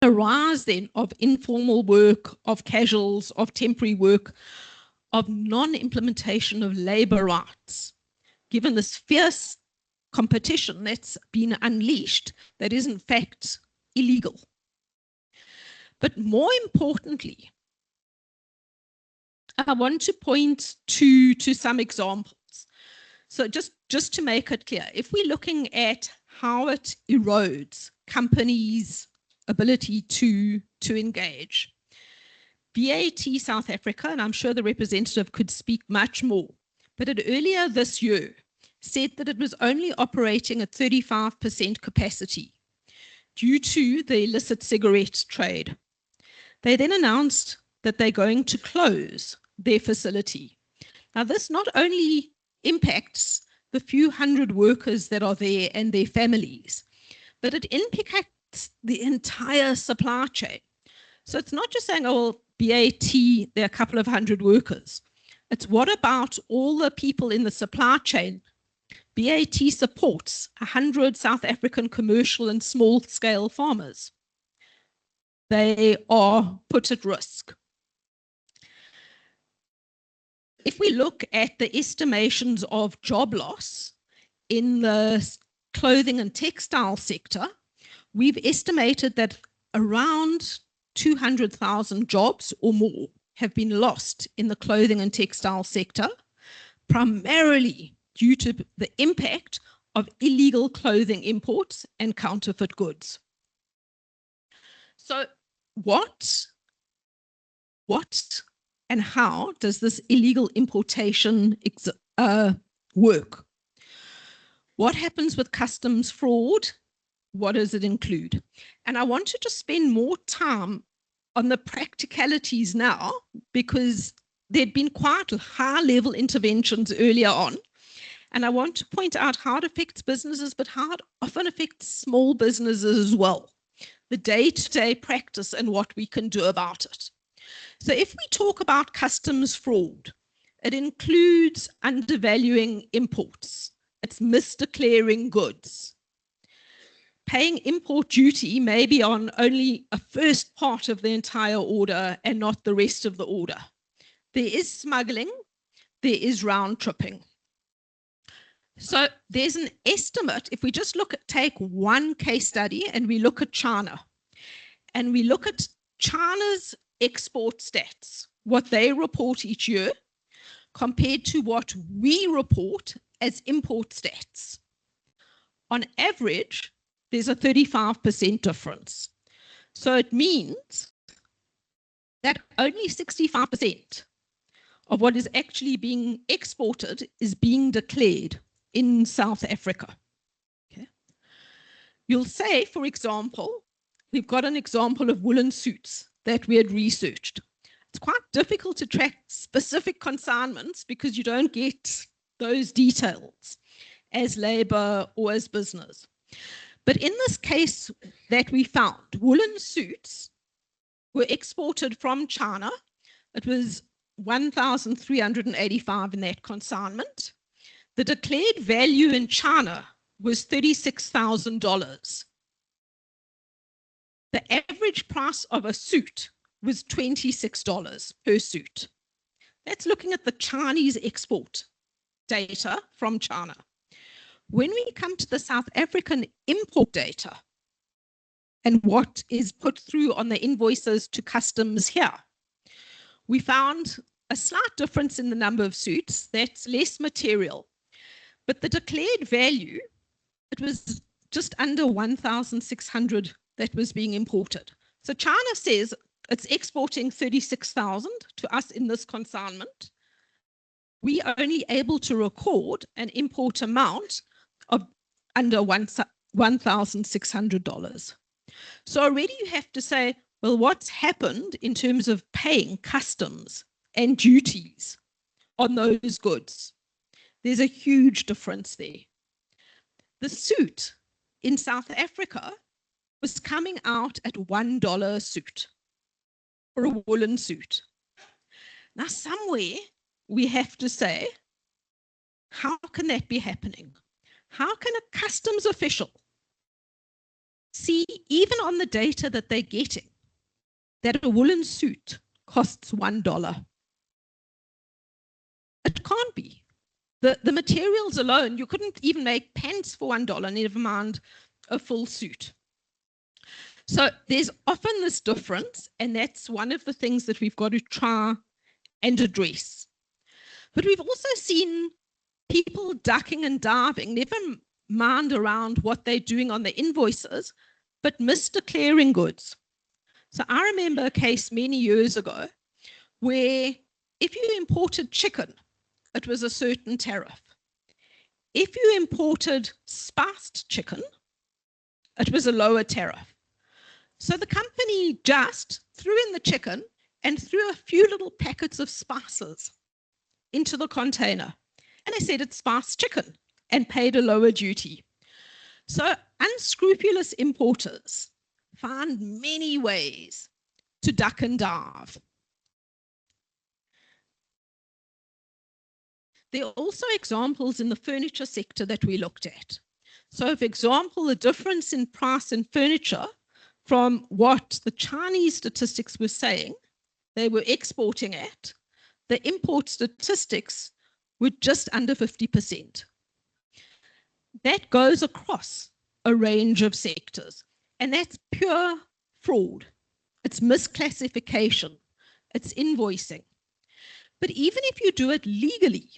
a rise then of informal work, of casuals, of temporary work, of non-implementation of labour rights, given this fierce competition that's been unleashed that is in fact illegal. But more importantly, I want to point to some examples. So just to make it clear, if we're looking at how it erodes companies' ability to engage, VAT South Africa, and I'm sure the representative could speak much more, but earlier this year said that it was only operating at 35% capacity due to the illicit cigarette trade. They then announced that they're going to close their facility. Now, this not only impacts the few hundred workers that are there and their families, but it impacts the entire supply chain. So it's not just saying, oh, well, BAT, there are a couple of hundred workers. It's what about all the people in the supply chain? BAT supports 100 South African commercial and small-scale farmers. They are put at risk. If we look at the estimations of job loss in the clothing and textile sector, we've estimated that around 200,000 jobs or more have been lost in the clothing and textile sector, primarily due to the impact of illegal clothing imports and counterfeit goods. So what and how does this illegal importation work? What happens with customs fraud? What does it include? And I want to just spend more time on the practicalities now, because there'd been quite high-level interventions earlier on. And I want to point out how it affects businesses, but how it often affects small businesses as well. The day-to-day practice and what we can do about it. So if we talk about customs fraud, it includes undervaluing imports. It's misdeclaring goods. Paying import duty may be on only a first part of the entire order and not the rest of the order. There is smuggling, there is round tripping. So there's an estimate, if we just take one case study and we look at China, and we look at China's export stats, what they report each year, compared to what we report as import stats. On average, there's a 35% difference. So it means that only 65% of what is actually being exported is being declared in South Africa. Okay. You'll say, for example, we've got an example of woolen suits that we had researched. It's quite difficult to track specific consignments because you don't get those details as labor or as business. But in this case that we found, woolen suits were exported from China. It was 1,385 in that consignment. The declared value in China was $36,000. The average price of a suit was $26 per suit. That's looking at the Chinese export data from China. When we come to the South African import data and what is put through on the invoices to customs here, we found a slight difference in the number of suits. That's less material. But the declared value, it was just under 1,600 that was being imported. So China says it's exporting 36,000 to us in this consignment. We are only able to record an import amount of under $1,600. So already you have to say, well, what's happened in terms of paying customs and duties on those goods? There's a huge difference there. The suit in South Africa was coming out at $1 a suit for a woolen suit. Now, somewhere we have to say, how can that be happening? How can a customs official see, even on the data that they're getting, that a woolen suit costs $1. It can't be. The materials alone, you couldn't even make pants for $1, never mind a full suit. So there's often this difference, and that's one of the things that we've got to try and address. But we've also seen people ducking and diving, never mind around what they're doing on the invoices, but misdeclaring goods. So I remember a case many years ago where if you imported chicken, it was a certain tariff. If you imported spiced chicken, it was a lower tariff. So the company just threw in the chicken and threw a few little packets of spices into the container. And they said it's spiced chicken and paid a lower duty. So unscrupulous importers find many ways to duck and dive. There are also examples in the furniture sector that we looked at. So, for example, the difference in price in furniture from what the Chinese statistics were saying they were exporting at, the import statistics were just under 50%. That goes across a range of sectors, and that's pure fraud. It's misclassification. It's invoicing. But even if you do it legally,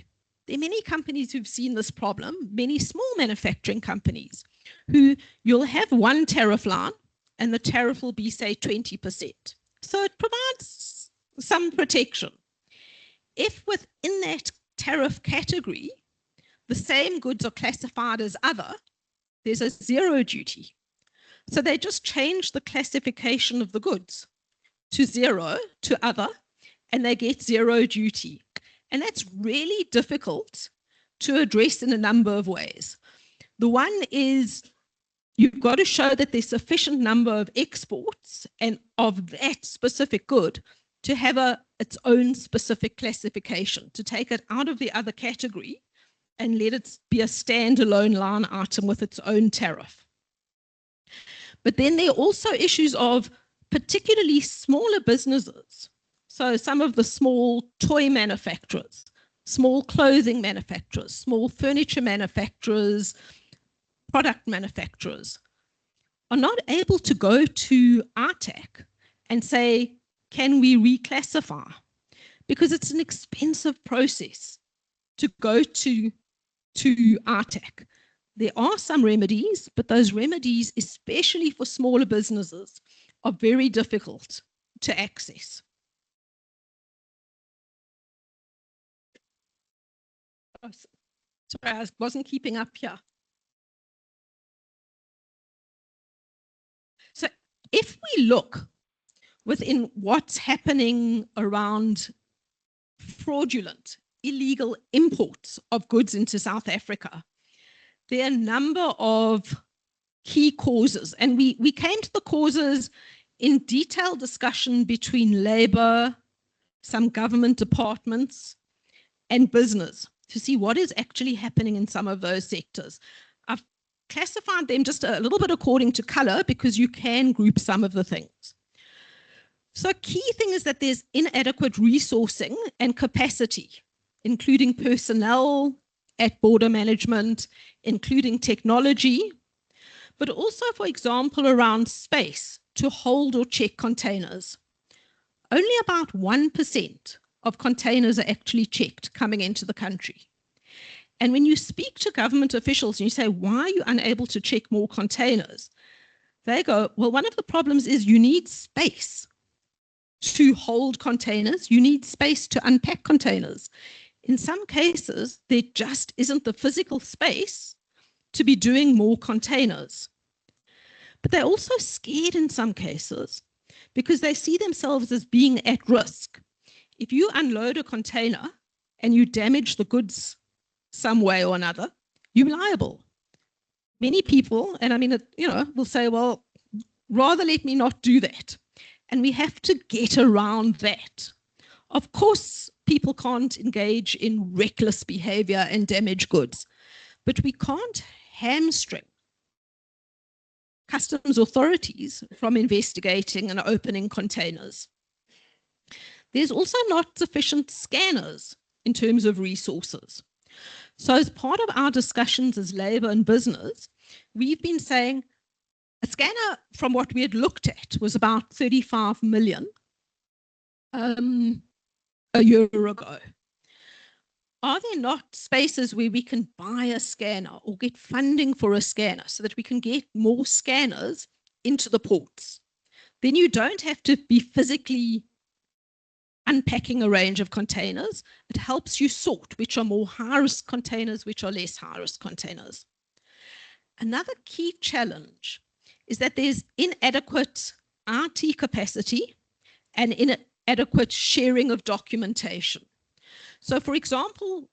there are many companies who've seen this problem, many small manufacturing companies, who you'll have one tariff line and the tariff will be, say, 20%. So it provides some protection. If within that tariff category, the same goods are classified as other, there's a zero duty. So they just change the classification of the goods to zero, to other, and they get zero duty. And that's really difficult to address in a number of ways. The one is you've got to show that there's sufficient number of exports and of that specific good to have its own specific classification, to take it out of the other category and let it be a standalone line item with its own tariff. But then there are also issues of particularly smaller businesses. So some of the small toy manufacturers, small clothing manufacturers, small furniture manufacturers, product manufacturers are not able to go to RTAC and say, can we reclassify? Because it's an expensive process to go to RTAC. There are some remedies, but those remedies, especially for smaller businesses, are very difficult to access. Oh, sorry, I wasn't keeping up here. So if we look within what's happening around fraudulent, illegal imports of goods into South Africa, there are a number of key causes. And we came to the causes in detailed discussion between Labour, some government departments, and business to see what is actually happening in some of those sectors. I've classified them just a little bit according to color because you can group some of the things. So key thing is that there's inadequate resourcing and capacity, including personnel at border management, including technology, but also, for example, around space to hold or check containers. Only about 1% of containers are actually checked coming into the country. And when you speak to government officials and you say, why are you unable to check more containers? They go, well, one of the problems is you need space to hold containers. You need space to unpack containers. In some cases, there just isn't the physical space to be doing more containers. But they're also scared in some cases because they see themselves as being at risk. If you unload a container and you damage the goods some way or another, you're liable. Many people, and I mean, will say, well, rather let me not do that. And we have to get around that. Of course, people can't engage in reckless behavior and damage goods, but we can't hamstring customs authorities from investigating and opening containers. There's also not sufficient scanners in terms of resources. So as part of our discussions as Labour and business, we've been saying a scanner from what we had looked at was about 35 million a year ago. Are there not spaces where we can buy a scanner or get funding for a scanner so that we can get more scanners into the ports? Then you don't have to be physically unpacking a range of containers. It helps you sort which are more high-risk containers, which are less high-risk containers. Another key challenge is that there's inadequate IT capacity and inadequate sharing of documentation. So, for example,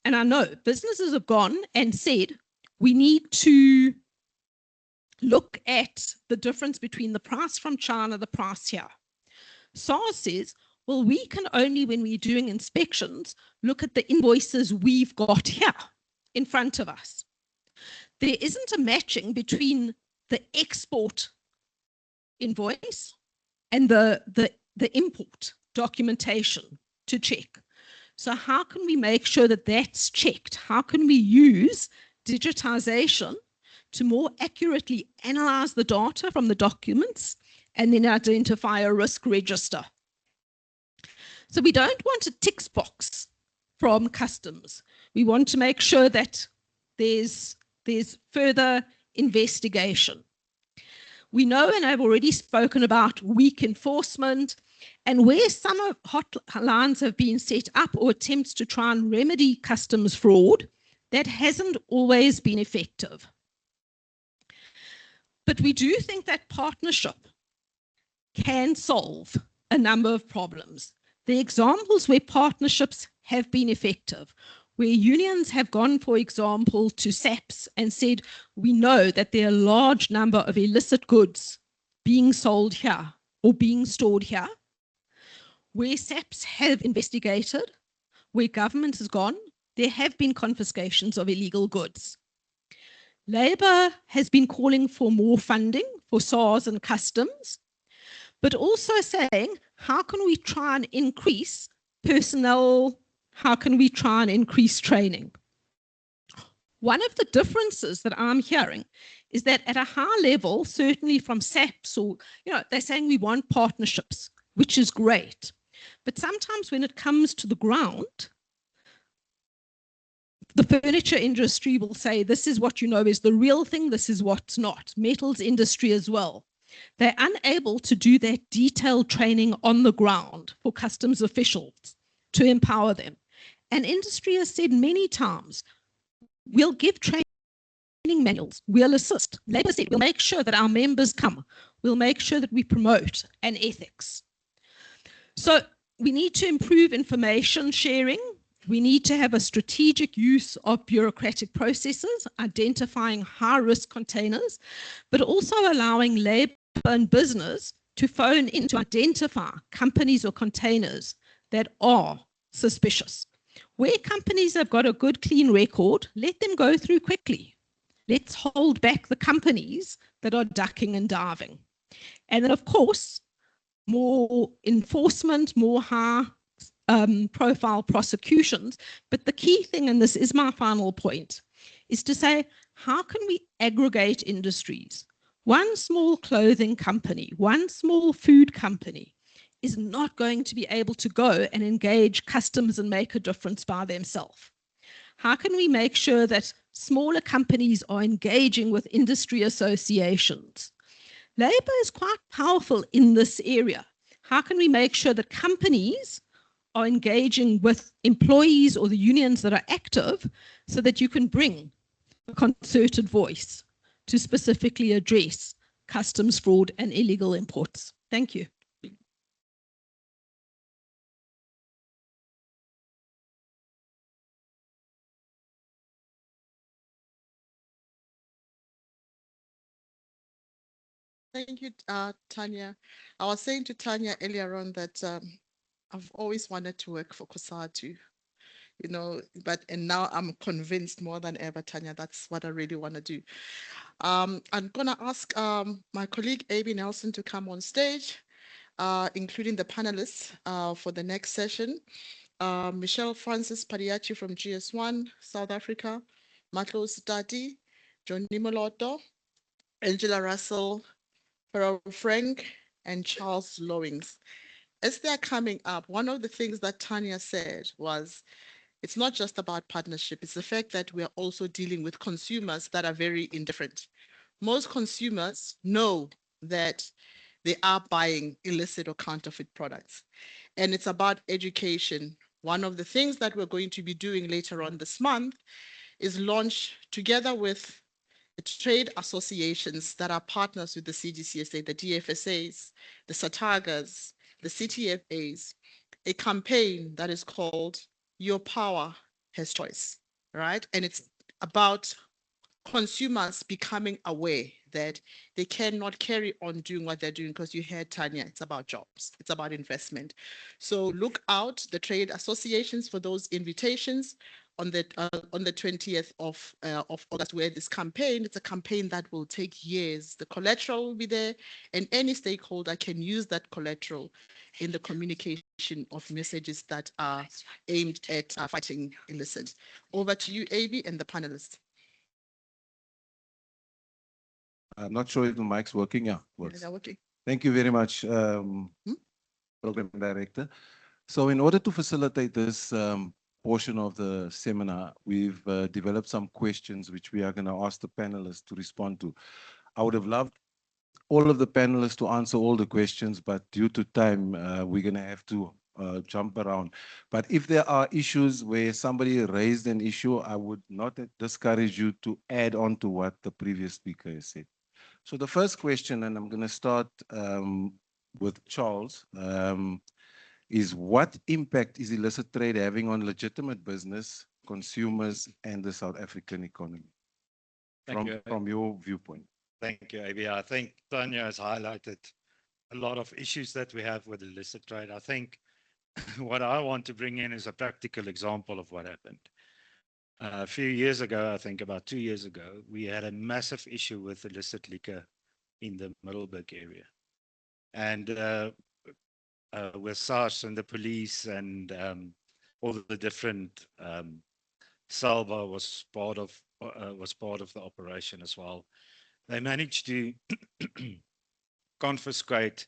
and I know businesses have gone and said, we need to look at the difference between the price from China, the price here. SARS says, well, we can only, when we're doing inspections, look at the invoices we've got here in front of us. There isn't a matching between the export invoice and the import documentation to check. So how can we make sure that that's checked? How can we use digitization to more accurately analyze the data from the documents and then identify a risk register? So we don't want a tick box from customs. We want to make sure that there's further investigation. We know, and I've already spoken about weak enforcement, and where some hotlines have been set up or attempts to try and remedy customs fraud, that hasn't always been effective. But we do think that partnership can solve a number of problems. The examples where partnerships have been effective, where unions have gone, for example, to SAPS and said, we know that there are a large number of illicit goods being sold here or being stored here, where SAPS have investigated, where government has gone, there have been confiscations of illegal goods. Labour has been calling for more funding for SARS and customs, but also saying, how can we try and increase personnel? How can we try and increase training? One of the differences that I'm hearing is that at a high level, certainly from SAPS, or, they're saying we want partnerships, which is great. But sometimes when it comes to the ground, the furniture industry will say, this is what is the real thing, this is what's not. Metals industry as well. They're unable to do that detailed training on the ground for customs officials to empower them. And industry has said many times, we'll give training manuals, we'll assist. Labour said, we'll make sure that our members come. We'll make sure that we promote an ethics. So we need to improve information sharing. We need to have a strategic use of bureaucratic processes, identifying high-risk containers, but also allowing Labour and business to phone in to identify companies or containers that are suspicious. Where companies have got a good, clean record, let them go through quickly. Let's hold back the companies that are ducking and diving. And then, of course, more enforcement, more high profile prosecutions. But the key thing, and this is my final point, is to say, how can we aggregate industries? One small clothing company, one small food company is not going to be able to go and engage customs and make a difference by themselves. How can we make sure that smaller companies are engaging with industry associations? Labour is quite powerful in this area. How can we make sure that companies are engaging with employees or the unions that are active so that you can bring a concerted voice to specifically address customs fraud and illegal imports? Thank you. Thank you, Tanya. I was saying to Tanya earlier on that I've always wanted to work for COSATU. you know, and now I'm convinced more than ever, Tanya, that's what I really want to do. I'm gonna ask my colleague Abby Nelson to come on stage, including the panelists for the next session. Michelle Francis Padiachi from GS1 South Africa, Matlo Stati, Johnny Moloto, Angela Russell, Farrell Frank, and Charles Lowings. As they're coming up, one of the things that Tanya said was it's not just about partnership, it's the fact that we are also dealing with consumers that are very indifferent. Most consumers know that they are buying illicit or counterfeit products. And it's about education. One of the things that we're going to be doing later on this month is launch together with the trade associations that are partners with the CGCSA, the DFSAs, the SATAGAs, the CTFAs, a campaign that is called Your Power Has Choice, right? And it's about consumers becoming aware that they cannot carry on doing what they're doing because you heard Tanya, it's about jobs, it's about investment. So look out the trade associations for those invitations on the 20th of August, where this campaign, it's a campaign that will take years. The collateral will be there, and any stakeholder can use that collateral in the communication of messages that are aimed at fighting illicit. Over to you, Avi, and the panelists. I'm not sure if the mic's working. Yeah, works. Okay. Thank you very much, Program Director. So in order to facilitate this portion of the seminar, we've developed some questions which we are going to ask the panelists to respond to. I would have loved all of the panelists to answer all the questions, but due to time, we're going to have to jump around. But if there are issues where somebody raised an issue, I would not discourage you to add on to what the previous speaker has said. So the first question, and I'm going to start with Charles, is what impact is illicit trade having on legitimate business, consumers, and the South African economy? From your viewpoint. Thank you, AB. I think Tanya has highlighted a lot of issues that we have with illicit trade. I think what I want to bring in is a practical example of what happened. A few years ago, I think about 2 years ago, we had a massive issue with illicit liquor in the Middelburg area. And with SARS and the police and all the different, Salva was part of the operation as well. They managed to confiscate,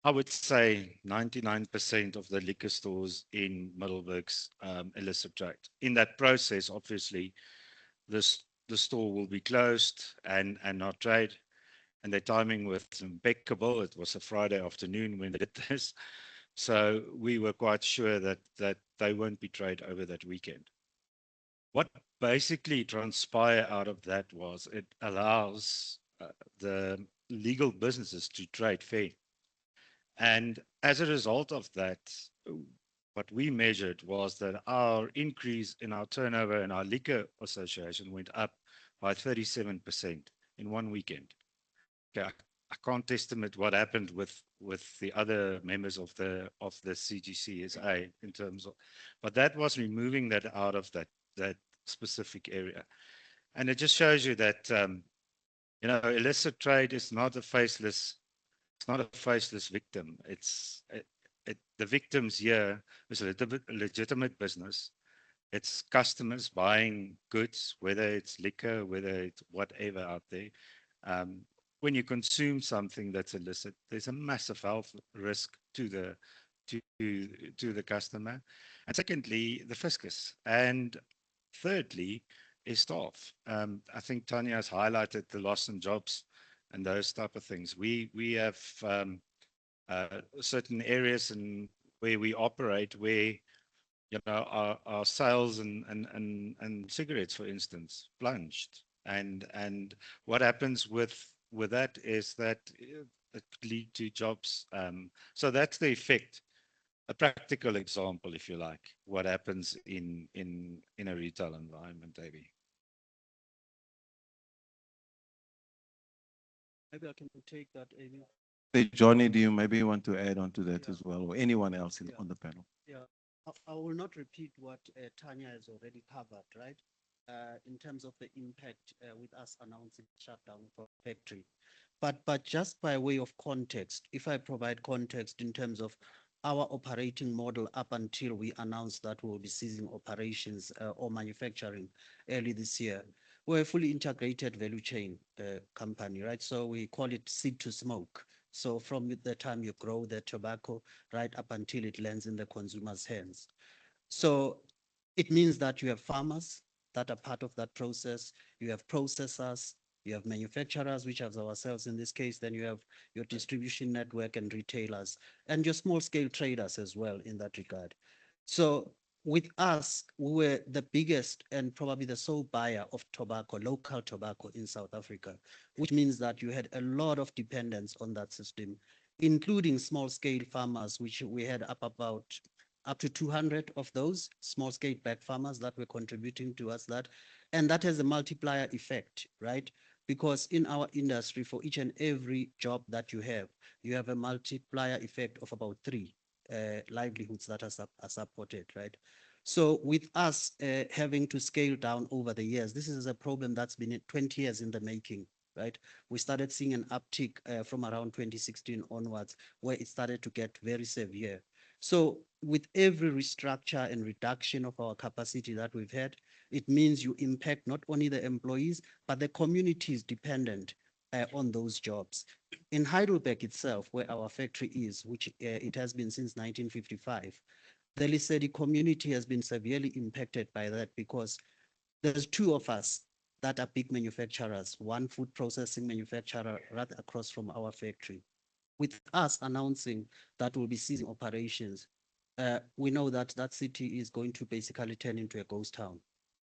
I would say, 99% of the liquor stores in Middelburg's illicit trade. In that process, obviously, the store will be closed and not trade. And the timing was impeccable. It was a Friday afternoon when they did this. So we were quite sure that they won't be trade over that weekend. What basically transpired out of that was it allows the legal businesses to trade fair. And as a result of that, what we measured was that our increase in our turnover in our liquor association went up by 37% in one weekend. Okay, I can't estimate what happened with the other members of the CGCSA in terms of, but that was removing that out of that specific area. And it just shows you that, you know, illicit trade is not a faceless, it's not a faceless victim. The victims here is a legitimate business. It's customers buying goods, whether it's liquor, whether it's whatever out there. When you consume something that's illicit, there's a massive health risk to the customer. And secondly, the fiscus. And thirdly, is staff. I think Tanya has highlighted the loss in jobs and those type of things. We have certain areas in where we operate where, you know, our sales and cigarettes, for instance, plunged. And what happens with that is that it could lead to jobs. So that's the effect. A practical example, if you like, what happens in a retail environment, maybe. Maybe I can take that, Amy. Hey, Johnny, do you maybe want to add on to that as well, or anyone else on the panel? Yeah. I will not repeat what Tanya has already covered, right? In terms of the impact with us announcing shutdown for factory. But just by way of context, if I provide context in terms of our operating model up until we announced that we'll be ceasing operations or manufacturing early this year, we're a fully integrated value chain company, right? So we call it seed to smoke. So from the time you grow the tobacco right up until it lands in the consumer's hands. So it means that you have farmers that are part of that process, you have processors, you have manufacturers, which are ourselves in this case, then you have your distribution network and retailers, and your small scale traders as well in that regard. So with us, we were the biggest and probably the sole buyer of tobacco, local tobacco in South Africa, which means that you had a lot of dependence on that system, including small scale farmers, which we had up to 200 of those small scale black farmers that were contributing towards that. And that has a multiplier effect, right? Because in our industry, for each and every job that you have a multiplier effect of about 3 livelihoods that are supported, right? So with us having to scale down over the years, this is a problem that's been 20 years in the making, right? We started seeing an uptick from around 2016 onwards, where it started to get very severe. So with every restructure and reduction of our capacity that we've had, it means you impact not only the employees, but the communities dependent on those jobs. In Heidelberg itself, where our factory is, which it has been since 1955, the Lesedi community has been severely impacted by that because there's 2 of us that are big manufacturers, one food processing manufacturer right across from our factory. With us announcing that we'll be ceasing operations, we know that that city is going to basically turn into a ghost town.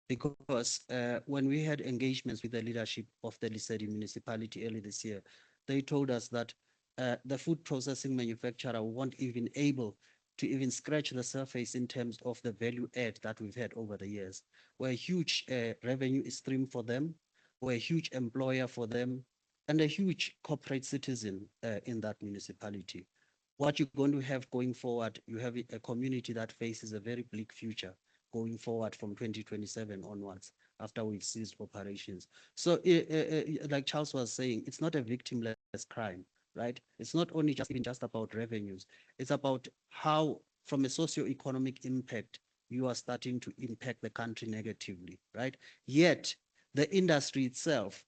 Because when we had engagements with the leadership of the Lesedi municipality early this year, they told us that the food processing manufacturer won't even able to even scratch the surface in terms of the value add that we've had over the years. We're a huge revenue stream for them, we're a huge employer for them, and a huge corporate citizen in that municipality. What you're going to have going forward, you have a community that faces a very bleak future going forward from 2027 onwards after we've ceased operations. So like Charles was saying, it's not a victimless crime, right? It's not only just about revenues. It's about how, from a socio-economic impact, you are starting to impact the country negatively, right? Yet the industry itself,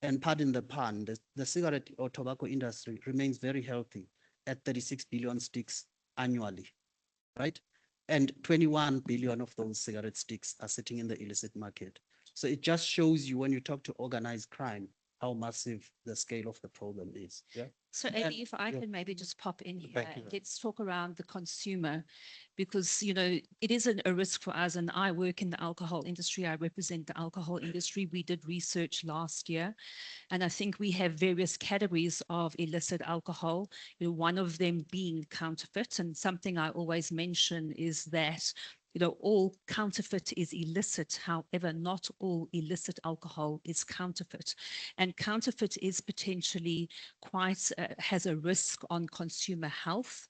and pardon the pun, the cigarette or tobacco industry remains very healthy at 36 billion sticks annually, right? And 21 billion of those cigarette sticks are sitting in the illicit market. So it just shows you when you talk to organized crime, how massive the scale of the problem is. Yeah. So Abby, if I can maybe just pop in here, Thank you. let's talk around the consumer, because, you know, it is a risk for us, and I work in the alcohol industry. I represent the alcohol industry. We did research last year, and I think we have various categories of illicit alcohol, you know, one of them being counterfeit. And something I always mention is that, you know, all counterfeit is illicit. However, not all illicit alcohol is counterfeit. And counterfeit is potentially quite, has a risk on consumer health.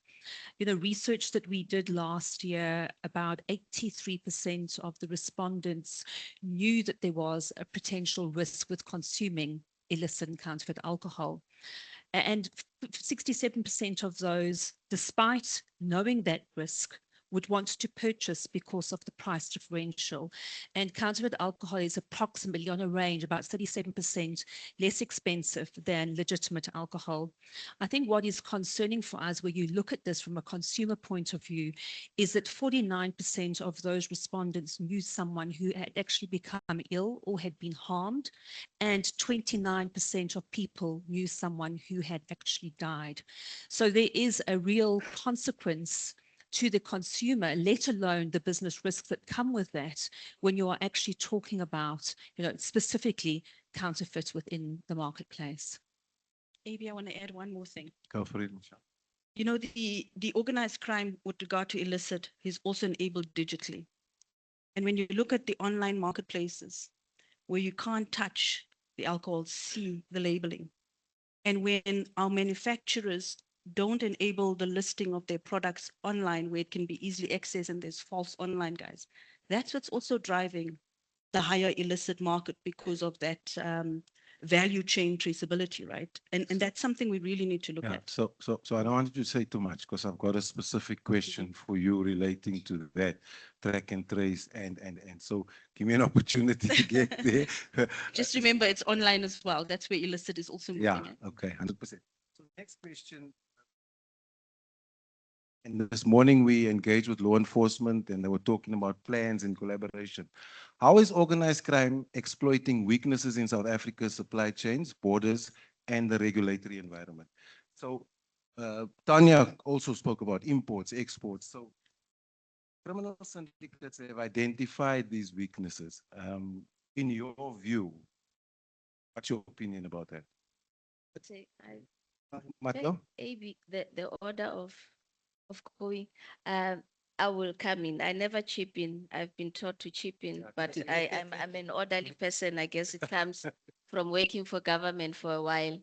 You know, research that we did last year, about 83% of the respondents knew that there was a potential risk with consuming illicit and counterfeit alcohol. And 67% of those, despite knowing that risk, would want to purchase because of the price differential. And counterfeit alcohol is approximately, on a range, about 37% less expensive than legitimate alcohol. I think what is concerning for us, when you look at this from a consumer point of view, is that 49% of those respondents knew someone who had actually become ill or had been harmed, and 29% of people knew someone who had actually died. So there is a real consequence to the consumer, let alone the business risks that come with that, when you are actually talking about, you know, specifically counterfeit within the marketplace. Maybe I want to add one more thing. Go for it, Michelle. You know, the organized crime with regard to illicit is also enabled digitally. And when you look at the online marketplaces where you can't touch the alcohol, see the labeling, and when our manufacturers don't enable the listing of their products online where it can be easily accessed and there's false online guys. That's what's also driving the higher illicit market because of that value chain traceability, right? And that's something we really need to look Yeah, at. so I don't want you to say too much because I've got a specific question for you relating to that track and trace and so give me an opportunity to get there. Just remember it's online as well. That's where illicit is also moving Yeah, in. okay, 100%. So next question. And this morning we engaged with law enforcement and they were talking about plans and collaboration. How is organized crime exploiting weaknesses in South Africa's supply chains, borders, and the regulatory environment? So Tanya also spoke about imports, exports. So criminal syndicates have identified these weaknesses. In your view, what's your opinion about that? Say, Matlo? AB, the order of going, I will come in. I never chip in. I've been taught to chip in, but I'm an orderly person. I guess it comes from working for government for a while.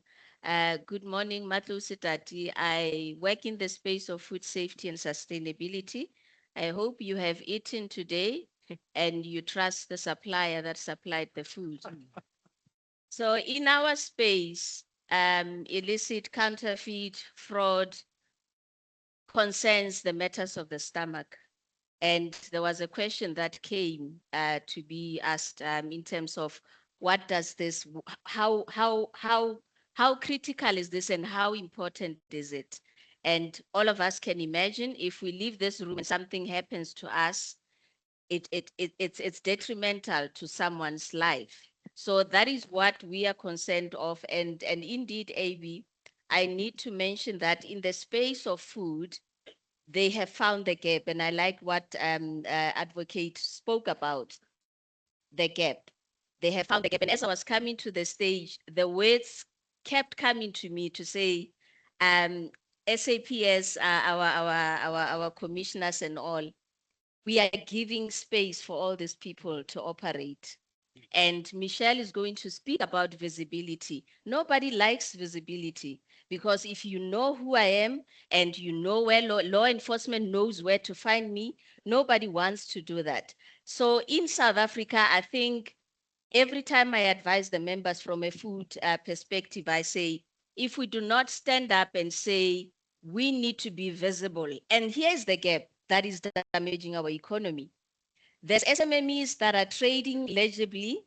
Good morning, Matlu Sitati. I work in the space of food safety and sustainability. I hope you have eaten today and you trust the supplier that supplied the food. So in our space, illicit, counterfeit, fraud concerns the matters of the stomach. And there was a question that came to be asked in terms of what does this, how critical is this and how important is it? And all of us can imagine if we leave this room and something happens to us, it's detrimental to someone's life. So that is what we are concerned of. And indeed, AB, I need to mention that in the space of food, they have found the gap. And I like what advocate spoke about, the gap. They have found the gap. And as I was coming to the stage, the words kept coming to me to say, SAPS, our commissioners and all, we are giving space for all these people to operate. And Michelle is going to speak about visibility. Nobody likes visibility because if you know who I am and you know where law enforcement knows where to find me, nobody wants to do that. So in South Africa, I think every time I advise the members from a food perspective, I say, if we do not stand up and say, we need to be visible, and here's the gap that is damaging our economy. There's SMMEs that are trading legibly.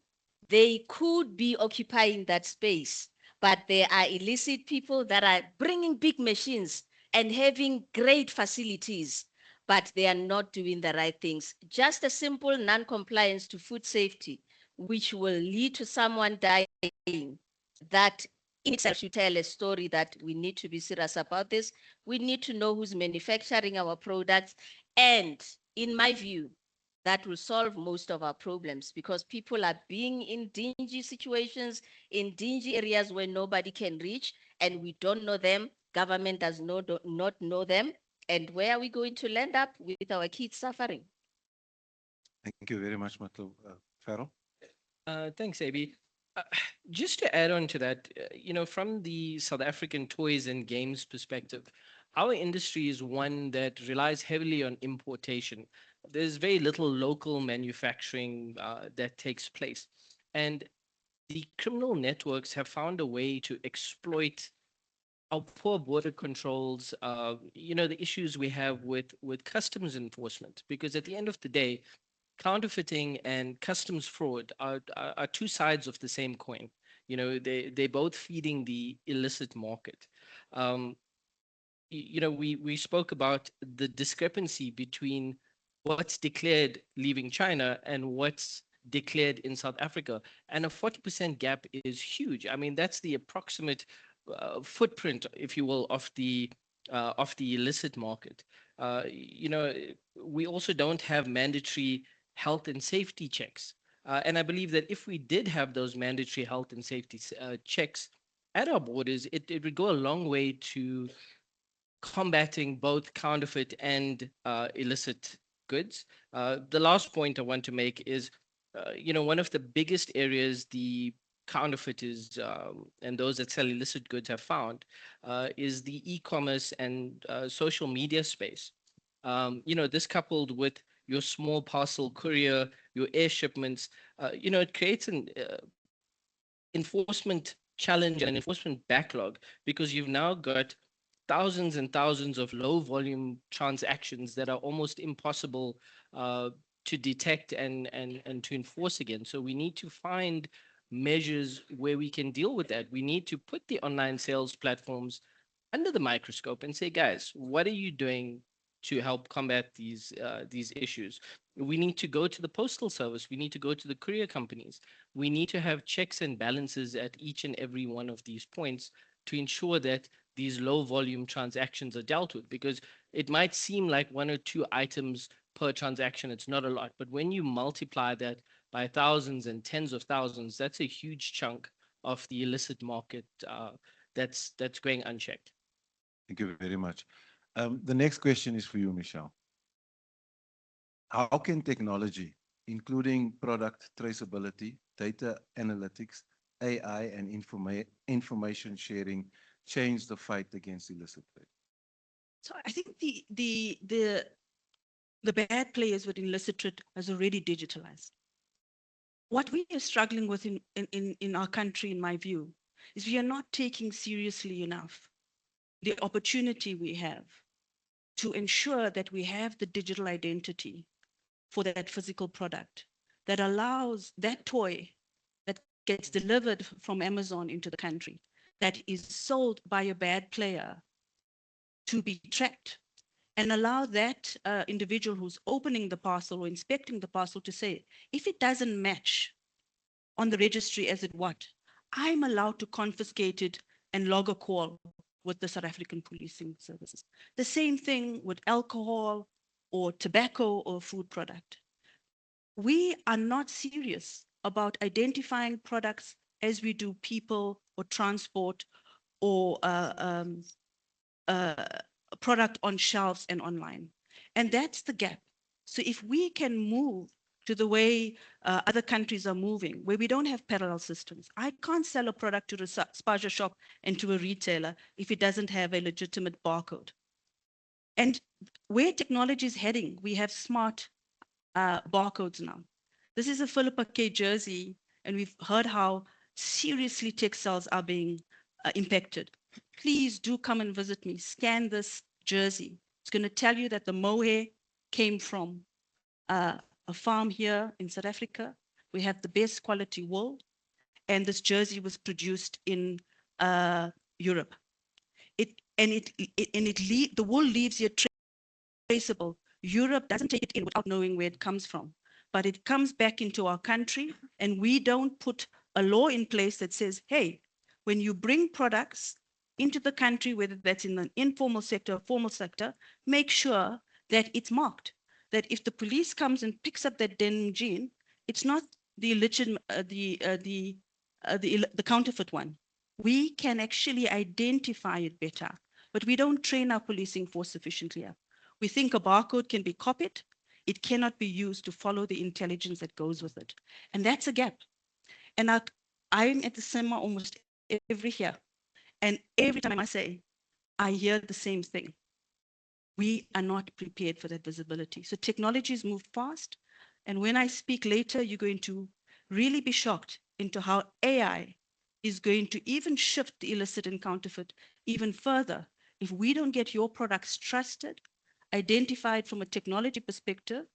They could be occupying that space, but there are illicit people that are bringing big machines and having great facilities, but they are not doing the right things. Just a simple non-compliance to food safety, which will lead to someone dying, that in itself should tell a story that we need to be serious about this. We need to know who's manufacturing our products. And in my view, that will solve most of our problems because people are being in dingy situations, in dingy areas where nobody can reach, and we don't know them. Government does not know them. And where are we going to land up with our kids suffering? Thank you very much, Matlo. Farrell? Thanks, AB. Uh, just to add on to that, from the South African toys and games perspective, our industry is one that relies heavily on importation. There's very little local manufacturing that takes place. And the criminal networks have found a way to exploit our poor border controls, the issues we have with customs enforcement, because at the end of the day, counterfeiting and customs fraud are two sides of the same coin. They're both feeding the illicit market. Um, we spoke about the discrepancy between what's declared leaving China and what's declared in South Africa, and a 40% gap is huge. I mean, that's the approximate footprint, if you will, of the illicit market. We also don't have mandatory health and safety checks. And I believe that if we did have those mandatory health and safety checks at our borders, it would go a long way to combating both counterfeit and illicit goods. The last point I want to make is, one of the biggest areas the counterfeiters and those that sell illicit goods have found is the e-commerce and social media space. This coupled with your small parcel courier, your air shipments, it creates an enforcement challenge and an enforcement backlog because you've now got thousands and thousands of low volume transactions that are almost impossible to detect and to enforce again. So we need to find measures where we can deal with that. We need to put the online sales platforms under the microscope and say, guys, what are you doing to help combat these issues? We need to go to the postal service. We need to go to the courier companies. We need to have checks and balances at each and every one of these points to ensure that these low volume transactions are dealt with, because it might seem like 1 or 2 items per transaction, it's not a lot, but when you multiply that by thousands and tens of thousands, that's a huge chunk of the illicit market that's going unchecked. Thank you very much. The next question is for you, Michelle. How can technology, including product traceability, data analytics, AI, and information sharing, change the fight against illicit trade? So I think the bad players with illicit trade has already digitalized. What we are struggling with in our country, in my view, is we are not taking seriously enough the opportunity we have to ensure that we have the digital identity for that physical product that allows that toy that gets delivered from Amazon into the country, that is sold by a bad player, to be tracked, and allow that individual who's opening the parcel or inspecting the parcel to say, if it doesn't match on the registry as it what, I'm allowed to confiscate it and log a call with the South African policing services. The same thing with alcohol or tobacco or food product. We are not serious about identifying products as we do people or transport or a product on shelves and online. And that's the gap. So if we can move to the way other countries are moving, where we don't have parallel systems. I can't sell a product to a spaza shop and to a retailer if it doesn't have a legitimate barcode. And where technology is heading, we have smart barcodes now. This is a Philippa K jersey, and we've heard how seriously textiles are being impacted. Please do come and visit me. Scan this jersey. It's going to tell you that the mohair came from a farm here in South Africa. We have the best quality wool, and this jersey was produced in Europe. The wool leaves here traceable. Europe doesn't take it in without knowing where it comes from, but it comes back into our country, and we don't put a law in place that says, hey, when you bring products into the country, whether that's in an informal sector or formal sector, make sure that it's marked. That if the police comes and picks up that denim jean, it's not the illicit, the counterfeit one. We can actually identify it better, but we don't train our policing force sufficiently up. We think a barcode can be copied. It cannot be used to follow the intelligence that goes with it. And that's a gap. And I'm at the cinema almost every year. And every time I say, I hear the same thing. We are not prepared for that visibility. So technologies move fast. And when I speak later, you're going to really be shocked into how AI is going to even shift the illicit and counterfeit even further. If we don't get your products trusted, identified from a technology perspective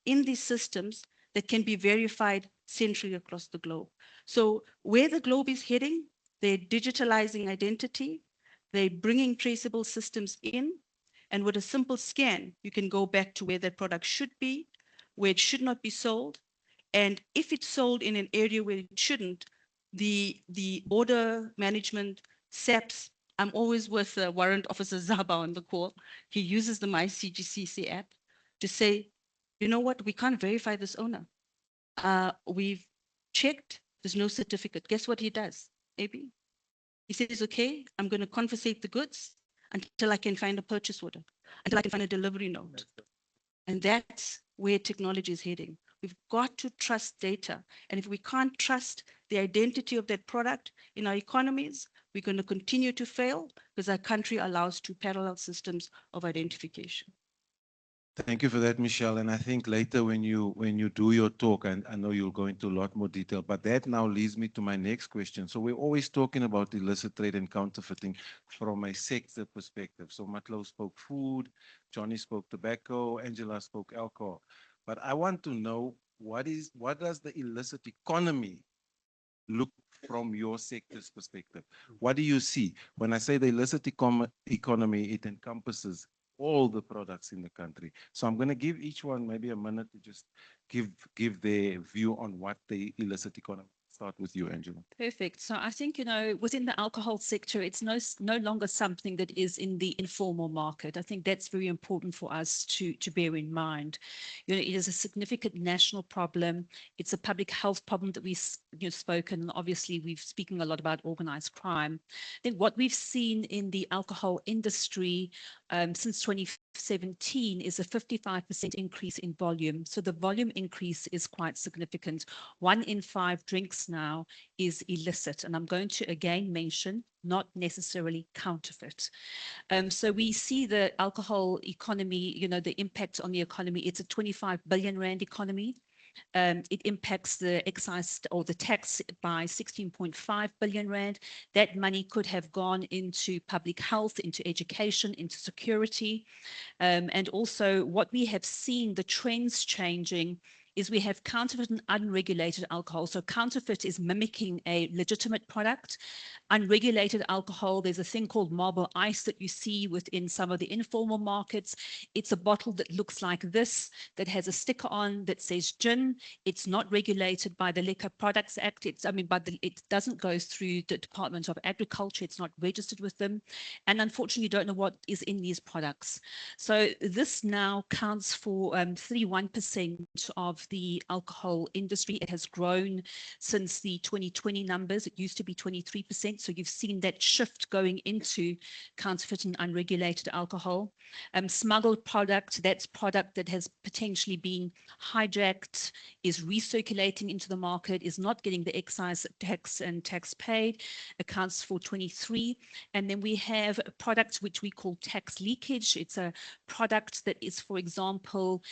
in these systems that can be verified centrally across the globe. So where the globe is heading, they're digitalizing identity, they're bringing traceable systems in, and with a simple scan, you can go back to where that product should be, where it should not be sold. And if it's sold in an area where it shouldn't, the border management, SAPs, I'm always with Warrant Officer Zaba on the call. He uses the MyCGCC app to say, you know what, we can't verify this owner. We've checked, there's no certificate. Guess what he does, AB? He says, okay, I'm going to confiscate the goods until I can find a purchase order, until I can find a delivery note. And that's where technology is heading. We've got to trust data. And if we can't trust the identity of that product in our economies, we're going to continue to fail because our country allows two parallel systems of identification. Thank you for that, Michelle. And I think later when you do your talk, and I know you'll go into a lot more detail, but that now leads me to my next question. So we're always talking about illicit trade and counterfeiting from a sector perspective. So Matlo spoke food, Johnny spoke tobacco, Angela spoke alcohol. But I want to know what does the illicit economy look from your sector's perspective? What do you see? When I say the illicit economy, it encompasses all the products in the country. So I'm going to give each one maybe a minute to just give their view on what the illicit economy. Start with you, Angela. Perfect. So I think, within the alcohol sector, it's no longer something that is in the informal market. I think that's very important for us to bear in mind. It is a significant national problem. It's a public health problem that we've spoken. Obviously, we've speaking a lot about organized crime. I think what we've seen in the alcohol industry since 2017 is a 55% increase in volume. So the volume increase is quite significant. 1 in 5 drinks now is illicit. And I'm going to again mention not necessarily counterfeit. So we see the alcohol economy, the impact on the economy. It's a 25 billion rand economy. It impacts the excise or the tax by 16.5 billion rand. That money could have gone into public health, into education, into security. And also what we have seen, the trends changing, is we have counterfeit and unregulated alcohol. So counterfeit is mimicking a legitimate product. Unregulated alcohol, there's a thing called marble ice that you see within some of the informal markets. It's a bottle that looks like this, that has a sticker on that says gin. It's not regulated by the Liquor Products Act. It doesn't go through the Department of Agriculture. It's not registered with them. And unfortunately, you don't know what is in these products. So this now counts for 31% of the alcohol industry. It has grown since the 2020 numbers. It used to be 23%. So you've seen that shift going into counterfeit and unregulated alcohol. Smuggled product, that's product that has potentially been hijacked, is recirculating into the market, is not getting the excise tax and tax paid, accounts for 23. And then we have products which we call tax leakage. It's a product that is, for example,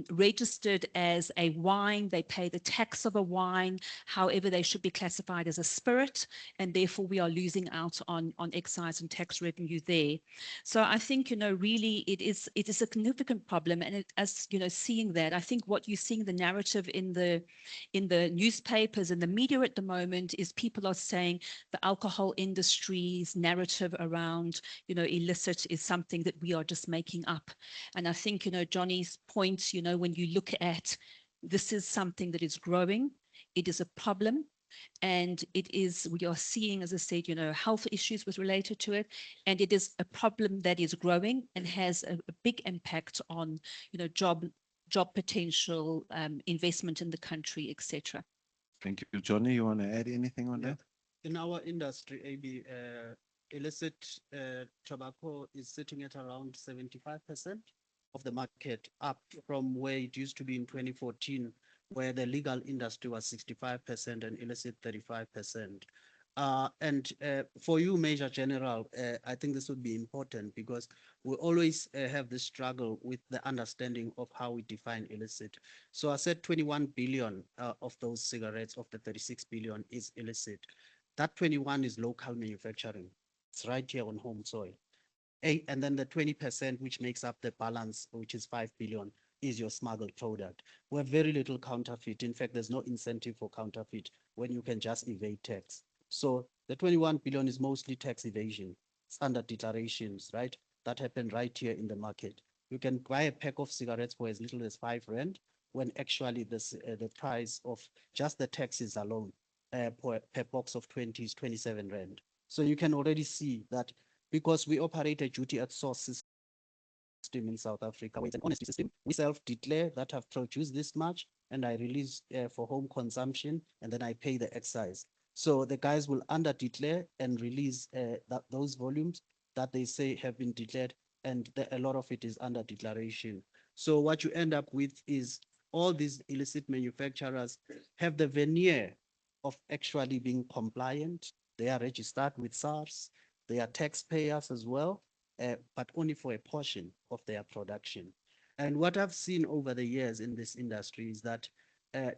registered as a wine. They pay the tax of a wine. However, they should be classified as a spirit, and therefore we are losing out on excise and tax revenue there. So I think, really it is a significant problem. And as seeing that, I think what you're seeing the narrative in the newspapers and the media at the moment is people are saying the alcohol industry's narrative around, illicit is something that we are just making up. And I think, Johnny's point, when you look at this is something that is growing, it is a problem. And we are seeing, as I said, health issues with related to it. And it is a problem that is growing and has a big impact on, job potential, investment in the country, etc. Thank you. Johnny, you want to add anything on that? In our industry, AB, illicit tobacco is sitting at around 75% of the market, up from where it used to be in 2014, where the legal industry was 65% and illicit 35%. And for you, Major General, I think this would be important because we always have this struggle with the understanding of how we define illicit. So I said 21 billion of those cigarettes of the 36 billion is illicit. That 21 is local manufacturing. It's right here on home soil. And then the 20%, which makes up the balance, which is 5 billion, is your smuggled product. We have very little counterfeit. In fact, there's no incentive for counterfeit when you can just evade tax. So the 21 billion is mostly tax evasion. It's under declarations, right? That happened right here in the market. You can buy a pack of cigarettes for as little as 5 rand, when actually the price of just the taxes alone per box of 20 is 27 rand. So you can already see that because we operate a duty at source system in South Africa, it's an honesty system. We self-declare that I've produced this much and I release for home consumption, and then I pay the excise. So the guys will under-declare and release those volumes that they say have been declared, and a lot of it is under declaration. So what you end up with is all these illicit manufacturers have the veneer of actually being compliant. They are registered with SARS. They are taxpayers as well, but only for a portion of their production. And what I've seen over the years in this industry is that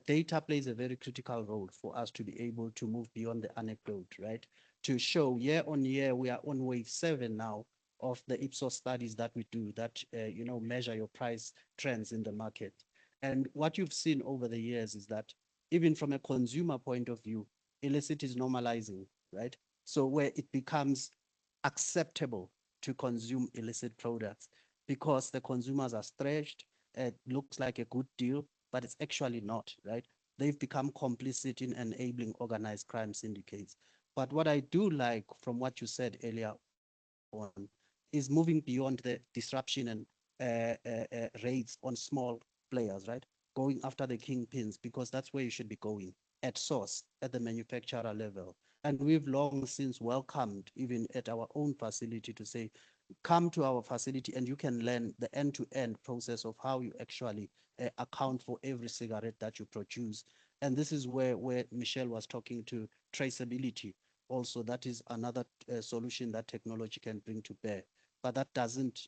data plays a very critical role for us to be able to move beyond the anecdote, right? To show year on year, we are on wave 7 now of the Ipsos studies that we do that, measure your price trends in the market. And what you've seen over the years is that even from a consumer point of view, illicit is normalizing, right? So where it becomes acceptable to consume illicit products because the consumers are stretched, it looks like a good deal, but it's actually not, right? They've become complicit in enabling organized crime syndicates. But what I do like from what you said earlier on is moving beyond the disruption and raids on small players, right? Going after the kingpins, because that's where you should be going at source, at the manufacturer level. And we've long since welcomed, even at our own facility, to say, come to our facility and you can learn the end-to-end process of how you actually account for every cigarette that you produce. And this is where Michelle was talking to traceability. Also, that is another solution that technology can bring to bear. But that doesn't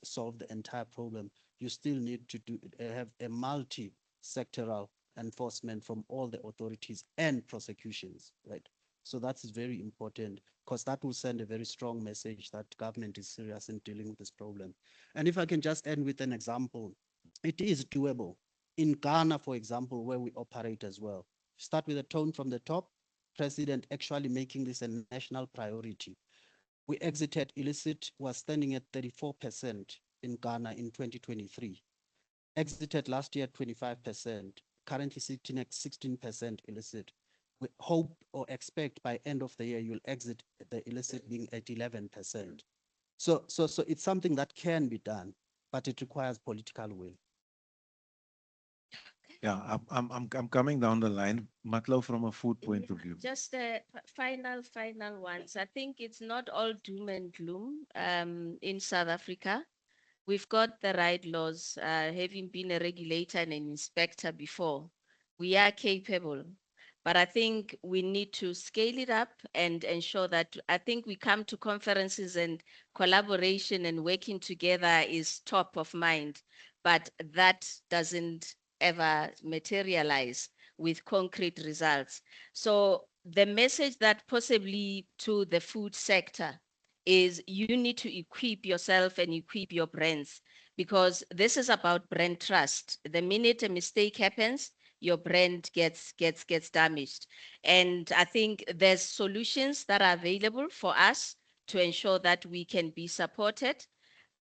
solve the entire problem. You still need to have a multi-sectoral enforcement from all the authorities and prosecutions, right? So that's very important because that will send a very strong message that government is serious in dealing with this problem. And if I can just end with an example, it is doable. In Ghana, for example, where we operate as well, start with a tone from the top, president actually making this a national priority. We exited illicit, was standing at 34% in Ghana in 2023. Exited last year 25%, currently sitting at 16% illicit. We hope or expect by end of the year you'll exit the illicit being at 11%. So it's something that can be done, but it requires political will. Yeah, I'm coming down the line, Matlo, from a food point of view. Just the final ones. I think it's not all doom and gloom in South Africa. We've got the right laws, having been a regulator and an inspector before. We are capable, but I think we need to scale it up and ensure that I think we come to conferences and collaboration and working together is top of mind, but that doesn't ever materialize with concrete results. So the message that possibly to the food sector is you need to equip yourself and equip your brands, because this is about brand trust. The minute a mistake happens, your brand gets damaged. And I think there's solutions that are available for us to ensure that we can be supported.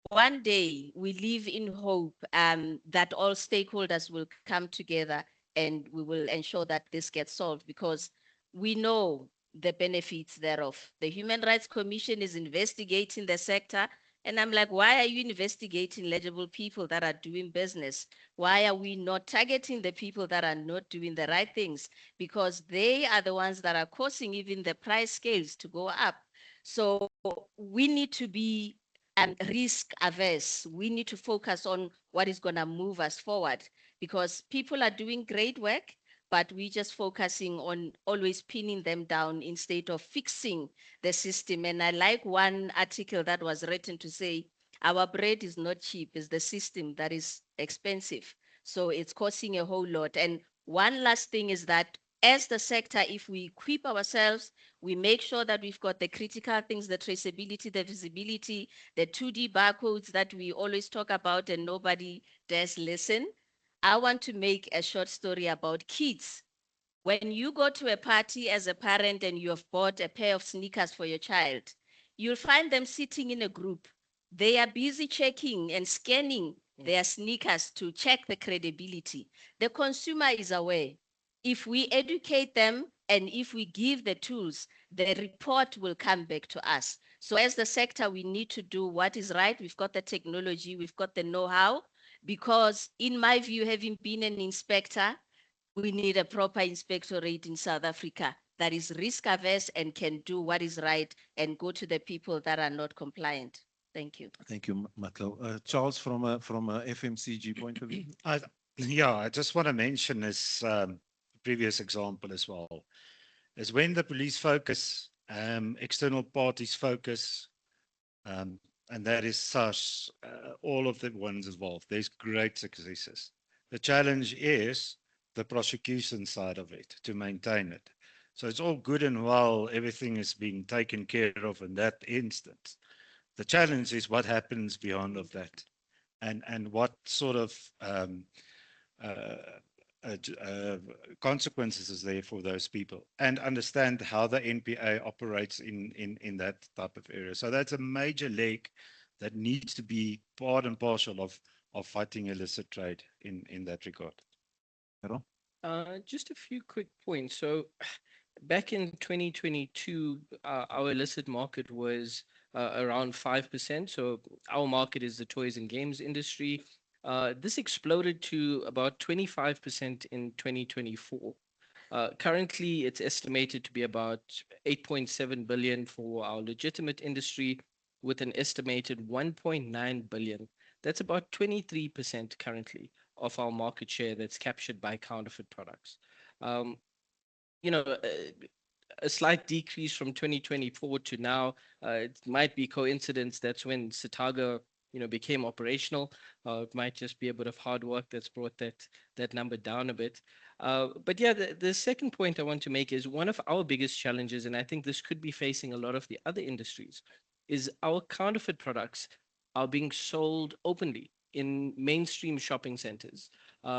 One day we live in hope that all stakeholders will come together and we will ensure that this gets solved, because we know the benefits thereof. The Human Rights Commission is investigating the sector. And I'm like, why are you investigating legible people that are doing business? Why are we not targeting the people that are not doing the right things? Because they are the ones that are causing even the price scales to go up. So we need to be risk averse. We need to focus on what is going to move us forward, because people are doing great work, but we just focusing on always pinning them down instead of fixing the system. And I like one article that was written to say, our bread is not cheap, it's the system that is expensive. So it's costing a whole lot. And one last thing is that as the sector, if we equip ourselves, we make sure that we've got the critical things, the traceability, the visibility, the 2D barcodes that we always talk about and nobody does listen. I want to make a short story about kids. When you go to a party as a parent and you have bought a pair of sneakers for your child, you'll find them sitting in a group. They are busy checking and scanning their sneakers to check the credibility. The consumer is aware. If we educate them and if we give the tools, the report will come back to us. So as the sector, we need to do what is right. We've got the technology, we've got the know-how, because in my view, having been an inspector, we need a proper inspectorate in South Africa that is risk averse and can do what is right and go to the people that are not compliant. Thank you. Thank you, Matlo. Charles, from a FMCG point of view. I Yeah, I just want to mention this previous example as well. Is when the police focus, external parties focus, and that is SARS, all of the ones involved. There's great successes. The challenge is the prosecution side of it to maintain it. So it's all good and well, everything is being taken care of in that instance. The challenge is what happens beyond of that, and what sort of uh, consequences is there for those people, and understand how the NPA operates in that type of area. So that's a major leg that needs to be part and parcel of fighting illicit trade in that regard. Errol? Just a few quick points. So back in 2022, our illicit market was around 5%. So our market is the toys and games industry. This exploded to about 25% in 2024. Currently, it's estimated to be about 8.7 billion for our legitimate industry, with an estimated 1.9 billion. That's about 23% currently of our market share that's captured by counterfeit products. Um, you know, a slight decrease from 2024 to now. It might be coincidence that's when Sitaga, became operational. It might just be a bit of hard work that's brought that number down a bit. But yeah, the second point I want to make is one of our biggest challenges, and I think this could be facing a lot of the other industries, is our counterfeit products are being sold openly in mainstream shopping centers,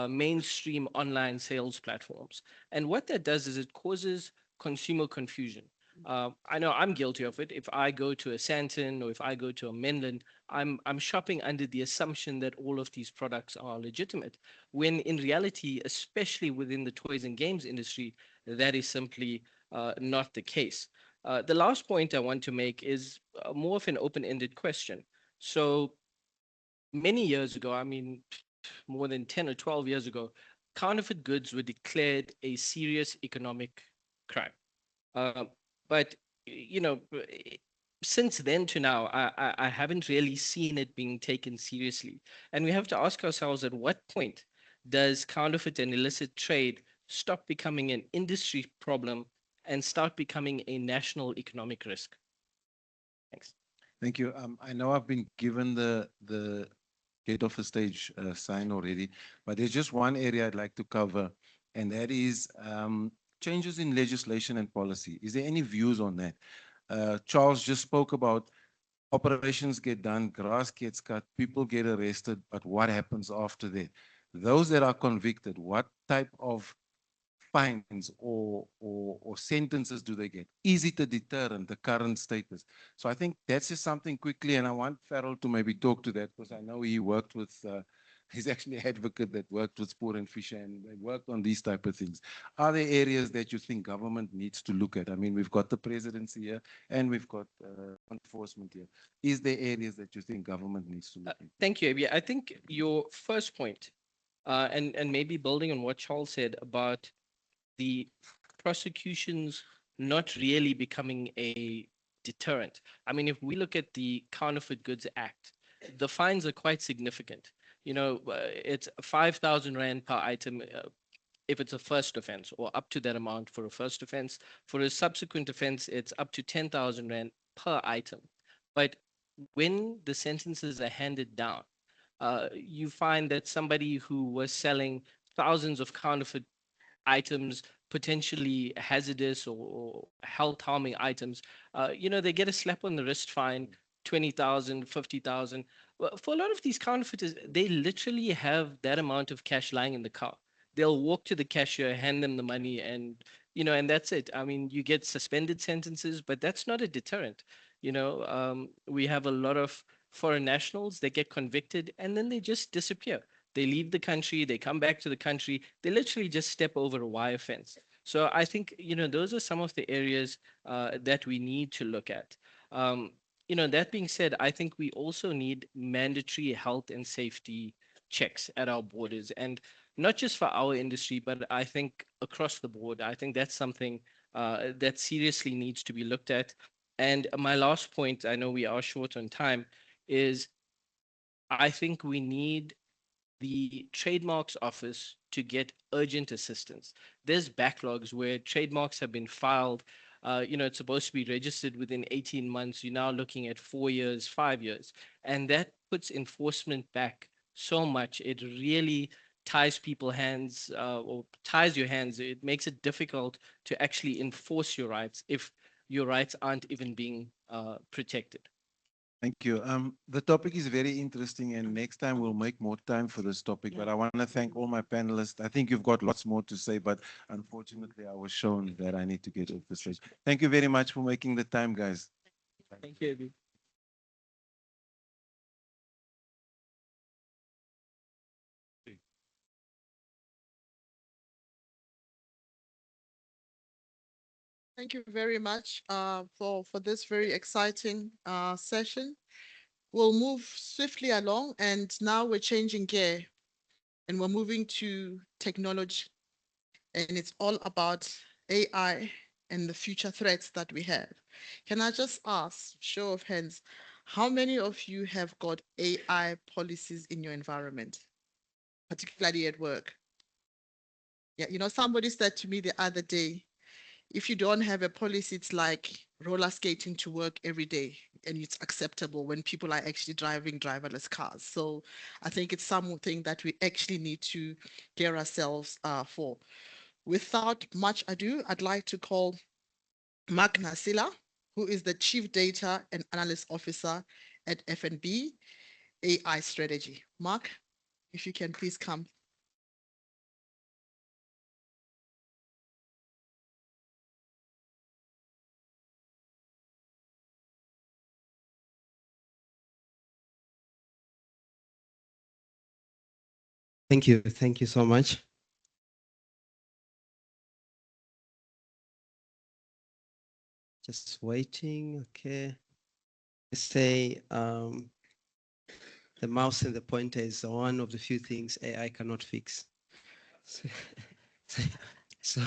mainstream online sales platforms. And what that does is it causes consumer confusion. I know I'm guilty of it. If I go to a Santon or if I go to a Menlyn, I'm shopping under the assumption that all of these products are legitimate, when in reality, especially within the toys and games industry, that is simply not the case. The last point I want to make is more of an open-ended question. So many years ago, I mean, more than 10 or 12 years ago, counterfeit goods were declared a serious economic crime. Uh, but since then to now, I haven't really seen it being taken seriously. And we have to ask ourselves, at what point does counterfeit and illicit trade stop becoming an industry problem and start becoming a national economic risk? Thanks. Thank you. I know I've been given the get off the stage sign already, but there's just one area I'd like to cover, and that is changes in legislation and policy. Is there any views on that? Charles just spoke about operations get done, grass gets cut, people get arrested, but what happens after that? Those that are convicted, what type of fines or sentences do they get? Is it a deterrent, the current status? So I think that's just something quickly, and I want Farrell to maybe talk to that, because I know he worked with, he's actually an advocate that worked with Spoor and Fisher, and they worked on these type of things. Are there areas that you think government needs to look at? I mean, we've got the presidency here, and we've got enforcement here. Is there areas that you think government needs to look at? Thank you, Abby. I think your first point, and maybe building on what Charles said about the prosecutions not really becoming a deterrent. I mean, if we look at the Counterfeit Goods Act, the fines are quite significant. It's 5,000 Rand per item if it's a first offense, or up to that amount for a first offense. For a subsequent offense, it's up to 10,000 Rand per item. But when the sentences are handed down, you find that somebody who was selling thousands of counterfeit items, potentially hazardous or health harming items, they get a slap on the wrist fine, 20,000, 50,000. Well, for a lot of these counterfeiters, they literally have that amount of cash lying in the car. They'll walk to the cashier, hand them the money, and that's it. I mean, you get suspended sentences, but that's not a deterrent. We have a lot of foreign nationals that get convicted and then they just disappear. They leave the country, they come back to the country, they literally just step over a wire fence. So I think, those are some of the areas that we need to look at. That being said, I think we also need mandatory health and safety checks at our borders, and not just for our industry, but I think across the board. I think that's something that seriously needs to be looked at. And my last point, I know we are short on time, is I think we need the trademarks office to get urgent assistance. There's backlogs where trademarks have been filed. It's supposed to be registered within 18 months. You're now looking at 4 years, 5 years, and that puts enforcement back so much. It really ties people's hands or ties your hands. It makes it difficult to actually enforce your rights if your rights aren't even being protected. Thank you. The topic is very interesting, and next time we'll make more time for this topic. But I want to thank all my panelists. I think you've got lots more to say, but unfortunately, I was shown that I need to get off the stage. Thank you very much for making the time, guys. Thank you, Abby. Thank you very much for this very exciting session. We'll move swiftly along, and now we're changing gear and we're moving to technology. And it's all about AI and the future threats that we have. Can I just ask, show of hands, how many of you have got AI policies in your environment, particularly at work? Yeah, somebody said to me the other day, if you don't have a policy, it's like roller skating to work every day, and it's acceptable when people are actually driving driverless cars. So I think it's something that we actually need to gear ourselves for. Without much ado, I'd like to call Mark Nasila, who is the Chief Data and Analyst Officer at F&B AI Strategy. Mark, if you can please come. Thank you. Thank you so much. Just waiting. Okay. They say the mouse and the pointer is one of the few things AI cannot fix. So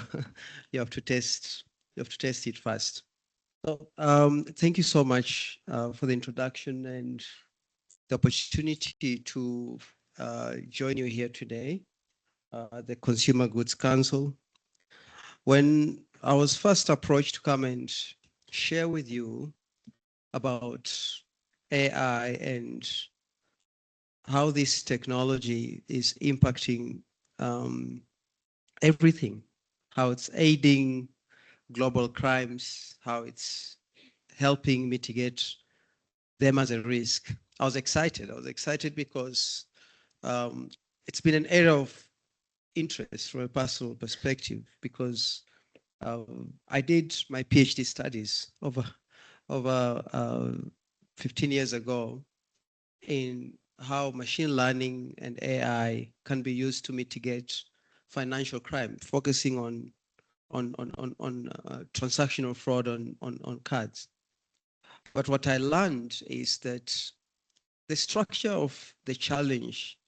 you have to test. You have to test it first. So thank you so much for the introduction and the opportunity to join you here today, the Consumer Goods Council. When I was first approached to come and share with you about AI and how this technology is impacting everything, how it's aiding global crimes, how it's helping mitigate them as a risk. I was excited. I was excited because it's been an area of interest from a personal perspective, because I did my PhD studies over 15 years ago in how machine learning and AI can be used to mitigate financial crime, focusing on transactional fraud on cards. But what I learned is that the structure of the challenge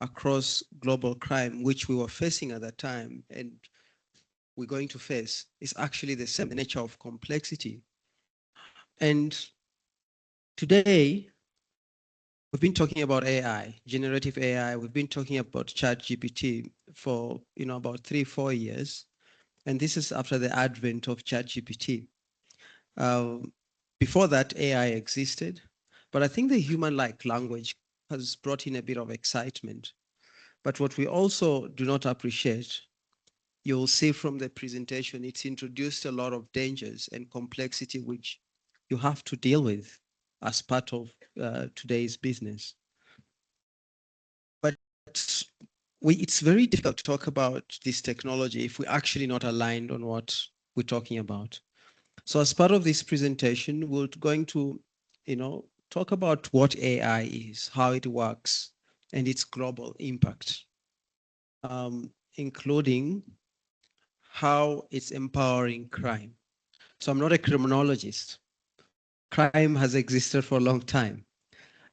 across global crime, which we were facing at that time and we're going to face, is actually the same, the nature of complexity. And today, we've been talking about AI, generative AI. We've been talking about ChatGPT for about 3-4 years. And this is after the advent of ChatGPT. Before that, AI existed. But I think the human-like language has brought in a bit of excitement. But what we also do not appreciate, you'll see from the presentation, it's introduced a lot of dangers and complexity which you have to deal with as part of today's business. But it's very difficult to talk about this technology if we're actually not aligned on what we're talking about. So as part of this presentation, we're going to, talk about what AI is, how it works, and its global impact, including how it's empowering crime. So I'm not a criminologist. Crime has existed for a long time.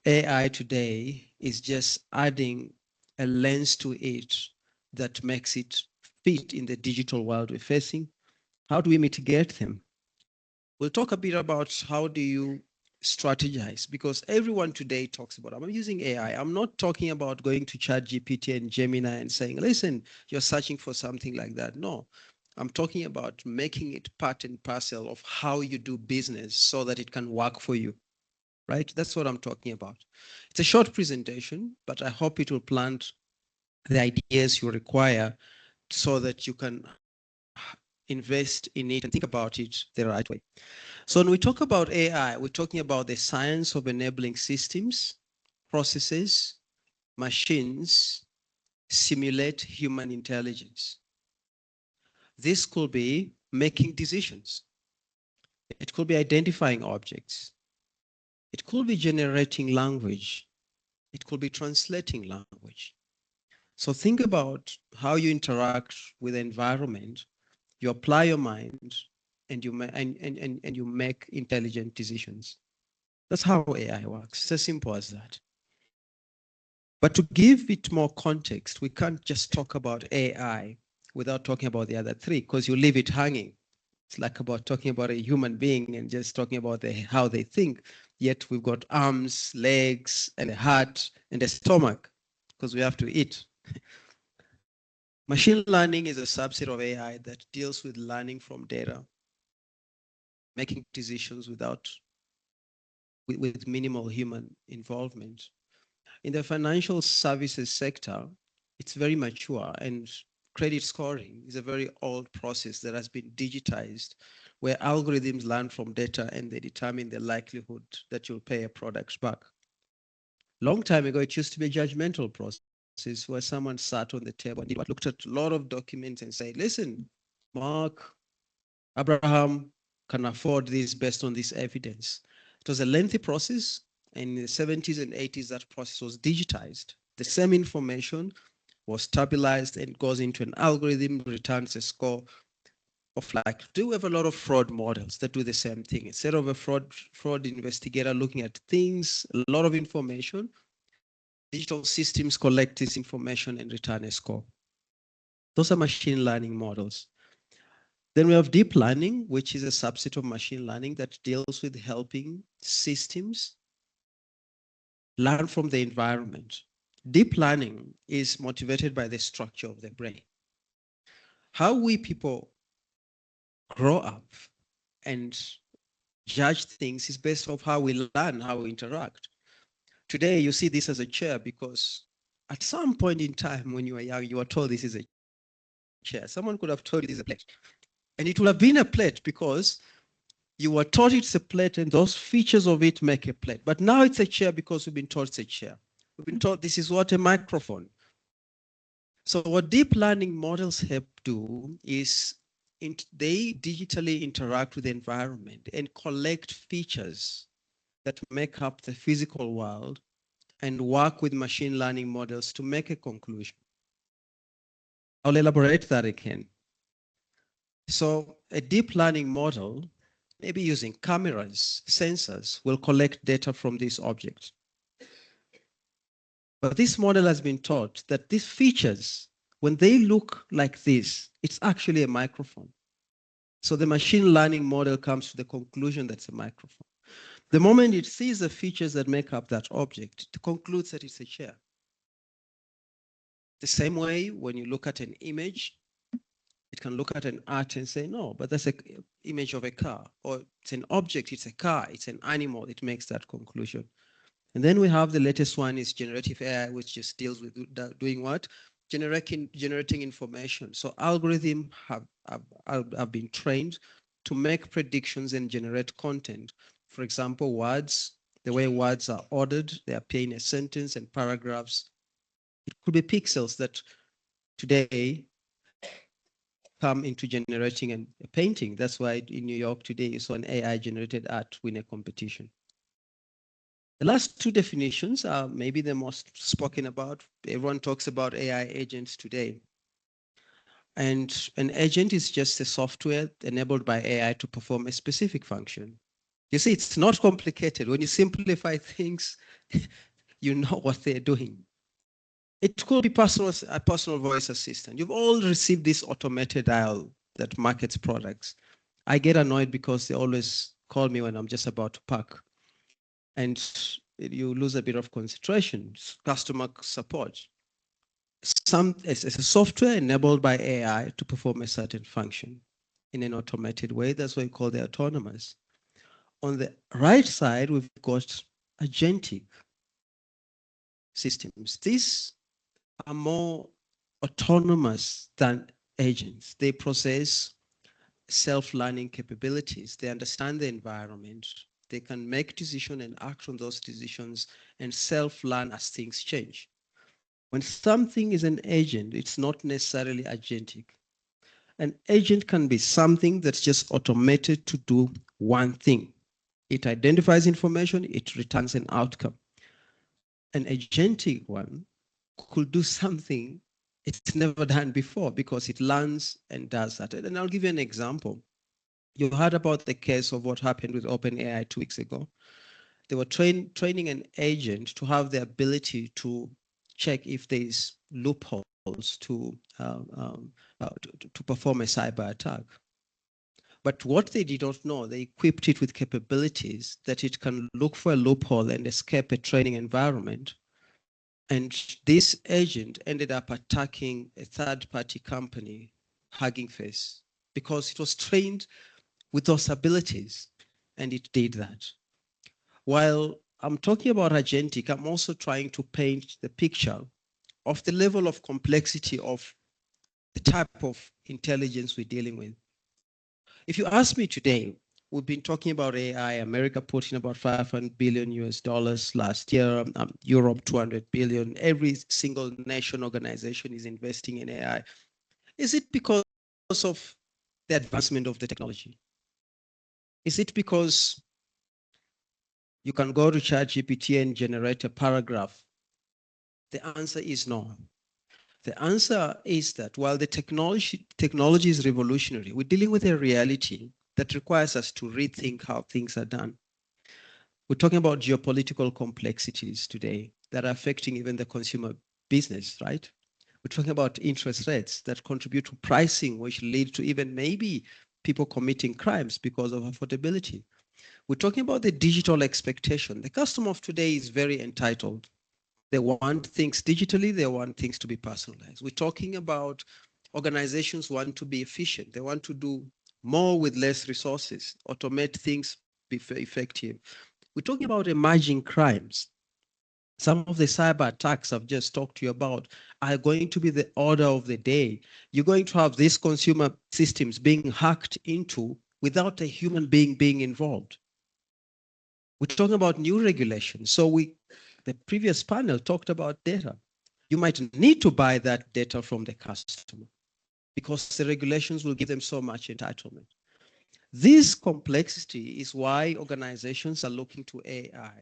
AI today is just adding a lens to it that makes it fit in the digital world we're facing. How do we mitigate them? We'll talk a bit about how do you strategize, because everyone today talks about, I'm using AI. I'm not talking about going to ChatGPT and Gemini and saying, listen, you're searching for something like that. No, I'm talking about making it part and parcel of how you do business so that it can work for you, right? That's what I'm talking about. It's a short presentation, but I hope it will plant the ideas you require so that you can invest in it and think about it the right way. So when we talk about AI, we're talking about the science of enabling systems, processes, machines, simulate human intelligence. This could be making decisions. It could be identifying objects. It could be generating language. It could be translating language. So think about how you interact with the environment, you apply your mind, and you make intelligent decisions. That's how AI works. It's as simple as that. But to give it more context, we can't just talk about AI without talking about the other three, because you leave it hanging. It's like about talking about a human being and just talking about how they think. Yet we've got arms, legs, and a heart and a stomach, because we have to eat. Machine learning is a subset of AI that deals with learning from data, making decisions with minimal human involvement. In the financial services sector, it's very mature, and credit scoring is a very old process that has been digitized, where algorithms learn from data and they determine the likelihood that you'll pay a product back. Long time ago, it used to be a judgmental process where someone sat on the table and looked at a lot of documents and said, listen, Mark, Abraham can afford this based on this evidence. It was a lengthy process. In the 70s and 80s, that process was digitized. The same information was stabilized and goes into an algorithm, returns a score of like, do we have a lot of fraud models that do the same thing? Instead of a fraud investigator looking at things, a lot of information, digital systems collect this information and return a score. Those are machine learning models. Then we have deep learning, which is a subset of machine learning that deals with helping systems learn from the environment. Deep learning is motivated by the structure of the brain. How we people grow up and judge things is based off how we learn, how we interact. Today, you see this as a chair because at some point in time when you were young, you were told this is a chair. Someone could have told you this is a plate. And it would have been a plate because you were taught it's a plate and those features of it make a plate. But now it's a chair because we've been taught it's a chair. We've been taught this is what a microphone. So what deep learning models help do is they digitally interact with the environment and collect features that make up the physical world and work with machine learning models to make a conclusion. I'll elaborate that again. So a deep learning model, maybe using cameras, sensors, will collect data from these objects. But this model has been taught that these features, when they look like this, it's actually a microphone. So the machine learning model comes to the conclusion that's a microphone. The moment it sees the features that make up that object, it concludes that it's a chair. The same way, when you look at an image, it can look at an art and say, no, but that's an image of a car, or it's an object, it's a car, it's an animal, it makes that conclusion. And then we have the latest one is generative AI, which just deals with doing what? Generating information. So algorithms have been trained to make predictions and generate content. For example, words, the way words are ordered, they appear in a sentence and paragraphs. It could be pixels that today come into generating a painting. That's why in New York today, you saw an AI generated art win a competition. The last two definitions are maybe the most spoken about. Everyone talks about AI agents today. And an agent is just a software enabled by AI to perform a specific function. You see, it's not complicated. When you simplify things, you know what they're doing. It could be a personal voice assistant. You've all received this automated dial that markets products. I get annoyed because they always call me when I'm just about to park. and you lose a bit of concentration, customer support. It's a software enabled by AI to perform a certain function in an automated way. That's why we call it autonomous. On the right side, we've got agentic systems. These are more autonomous than agents. They possess self-learning capabilities. They understand the environment. They can make decisions and act on those decisions and self-learn as things change. When something is an agent, it's not necessarily agentic. An agent can be something that's just automated to do one thing. It identifies information, it returns an outcome. An agentic one could do something it's never done before because it learns and does that. And I'll give you an example. You heard about the case of what happened with OpenAI 2 weeks ago. They were training an agent to have the ability to check if there's loopholes to perform a cyber attack. But what they did not know, they equipped it with capabilities that it can look for a loophole and escape a training environment. And this agent ended up attacking a third-party company, Hugging Face, because it was trained with those abilities, and it did that. While I'm talking about agentic, I'm also trying to paint the picture of the level of complexity of the type of intelligence we're dealing with. If you ask me today, we've been talking about AI, America put in about 500 billion US dollars last year, Europe 200 billion. Every single nation organization is investing in AI. Is it because of the advancement of the technology? Is it because you can go to ChatGPT and generate a paragraph? The answer is no. The answer is that while the technology is revolutionary, we're dealing with a reality that requires us to rethink how things are done. We're talking about geopolitical complexities today that are affecting even the consumer business, right? We're talking about interest rates that contribute to pricing, which lead to even maybe people committing crimes because of affordability. We're talking about the digital expectation. The customer of today is very entitled. They want things digitally, they want things to be personalized. We're talking about organizations want to be efficient. They want to do more with less resources, automate things, be effective. We're talking about emerging crimes. Some of the cyber attacks I've just talked to you about are going to be the order of the day. You're going to have these consumer systems being hacked into without a human being being involved. We're talking about new regulations. So the previous panel talked about data. You might need to buy that data from the customer because the regulations will give them so much entitlement. This complexity is why organizations are looking to AI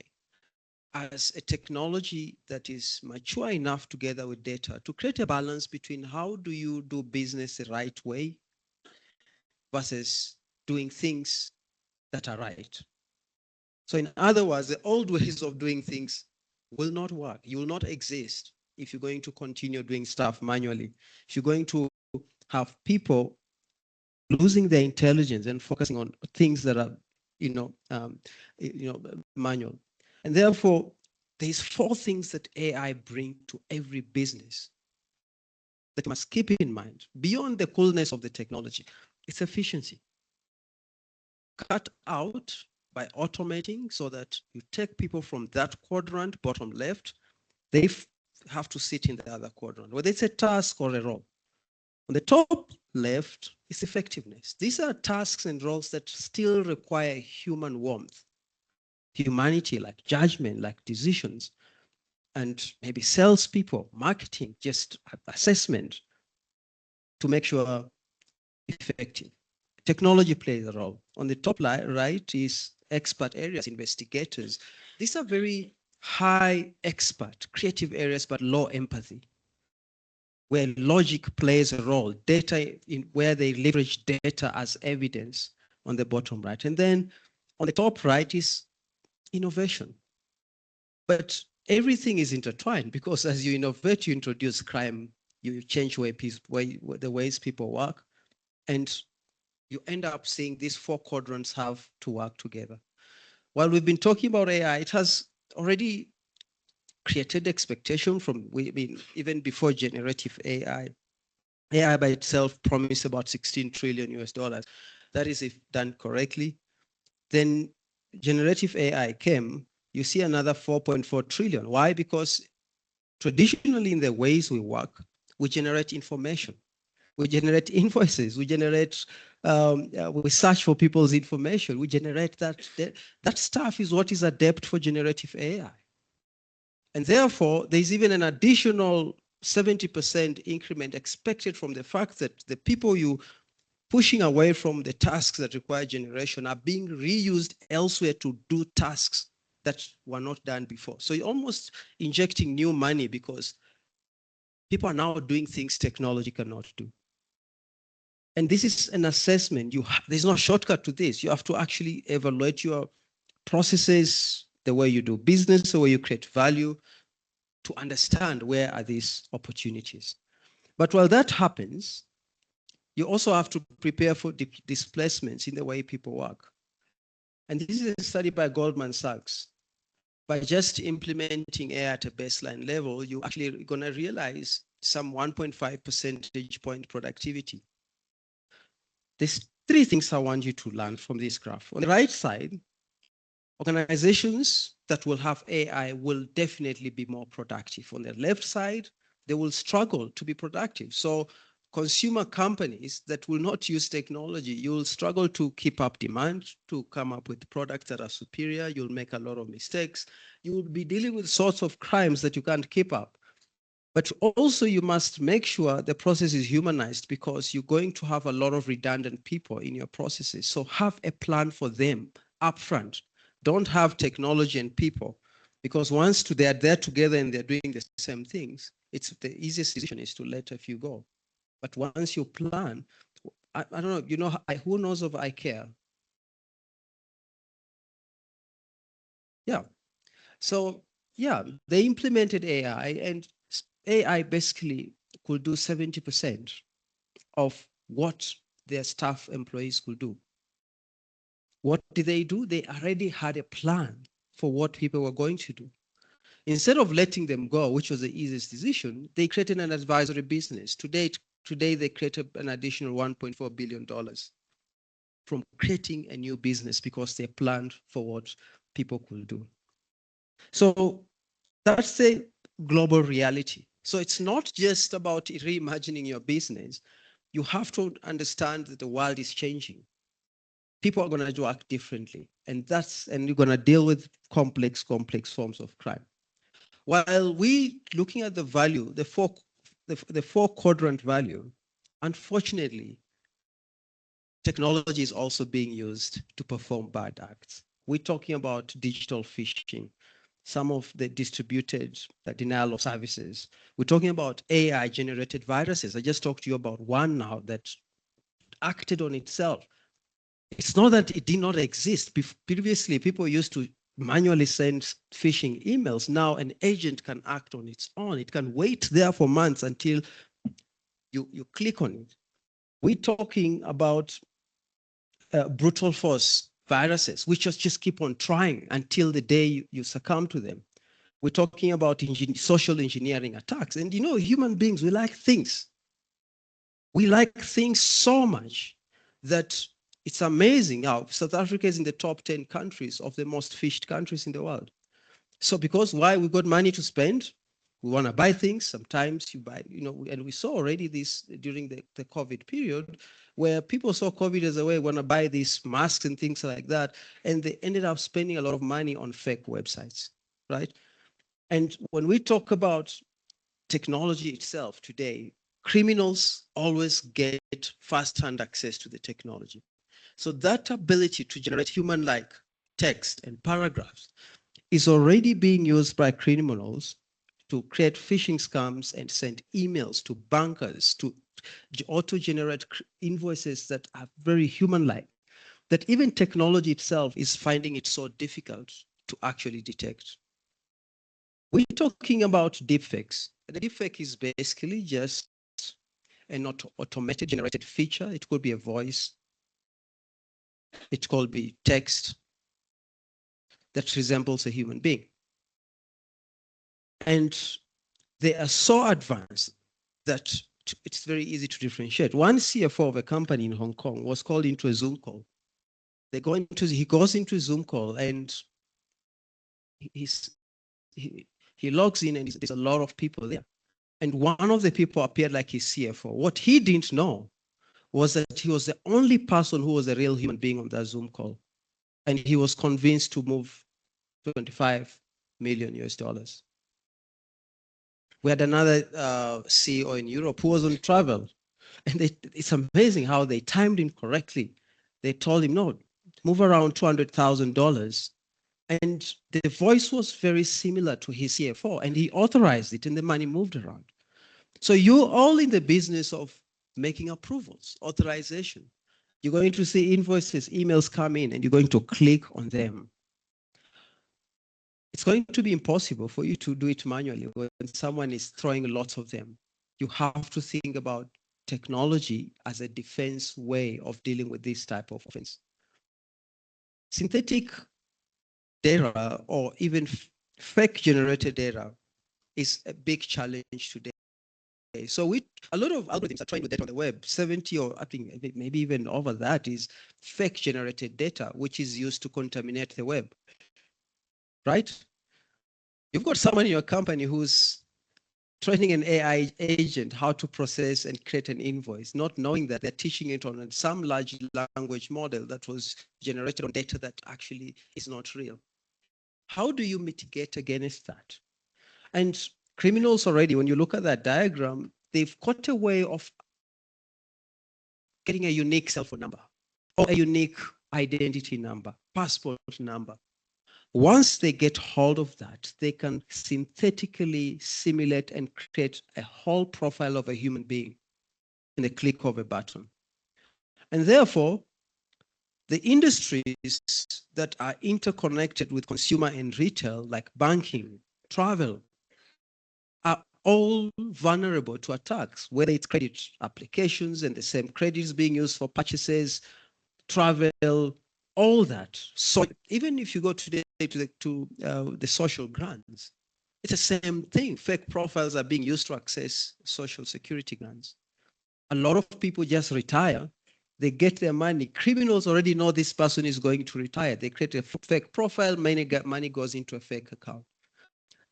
as a technology that is mature enough together with data to create a balance between how do you do business the right way versus doing things that are right. So in other words, the old ways of doing things will not work. You will not exist if you're going to continue doing stuff manually. If you're going to have people losing their intelligence and focusing on things that are, manual. And therefore, there's 4 things that AI bring to every business that you must keep in mind. Beyond the coolness of the technology, it's efficiency. Cut out by automating so that you take people from that quadrant, bottom left, they have to sit in the other quadrant, whether it's a task or a role. On the top left is effectiveness. These are tasks and roles that still require human warmth, humanity, like judgment, like decisions, and maybe salespeople, marketing, just assessment to make sure effective. Technology plays a role. On the top right is expert areas, investigators. These are very high expert, creative areas, but low empathy, where logic plays a role, data in where they leverage data as evidence on the bottom right. And then on the top right is innovation. But everything is intertwined because as you innovate, you introduce crime, you change the ways people work, and you end up seeing these 4 quadrants have to work together. while we've been talking about AI, it has already created expectation from, even before generative AI. AI by itself promised about 16 trillion US dollars. That is if done correctly. Then generative AI came, you see another 4.4 trillion. Why? Because traditionally in the ways we work, we generate information. We generate invoices, we generate, we search for people's information, we generate that stuff is what is adept for generative AI. And therefore, there's even an additional 70% increment expected from the fact that the people you pushing away from the tasks that require generation are being reused elsewhere to do tasks that were not done before. So you're almost injecting new money because people are now doing things technology cannot do. And this is an assessment. There's no shortcut to this. You have to actually evaluate your processes, the way you do business, the way you create value, to understand where are these opportunities. But while that happens, you also have to prepare for displacements in the way people work. And this is a study by Goldman Sachs. By just implementing AI at a baseline level, you're actually going to realize some 1.5 percentage point productivity. There's three things I want you to learn from this graph. On the right side, organizations that will have AI will definitely be more productive. On the left side, they will struggle to be productive. So consumer companies that will not use technology, you'll struggle to keep up demand, to come up with products that are superior. You'll make a lot of mistakes. You will be dealing with sorts of crimes that you can't keep up. But also you must make sure the process is humanized because you're going to have a lot of redundant people in your processes. So have a plan for them upfront. Don't have technology and people, because once they are there together and they're doing the same things, it's the easiest decision is to let a few go. But once you plan, I don't know, you know, who knows of IKEA? Yeah. So yeah, they implemented AI, and AI basically could do 70% of what their staff employees could do. What did they do? They already had a plan for what people were going to do. Instead of letting them go, which was the easiest decision, they created an advisory business. Today they created an additional $1.4 billion from creating a new business because they planned for what people could do. So that's the global reality. So it's not just about reimagining your business. You have to understand that the world is changing. People are going to act differently, and you're going to deal with complex forms of crime. While we looking at the value, the four quadrant value, unfortunately, technology is also being used to perform bad acts. We're talking about digital phishing, some of the distributed denial of services. We're talking about AI generated viruses. I just talked to you about one now that acted on itself. It's not that it did not exist. Previously, people used to manually send phishing emails. Now an agent can act on its own. It can wait there for months until you click on it. We're talking about brutal force viruses, which just keep on trying until the day you succumb to them. We're talking about social engineering attacks. And you know, human beings, we like things. We like things so much that it's amazing how South Africa is in the top 10 countries of the most fished countries in the world. So because why? We got money to spend. We want to buy things. Sometimes you buy, you know, and we saw already this during the COVID period where people saw COVID as a way, want to buy these masks and things like that. And they ended up spending a lot of money on fake websites, right? And when we talk about technology itself today, criminals always get first-hand access to the technology. So that ability to generate human-like text and paragraphs is already being used by criminals to create phishing scams and send emails to bankers, to auto-generate invoices that are very human-like, that even technology itself is finding it so difficult to actually detect. We're talking about deepfakes. The deepfake is basically just an automated generated feature. It could be a voice. It could be text. that resembles a human being. And they are so advanced that it's very easy to differentiate. One CFO of a company in Hong Kong was called into a Zoom call. He goes into a Zoom call and he logs in and there's a lot of people there. And one of the people appeared like his CFO. What he didn't know was that he was the only person who was a real human being on that Zoom call. And he was convinced to move 25 million US dollars. We had another CEO in Europe who was on travel. And it's amazing how they timed him correctly. They told him, no, move around $200,000. And the voice was very similar to his CFO, and he authorized it, and the money moved around. So you're all in the business of making approvals, authorization. You're going to see invoices, emails come in, and you're going to click on them. It's going to be impossible for you to do it manually when someone is throwing lots of them. You have to think about technology as a defense way of dealing with this type of offense. Synthetic data or even fake generated data is a big challenge today. So a lot of algorithms are trying to data on the web. 70 or I think maybe even over that is fake generated data, which is used to contaminate the web, right? You've got someone in your company who's training an AI agent how to process and create an invoice, not knowing that they're teaching it on some large language model that was generated on data that actually is not real. How do you mitigate against that? And criminals already, when you look at that diagram, they've got a way of getting a unique cell phone number or a unique identity number, passport number. Once they get hold of that, they can synthetically simulate and create a whole profile of a human being in the click of a button. And therefore, the industries that are interconnected with consumer and retail, like banking, travel, are all vulnerable to attacks, whether it's credit applications and the same credits being used for purchases, travel, all that. So even if you go today to the social grants, it's the same thing. Fake profiles are being used to access social security grants. A lot of people just retire. They get their money. Criminals already know this person is going to retire. They create a fake profile, money goes into a fake account.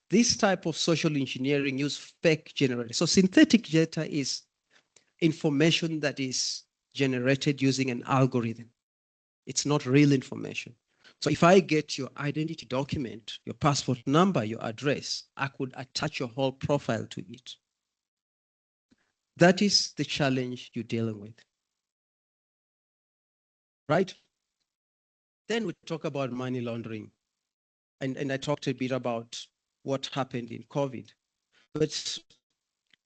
This type of social engineering use fake generated. So synthetic data is information that is generated using an algorithm. It's not real information. So if I get your identity document, your passport number, your address, I could attach your whole profile to it. That is the challenge you're dealing with. Right? Then we talk about money laundering. And I talked a bit about what happened in COVID. But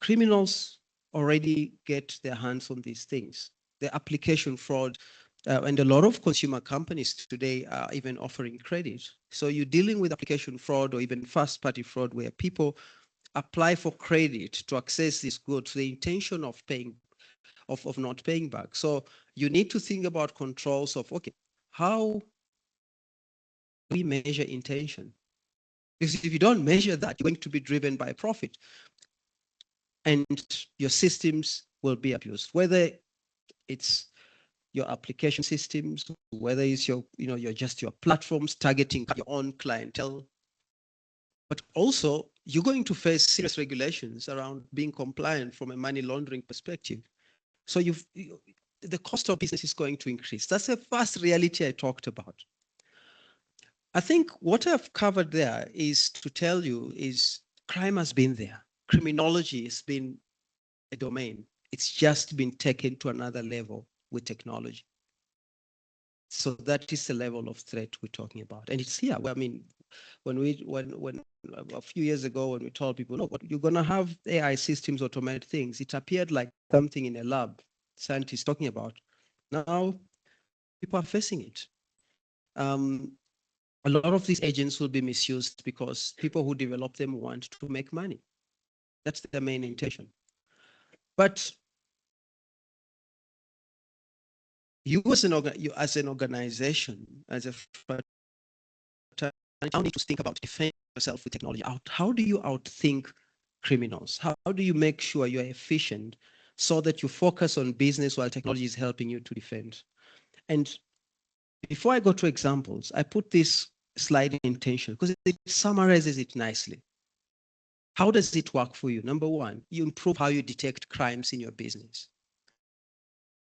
criminals already get their hands on these things. The application fraud, and a lot of consumer companies today are even offering credit. So you're dealing with application fraud or even first-party fraud where people apply for credit to access this good to the intention of paying, of not paying back. So you need to think about controls of, okay, how do we measure intention? Because if you don't measure that, you're going to be driven by profit. And your systems will be abused, whether it's your application systems, whether it's your just your platforms targeting your own clientele. But also, you're going to face serious regulations around being compliant from a money laundering perspective. So the cost of business is going to increase. That's the first reality I talked about. I think what I've covered there is to tell you is crime has been there. Criminology has been a domain. It's just been taken to another level with technology. So that is the level of threat we're talking about. And it's here. I mean, when a few years ago, when we told people, no, you're going to have AI systems automate things, it appeared like something in a lab, scientists talking about. Now, people are facing it. A lot of these agents will be misused because people who develop them want to make money. That's their main intention. But you as an organization, as a And now need to think about defending yourself with technology. How do you outthink criminals? How do you make sure you're efficient so that you focus on business while technology is helping you to defend? And before I go to examples, I put this slide in intention because it summarizes it nicely. How does it work for you? Number one, you improve how you detect crimes in your business.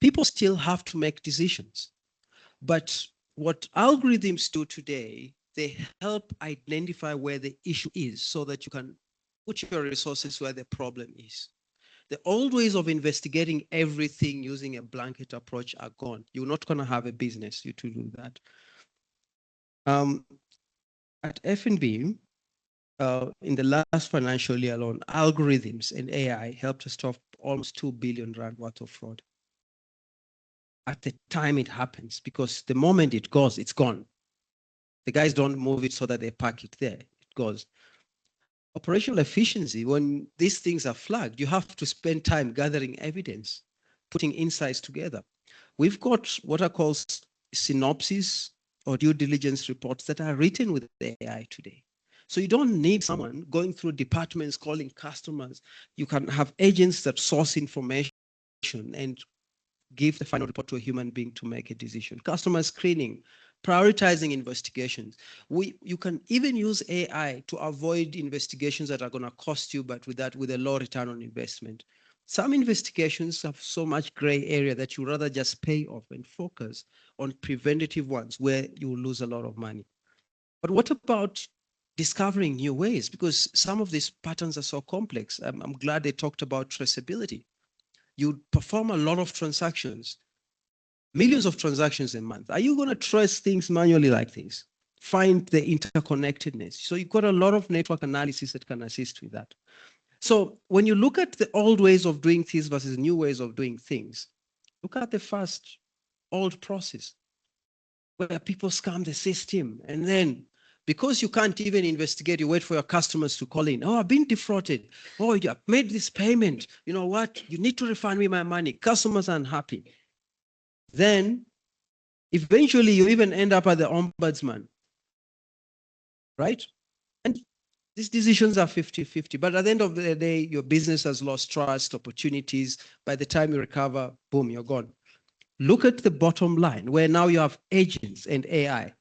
People still have to make decisions, but what algorithms do today, they help identify where the issue is so that you can put your resources where the problem is. The old ways of investigating everything using a blanket approach are gone. You're not going to have a business to do that. At F&B, in the last financial year alone, algorithms and AI helped us stop almost 2 billion rand worth of fraud. At the time it happens, because the moment it goes, it's gone. The guys don't move it so that they park it there. It goes. Operational efficiency, when these things are flagged, you have to spend time gathering evidence, putting insights together. We've got what are called synopses or due diligence reports that are written with AI today. So you don't need someone going through departments, calling customers. You can have agents that source information and give the final report to a human being to make a decision. Customer screening, prioritizing investigations. You can even use AI to avoid investigations that are going to cost you, but with a low return on investment. Some investigations have so much gray area that you rather just pay off and focus on preventative ones where you will lose a lot of money. But what about discovering new ways? Because some of these patterns are so complex. I'm glad they talked about traceability. You perform a lot of transactions, millions of transactions a month. Are you going to trace things manually like this? Find the interconnectedness. So you've got a lot of network analysis that can assist with that. So when you look at the old ways of doing things versus new ways of doing things, look at the first old process where people scam the system. And then because you can't even investigate, you wait for your customers to call in. Oh, I've been defrauded. Oh, you have made this payment. You know what? You need to refund me my money. Customers are unhappy. Then eventually you even end up at the ombudsman, right? And these decisions are 50-50, but at the end of the day, your business has lost trust, opportunities. By the time you recover, boom, you're gone. Look at the bottom line, where now you have agents and AI.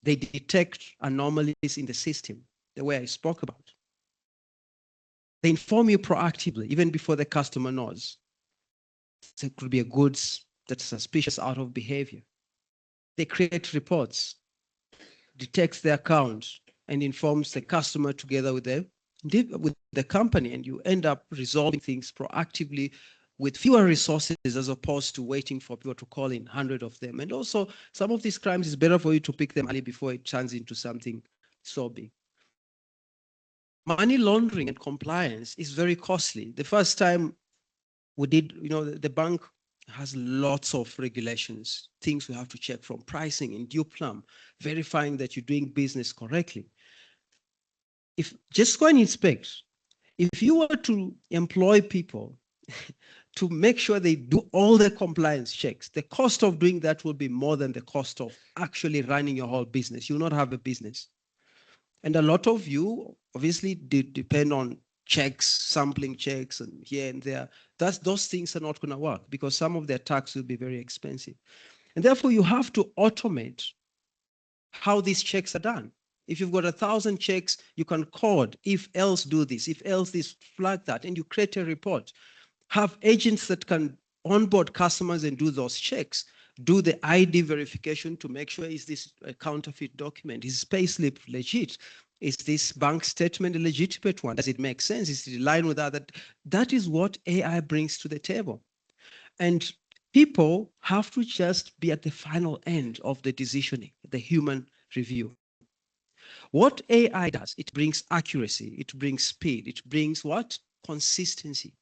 They detect anomalies in the system, the way I spoke about. They inform you proactively, even before the customer knows. So it could be a goods that's suspicious out of behavior. They create reports, detects the account, and informs the customer together with the company, and you end up resolving things proactively with fewer resources as opposed to waiting for people to call in 100 of them. And also, some of these crimes is better for you to pick them early before it turns into something so big. Money laundering and compliance is very costly. The first time we did, the bank has lots of regulations, things we have to check, from pricing and due plumb, verifying that you're doing business correctly. If just go and inspect, if you were to employ people to make sure they do all the compliance checks, the cost of doing that will be more than the cost of actually running your whole business. You'll not have a business. And a lot of you obviously depend on checks, sampling checks, and here and there. Those things are not going to work because some of their tax will be very expensive. And therefore, you have to automate how these checks are done. If you've got 1,000 checks, you can code, if else do this, if else this, flag that, and you create a report. Have agents that can onboard customers and do those checks. Do the ID verification to make sure, is this a counterfeit document? Is payslip legit? Is this bank statement a legitimate one? Does it make sense? Is it in line with that? That is what AI brings to the table. And people have to just be at the final end of the decisioning, the human review. What AI does, it brings accuracy, it brings speed, it brings what? Consistency.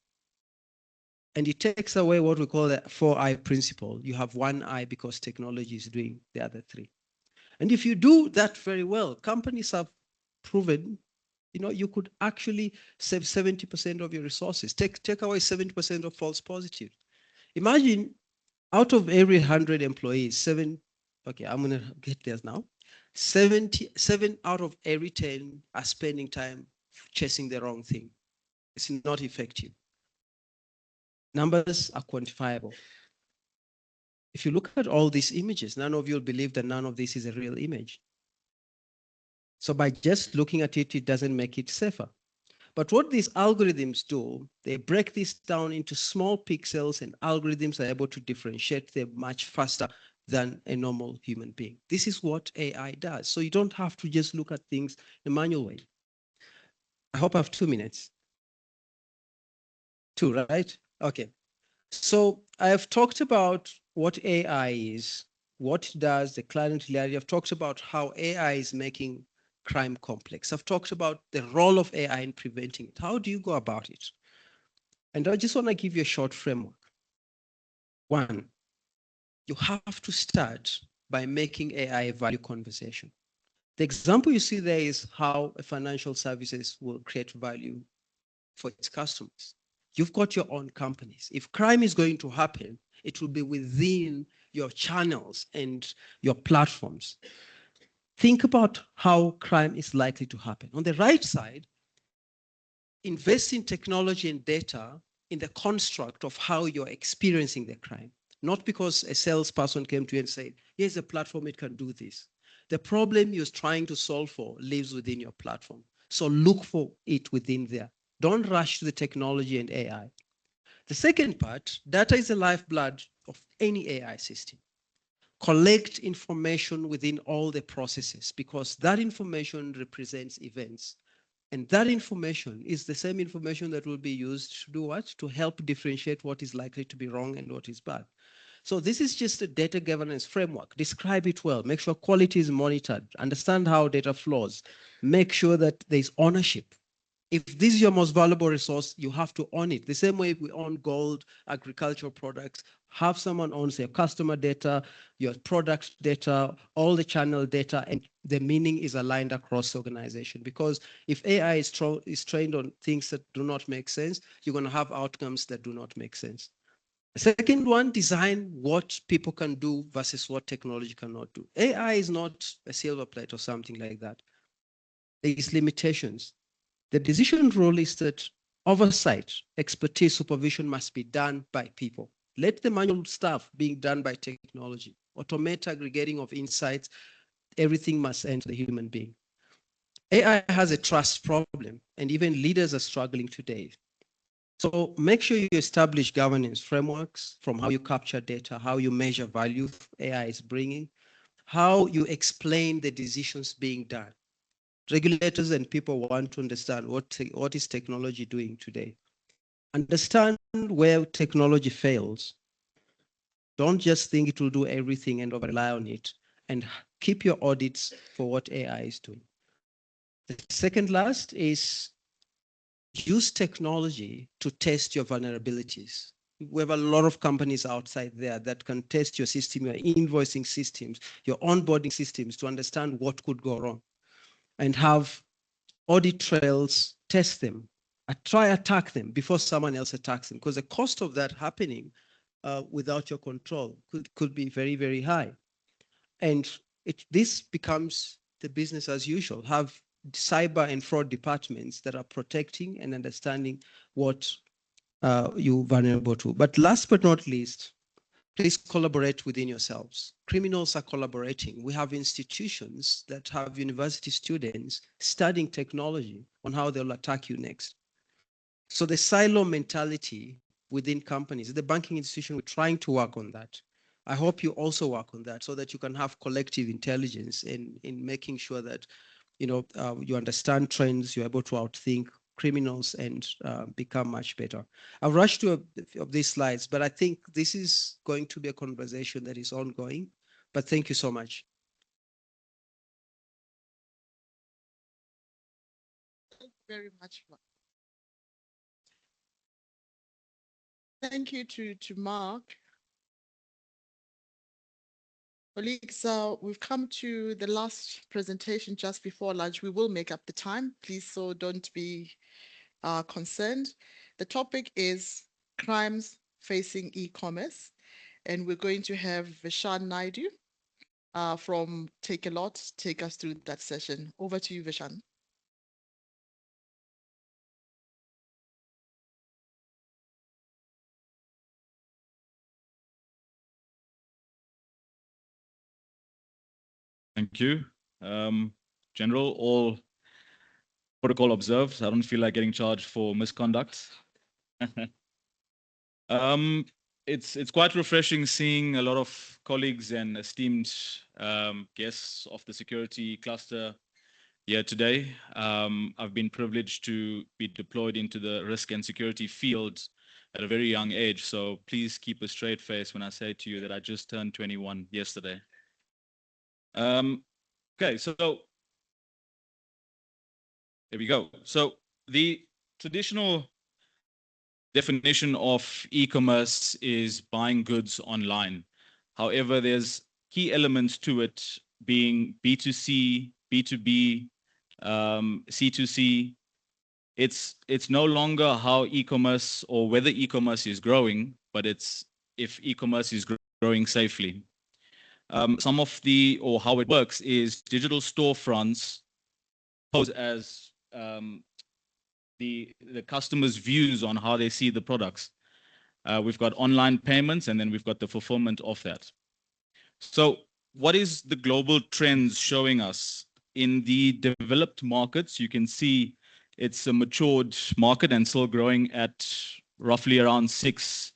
And it takes away what we call the 4-eye principle. You have one eye because technology is doing the other 3. And if you do that very well, companies have proven, you could actually save 70% of your resources. Take away 70% of false positives. Imagine out of every 100 employees, I'm going to get there now. 77 out of every 10 are spending time chasing the wrong thing. It's not effective. Numbers are quantifiable. If you look at all these images, none of you will believe that none of this is a real image. So by just looking at it, it doesn't make it safer. But what these algorithms do, they break this down into small pixels, and algorithms are able to differentiate them much faster than a normal human being. This is what AI does. So you don't have to just look at things in a manual way. I hope I have 2 minutes. 2, right? Okay. So I have talked about what AI is, what it does, the client reality. I've talked about how AI is making crime complex. I've talked about the role of AI in preventing it. How do you go about it? And I just want to give you a short framework. One, you have to start by making AI a value conversation. The example you see there is how a financial services will create value for its customers. You've got your own companies. If crime is going to happen, it will be within your channels and your platforms. Think about how crime is likely to happen. On the right side, invest in technology and data in the construct of how you're experiencing the crime. Not because a salesperson came to you and said, here's a platform, it can do this. The problem you're trying to solve for lives within your platform. So look for it within there. Don't rush to the technology and AI. The second part, data is the lifeblood of any AI system. Collect information within all the processes because that information represents events. And that information is the same information that will be used to do what? To help differentiate what is likely to be wrong and what is bad. So this is just a data governance framework. Describe it well. Make sure quality is monitored. Understand how data flows. Make sure that there's ownership. If this is your most valuable resource, you have to own it. The same way we own gold, agricultural products, have someone owns your customer data, your product data, all the channel data, and the meaning is aligned across the organization. Because if AI is trained on things that do not make sense, you're going to have outcomes that do not make sense. The second one, design what people can do versus what technology cannot do. AI is not a silver plate or something like that. There is limitations. The decision rule is that oversight, expertise, supervision must be done by people. Let the manual stuff being done by technology. Automate aggregating of insights. Everything must end to the human being. AI has a trust problem, and even leaders are struggling today. So make sure you establish governance frameworks from how you capture data, how you measure value AI is bringing, how you explain the decisions being done. Regulators and people want to understand what is technology doing today. Understand where technology fails. Don't just think it will do everything and rely on it, and keep your audits for what AI is doing. The second last is use technology to test your vulnerabilities. We have a lot of companies outside there that can test your system, your invoicing systems, your onboarding systems to understand what could go wrong and have audit trails, test them, try attack them before someone else attacks them, because the cost of that happening without your control could be very, very high. And this becomes the business as usual. Have cyber and fraud departments that are protecting and understanding what you're vulnerable to. But last but not least, please collaborate within yourselves. Criminals are collaborating. We have institutions that have university students studying technology on how they'll attack you next. So the silo mentality within companies, the banking institution, we're trying to work on that. I hope you also work on that so that you can have collective intelligence in making sure that you understand trends, you're able to outthink criminals and become much better. I've rushed to of these slides, but I think this is going to be a conversation that is ongoing. But thank you so much. Thank you very much. Thank you to Mark. Colleagues, we've come to the last presentation just before lunch. We will make up the time, please, so don't be concerned. The topic is crimes facing e-commerce, and we're going to have Vishan Naidu, from Take a Lot take us through that session. Over to you, Vishan. Thank you. General, all protocol observed. I don't feel like getting charged for misconduct. It's quite refreshing seeing a lot of colleagues and esteemed guests of the security cluster here today. I've been privileged to be deployed into the risk and security field at a very young age. So please keep a straight face when I say to you that I just turned 21 yesterday. Okay, so there we go. So the traditional definition of e-commerce is buying goods online. However, there's key elements to it being B2C, B2B, C2C. It's no longer how e-commerce or whether e-commerce is growing, but it's if e-commerce is growing safely. Some of the, or how it works is digital storefronts pose as the customer's views on how they see the products. We've got online payments, and then we've got the fulfillment of that. So what is the global trends showing us? In the developed markets, you can see it's a matured market and still growing at roughly around 6%.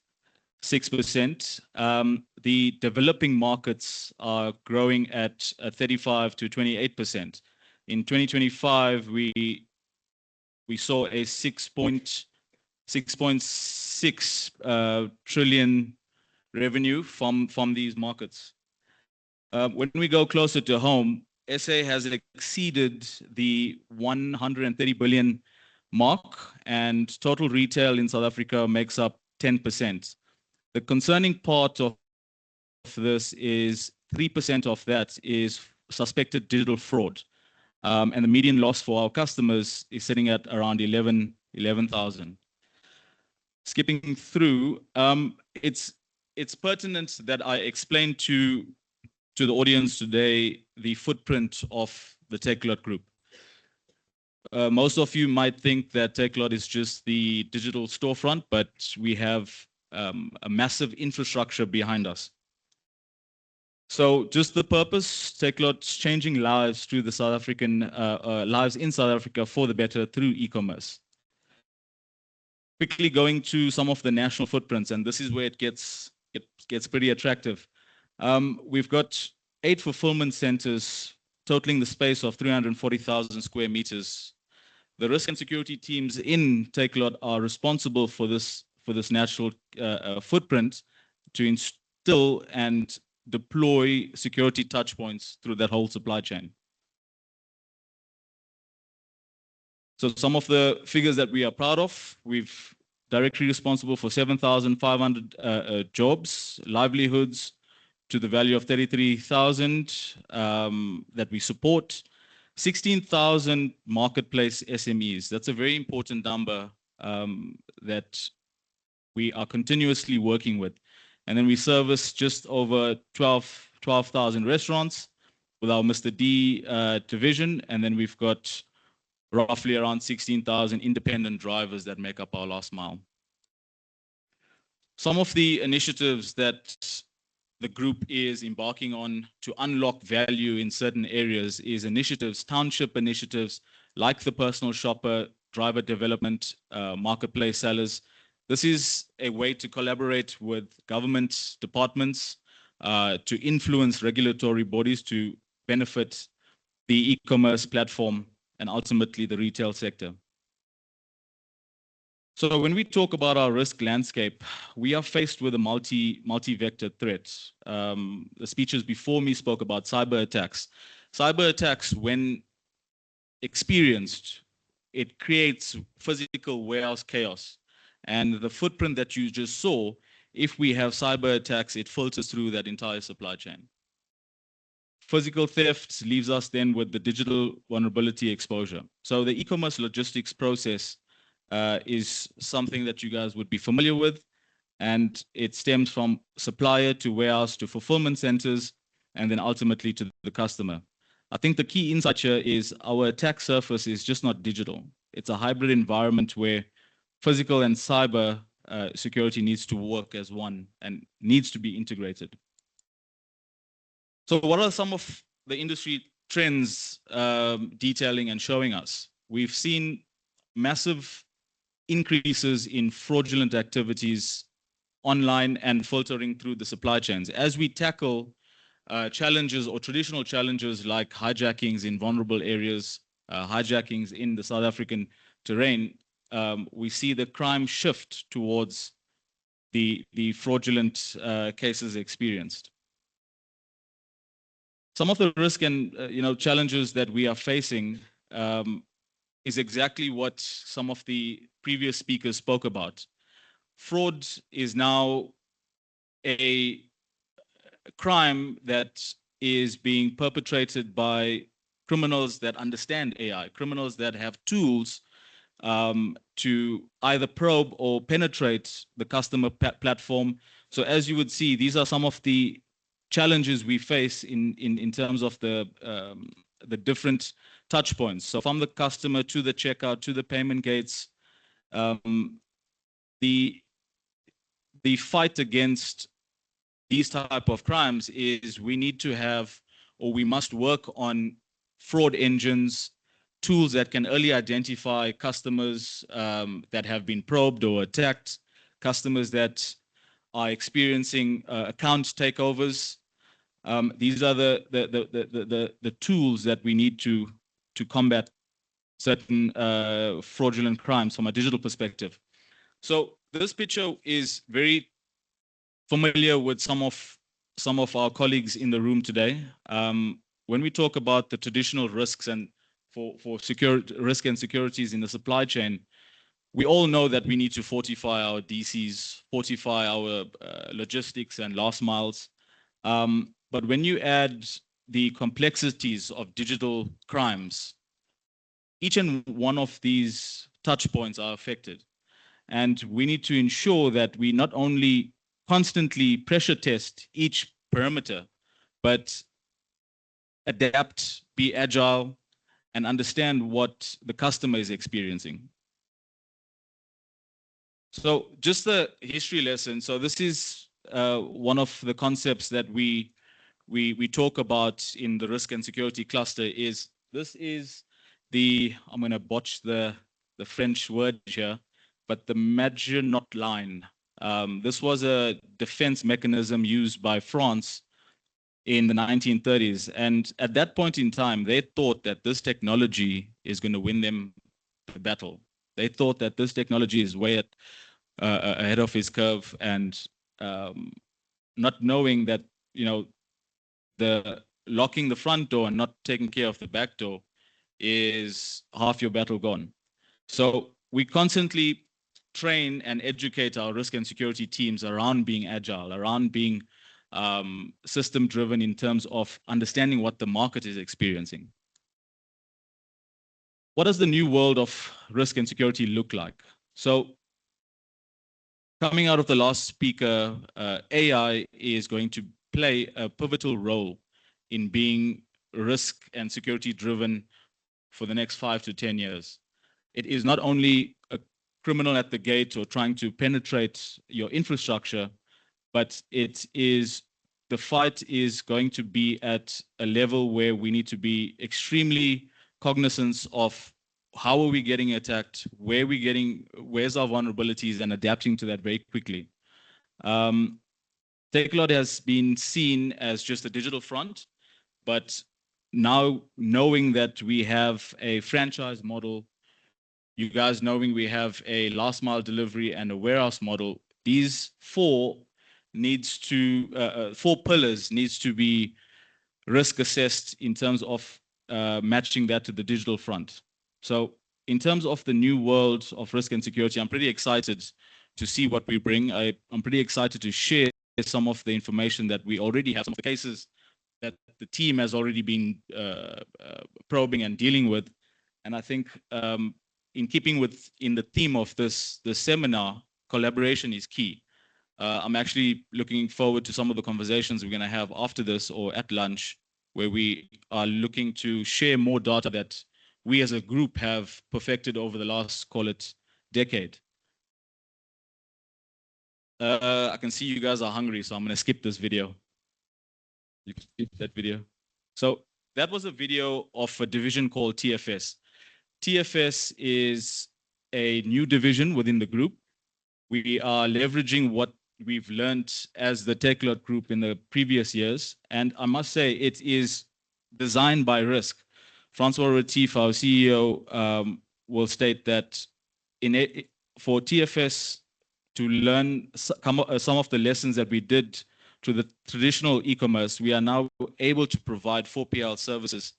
The developing markets are growing at 35 to 28%. In 2025, we saw a 6.6 trillion revenue from these markets. When we go closer to home, SA has exceeded the 130 billion mark, and total retail in South Africa makes up 10%. The concerning part of this is 3% of that is suspected digital fraud. And the median loss for our customers is sitting at around 11,000. Skipping through, it's pertinent that I explain to the audience today the footprint of the Takealot Group. Most of you might think that Takealot is just the digital storefront, but we have a massive infrastructure behind us. So just the purpose, Takealot's changing lives through the South African lives in South Africa for the better through e-commerce. Quickly going to some of the national footprints, and this is where it gets pretty attractive. We've got 8 fulfillment centers totaling the space of 340,000 square meters. The risk and security teams in Takealot are responsible for this national footprint to instill and deploy security touch points through that whole supply chain. So some of the figures that we are proud of, we've directly responsible for 7,500 jobs, livelihoods to the value of 33,000 that we support, 16,000 marketplace SMEs. That's a very important number that we are continuously working with. And then we service just over 12,000 restaurants with our Mr. D division. And then we've got roughly around 16,000 independent drivers that make up our last mile. Some of the initiatives that the group is embarking on to unlock value in certain areas is initiatives, township initiatives, like the personal shopper, driver development, marketplace sellers. This is a way to collaborate with government departments to influence regulatory bodies to benefit the e-commerce platform and ultimately the retail sector. So when we talk about our risk landscape, we are faced with a multi-vector threat. The speeches before me spoke about cyber attacks. Cyber attacks, when experienced, it creates physical warehouse chaos. And the footprint that you just saw, if we have cyber attacks, it filters through that entire supply chain. Physical theft leaves us then with the digital vulnerability exposure. So the e-commerce logistics process is something that you guys would be familiar with, and it stems from supplier to warehouse to fulfillment centers. and then ultimately to the customer. I think the key insight here is our attack surface is just not digital. It's a hybrid environment where physical and cyber security needs to work as one and needs to be integrated. So what are some of the industry trends detailing and showing us? We've seen massive increases in fraudulent activities online and filtering through the supply chains. As we tackle challenges or traditional challenges like hijackings in vulnerable areas, hijackings in the South African terrain, we see the crime shift towards the fraudulent cases experienced. Some of the risk and challenges that we are facing is exactly what some of the previous speakers spoke about. Fraud is now a crime that is being perpetrated by criminals that understand AI, criminals that have tools to either probe or penetrate the customer platform. So as you would see, these are some of the challenges we face in terms of the different touch points. So from the customer to the checkout to the payment gates, the fight against these type of crimes is we need to have, or we must work on fraud engines, tools that can early identify customers that have been probed or attacked, customers that are experiencing account takeovers. These are the tools that we need to combat certain fraudulent crimes from a digital perspective. So this picture is very familiar with some of our colleagues in the room today. When we talk about the traditional risks and for security, risk and securities in the supply chain, we all know that we need to fortify our DCs, fortify our logistics and last miles. But when you add the complexities of digital crimes, each and one of these touch points are affected. And we need to ensure that we not only constantly pressure test each perimeter, but adapt, be agile, and understand what the customer is experiencing. So just the history lesson. So this is one of the concepts that we talk about in the risk and security cluster is this is the, I'm going to botch the French word here, but the Maginot Line. This was a defense mechanism used by France in the 1930s. And at that point in time, they thought that this technology is going to win them the battle. They thought that this technology is way ahead of his curve, and not knowing that, the locking the front door and not taking care of the back door is half your battle gone. So we constantly train and educate our risk and security teams around being agile, around being system driven in terms of understanding what the market is experiencing. What does the new world of risk and security look like? So coming out of the last speaker, AI is going to play a pivotal role in being risk and security driven for the next 5 to 10 years. It is not only a criminal at the gate or trying to penetrate your infrastructure, but the fight is going to be at a level where we need to be extremely cognizant of how are we getting attacked, where's our vulnerabilities, and adapting to that very quickly. Takealot has been seen as just a digital front, but now knowing that we have a franchise model, you guys knowing we have a last mile delivery and a warehouse model, these four pillars needs to be risk assessed in terms of matching that to the digital front. So in terms of the new world of risk and security, I'm pretty excited to see what we bring. I'm pretty excited to share some of the information that we already have, some of the cases that the team has already been probing and dealing with. And I think in keeping in the theme of this seminar, collaboration is key. I'm actually looking forward to some of the conversations we're going to have after this or at lunch, where we are looking to share more data that we as a group have perfected over the last, call it, decade. I can see you guys are hungry, so I'm going to skip this video. You can skip that video. So that was a video of a division called TFS. TFS is a new division within the group. We are leveraging what we've learned as the Techlot group in the previous years. And I must say, it is designed by risk. Francois Retief, our CEO, will state that for TFS to learn some of the lessons that we did to the traditional e-commerce, we are now able to provide 4PL services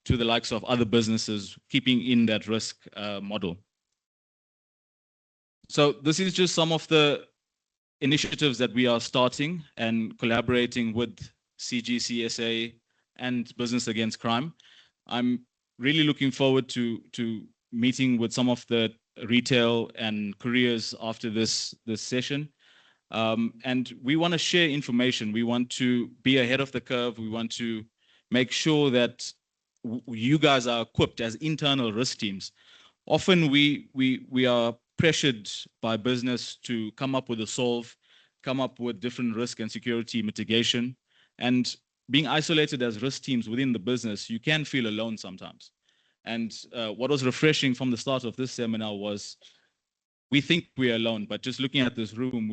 to the likes of other businesses, keeping in that risk model. So this is just some of the initiatives that we are starting and collaborating with CGCSA and Business Against Crime. I'm really looking forward to meeting with some of the retail and couriers after this session. And we want to share information. We want to be ahead of the curve. We want to make sure that you guys are equipped as internal risk teams. Often we are pressured by business to come up with a solve, come up with different risk and security mitigation. And being isolated as risk teams within the business, you can feel alone sometimes. And what was refreshing from the start of this seminar was we think we are alone, but just looking at this room,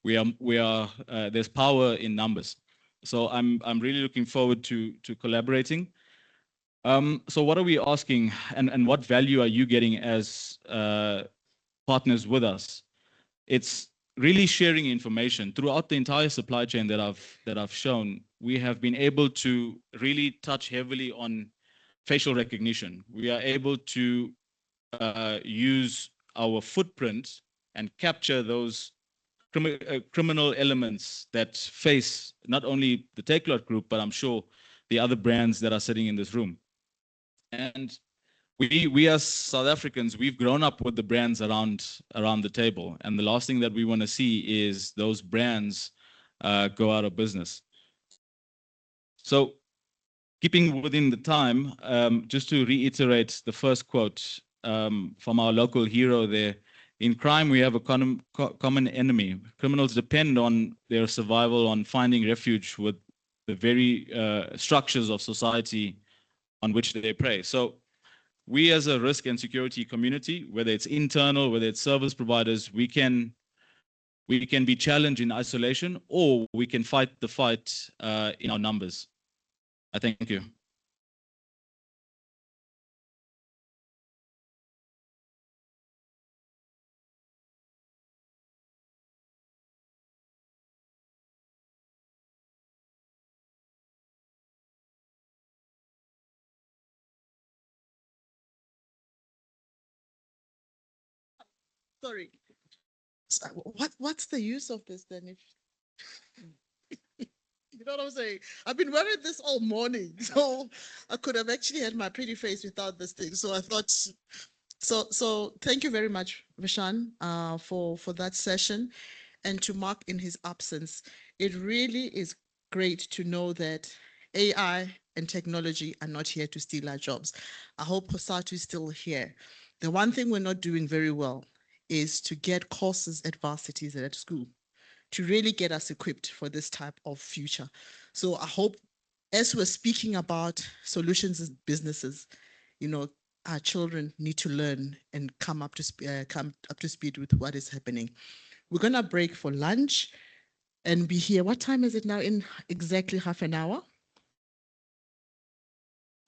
there's power in numbers. So I'm really looking forward to collaborating. So what are we asking, and what value are you getting as partners with us? It's really sharing information throughout the entire supply chain that I've shown. We have been able to really touch heavily on facial recognition. We are able to use our footprint and capture those criminal elements that face not only the Techlot group, but I'm sure the other brands that are sitting in this room. And we as South Africans, we've grown up with the brands around the table. And the last thing that we want to see is those brands go out of business. So keeping within the time, just to reiterate the first quote from our local hero there, in crime, we have a common enemy. Criminals depend on their survival on finding refuge with the very structures of society on which they prey. So we as a risk and security community, whether it's internal, whether it's service providers, we can be challenged in isolation, or we can fight the fight in our numbers. I thank you. Sorry. What's the use of this then? If you know what I'm saying? I've been wearing this all morning, so I could have actually had my pretty face without this thing. So I thought, so thank you very much, Vishan, for that session, and to Mark in his absence. It really is great to know that AI and technology are not here to steal our jobs. I hope Kosatu is still here. The one thing we're not doing very well is to get courses at varsities and at school to really get us equipped for this type of future. So I hope as we're speaking about solutions as businesses, you know, our children need to learn and come up to speed with what is happening. We're gonna break for lunch and be here. What time is it now? In exactly half an hour?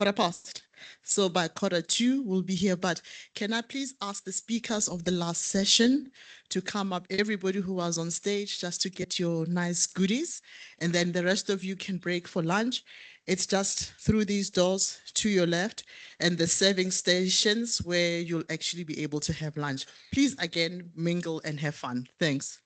2:15. So by 2:45, we'll be here. But can I please ask the speakers of the last session to come up, everybody who was on stage, just to get your nice goodies. And then the rest of you can break for lunch. It's just through these doors to your left and the serving stations where you'll actually be able to have lunch. Please, again, mingle and have fun. Thanks.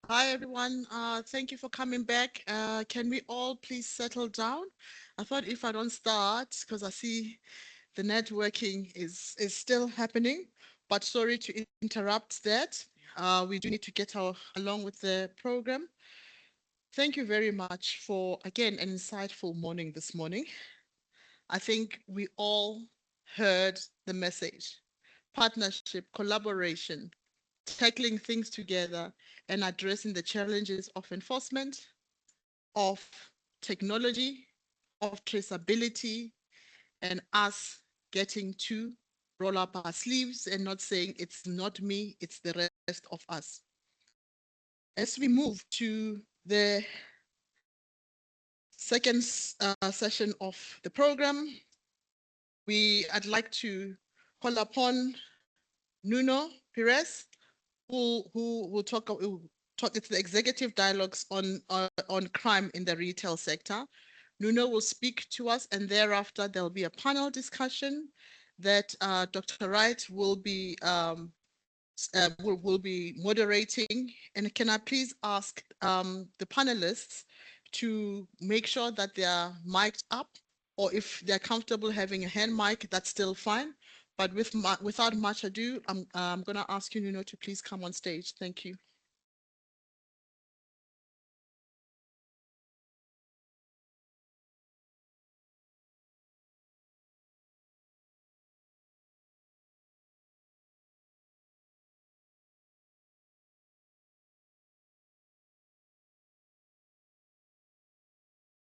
Hi, everyone. Thank you for coming back. Can we all please settle down? I thought if I don't start, because I see the networking is still happening, but sorry to interrupt that. We do need to get along with the program. Thank you very much for, again, an insightful morning this morning. I think we all heard the message. Partnership, collaboration, tackling things together and addressing the challenges of enforcement, of technology, of traceability, and us getting to roll up our sleeves and not saying it's not me, it's the rest of us. As we move to the second session of the program, I'd like to call upon Nuno Pires, who will talk. It's the executive dialogues on crime in the retail sector. Nuno will speak to us, and thereafter there'll be a panel discussion that Dr. Wright will be moderating. And can I please ask the panelists to make sure that they are mic'd up, or if they're comfortable having a hand mic, that's still fine. But without much ado, I'm going to ask you, Nuno, to please come on stage. Thank you.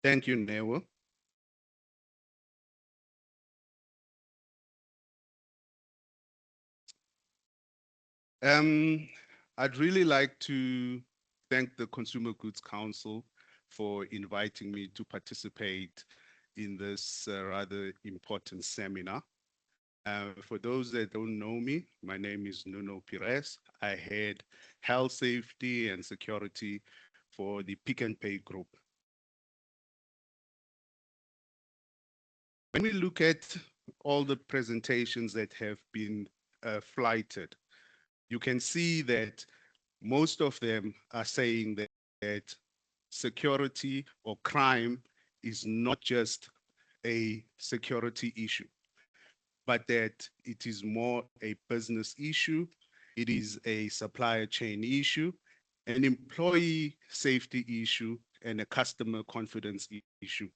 Thank you, Newa. I'd really like to thank the Consumer Goods Council for inviting me to participate in this rather important seminar. For those that don't know me, my name is Nuno Pires. I head health, safety, and security for the Pick and Pay Group. When we look at all the presentations that have been flighted, you can see that most of them are saying that security or crime is not just a security issue, but that it is more a business issue, it is a supply chain issue, an employee safety issue, and a customer confidence issue.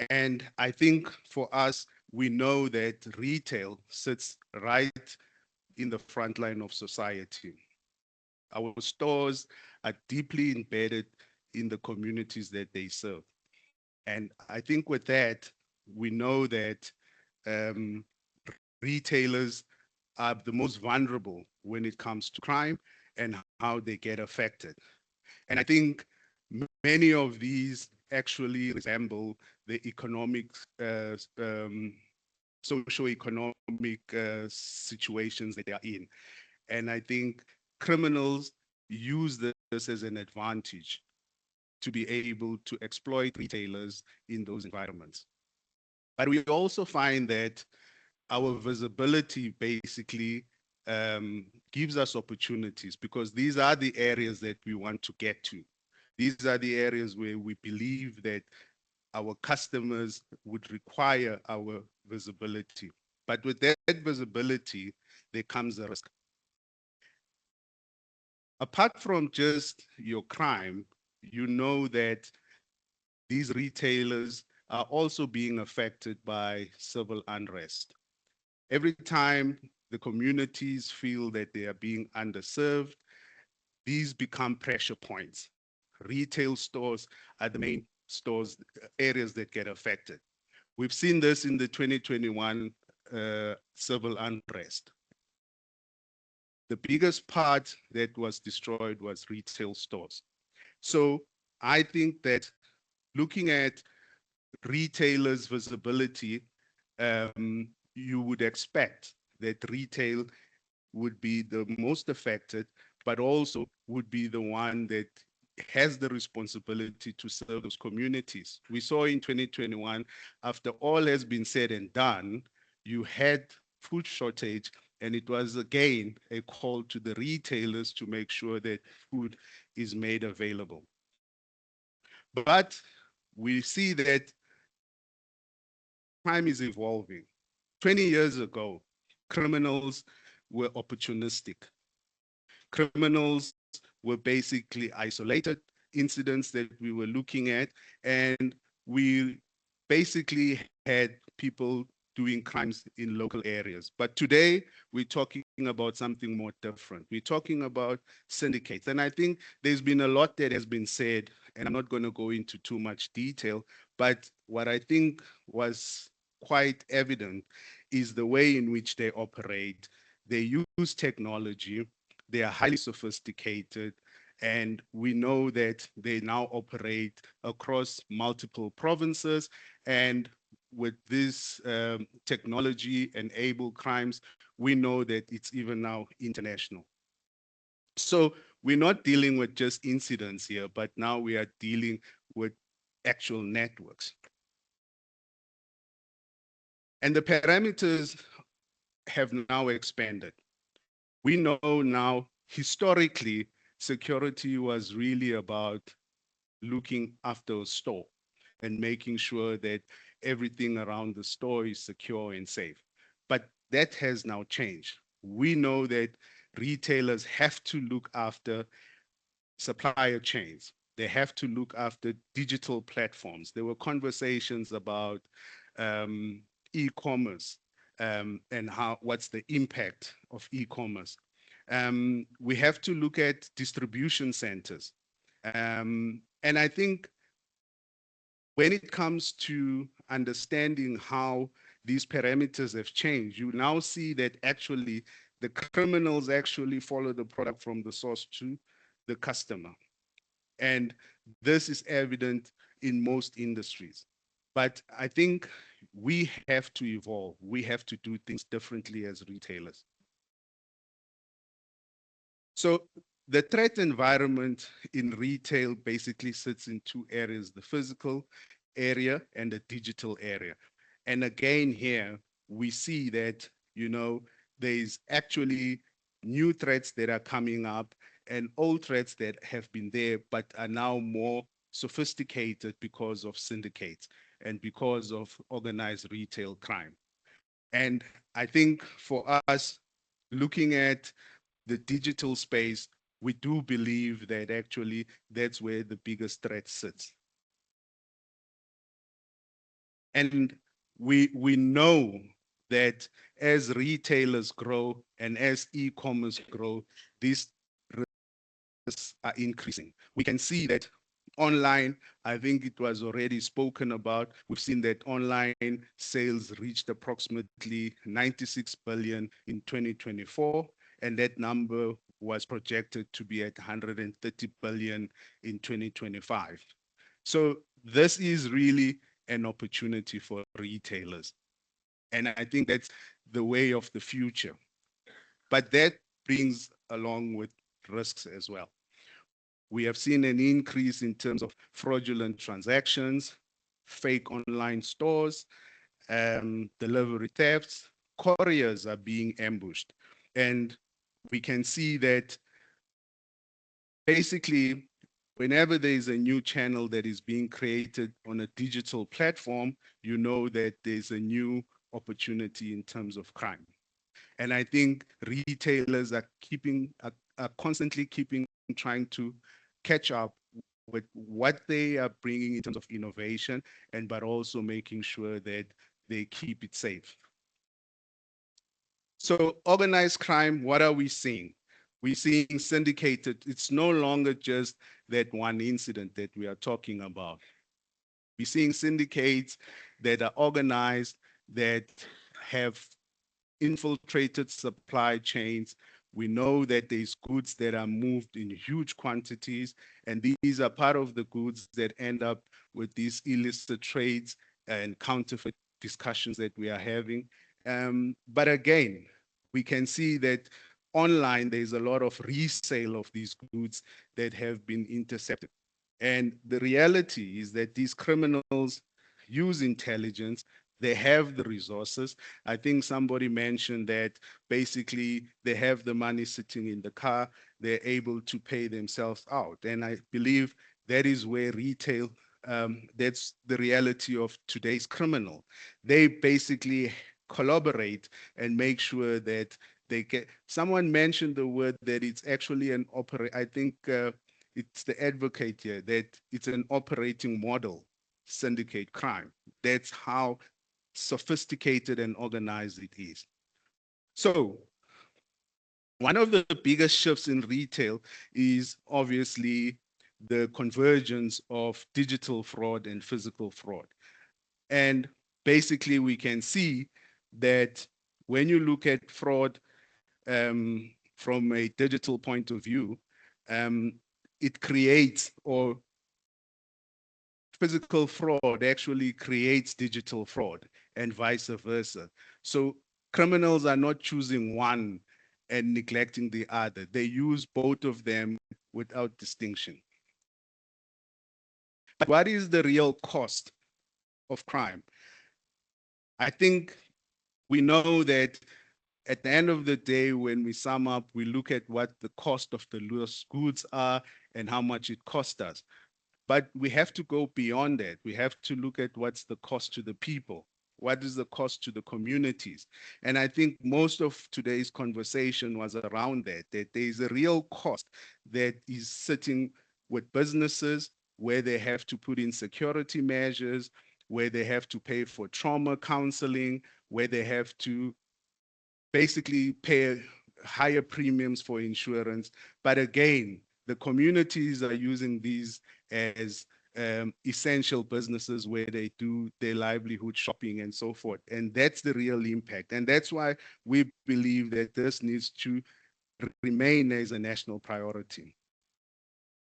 And I think for us, we know that retail sits right in the front line of society. Our stores are deeply embedded in the communities that they serve. And I think with that, we know that retailers are the most vulnerable when it comes to crime and how they get affected. And I think many of these actually resemble the economic, socio-economic situations that they are in. And I think criminals use this as an advantage to be able to exploit retailers in those environments. But we also find that our visibility basically gives us opportunities, because these are the areas that we want to get to. These are the areas where we believe that our customers would require our visibility. But with that visibility, there comes a risk. Apart from just your crime, you know that these retailers are also being affected by civil unrest. Every time the communities feel that they are being underserved, these become pressure points. Retail stores are the main stores, areas that get affected. We've seen this in the 2021 civil unrest. The biggest part that was destroyed was retail stores. So I think that looking at retailers' visibility, you would expect that retail would be the most affected, but also would be the one that has the responsibility to serve those communities. We saw in 2021, after all has been said and done, you had food shortage And it was again a call to the retailers to make sure that food is made available. But we see that crime is evolving. 20 years ago, criminals were opportunistic. Criminals were basically isolated incidents that we were looking at, and we basically had people doing crimes in local areas. But today, we're talking about something more different. We're talking about syndicates. And I think there's been a lot that has been said, and I'm not going to go into too much detail, but what I think was quite evident is the way in which they operate. They use technology, they are highly sophisticated, and we know that they now operate across multiple provinces. And with this technology-enabled crimes, we know that it's even now international. So we're not dealing with just incidents here, but now we are dealing with actual networks. And the parameters have now expanded. We know now, historically, security was really about looking after a store and making sure that everything around the store is secure and safe. But that has now changed. We know that retailers have to look after supplier chains. They have to look after digital platforms. There were conversations about e-commerce and what's the impact of e-commerce. We have to look at distribution centers. And I think when it comes to understanding how these parameters have changed, you now see that actually the criminals actually follow the product from the source to the customer. And this is evident in most industries. But I think we have to evolve. We have to do things differently as retailers. So the threat environment in retail basically sits in two areas, the physical area and the digital area. And again, here we see that, there's actually new threats that are coming up and old threats that have been there, but are now more sophisticated because of syndicates and because of organized retail crime. And I think for us, looking at the digital space, we do believe that actually that's where the biggest threat sits. And we know that as retailers grow and as e-commerce grow, these risks are increasing. We can see that online, I think it was already spoken about. We've seen that online sales reached approximately 96 billion in 2024, and that number was projected to be at 130 billion in 2025. So this is really an opportunity for retailers. And I think that's the way of the future. But that brings along with risks as well. We have seen an increase in terms of fraudulent transactions, fake online stores, delivery thefts, couriers are being ambushed. And we can see that basically whenever there is a new channel that is being created on a digital platform, you know that there's a new opportunity in terms of crime. And I think retailers are constantly trying to catch up with what they are bringing in terms of innovation, but also making sure that they keep it safe. So organized crime, what are we seeing? We're seeing syndicated. It's no longer just that one incident that we are talking about. We're seeing syndicates that are organized, that have infiltrated supply chains. We know that there's goods that are moved in huge quantities, and these are part of the goods that end up with these illicit trades and counterfeit discussions that we are having. But again, we can see that online there's a lot of resale of these goods that have been intercepted. And the reality is that these criminals use intelligence, They have the resources. I think somebody mentioned that basically they have the money sitting in the car, they're able to pay themselves out. And I believe that is where retail, that's the reality of today's criminal. They basically collaborate and make sure that they get, someone mentioned the word that it's actually an I think it's the advocate here, that it's an operating model, syndicate crime. That's how sophisticated and organized it is. So one of the biggest shifts in retail is obviously the convergence of digital fraud and physical fraud. And basically we can see that when you look at fraud from a digital point of view, it creates, or physical fraud actually creates digital fraud and vice versa. So criminals are not choosing one and neglecting the other. They use both of them without distinction. But what is the real cost of crime? I think we know that at the end of the day, when we sum up, we look at what the cost of the lost goods are and how much it cost us. But we have to go beyond that. We have to look at what's the cost to the people. What is the cost to the communities? And I think most of today's conversation was around that there's a real cost that is sitting with businesses where they have to put in security measures, where they have to pay for trauma counseling, where they have to basically pay higher premiums for insurance. But again, the communities are using these as essential businesses where they do their livelihood shopping and so forth. And that's the real impact. And that's why we believe that this needs to remain as a national priority.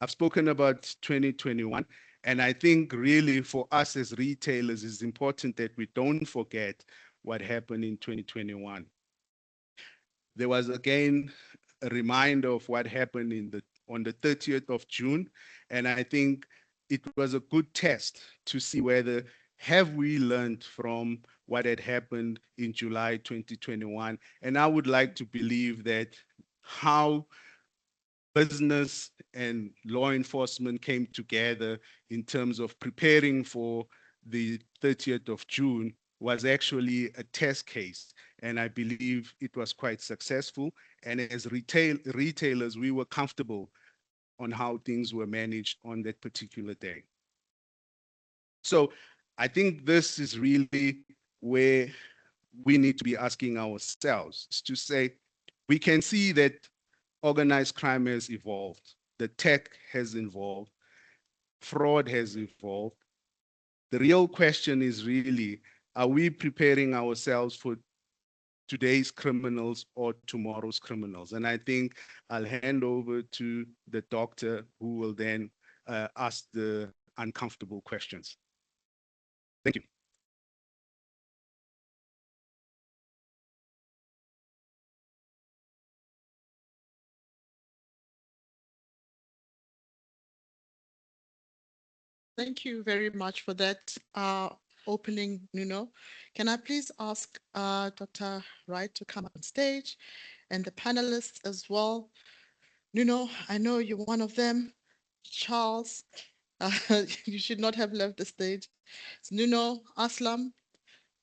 I've spoken about 2021, and I think really for us as retailers, it's important that we don't forget what happened in 2021. There was again a reminder of what happened on the 30th of June. And I think it was a good test to see whether have we learned from what had happened in July 2021. And I would like to believe that how business and law enforcement came together in terms of preparing for the 30th of June was actually a test case. And I believe it was quite successful. And as retailers, we were comfortable on how things were managed on that particular day. So I think this is really where we need to be asking ourselves, is to say, we can see that organized crime has evolved, the tech has evolved, fraud has evolved. The real question is really, are we preparing ourselves for today's criminals or tomorrow's criminals? And I think I'll hand over to the doctor who will then ask the uncomfortable questions. Thank you. Thank you very much for that opening, Nuno. Can I please ask Dr. Wright to come up on stage and the panelists as well? Nuno, I know you're one of them. Charles, you should not have left the stage. It's Nuno, Aslam,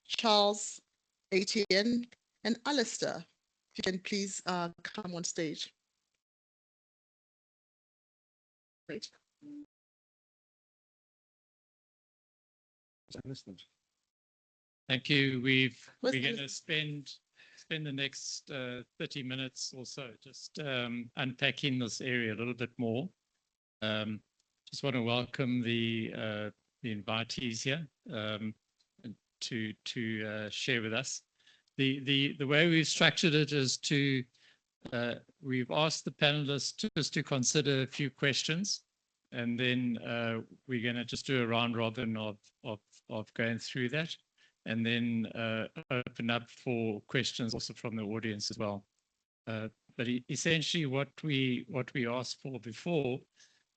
Charles, ATN, and Alistair. If you can please come on stage. Great. Thank you. We're going to spend the next 30 minutes or so just unpacking this area a little bit more. Just want to welcome the invitees here to share with us. The way we've structured it is to we've asked the panelists just to consider a few questions, and then we're going to just do a round robin of going through that, and then open up for questions also from the audience as well. But essentially what we asked for before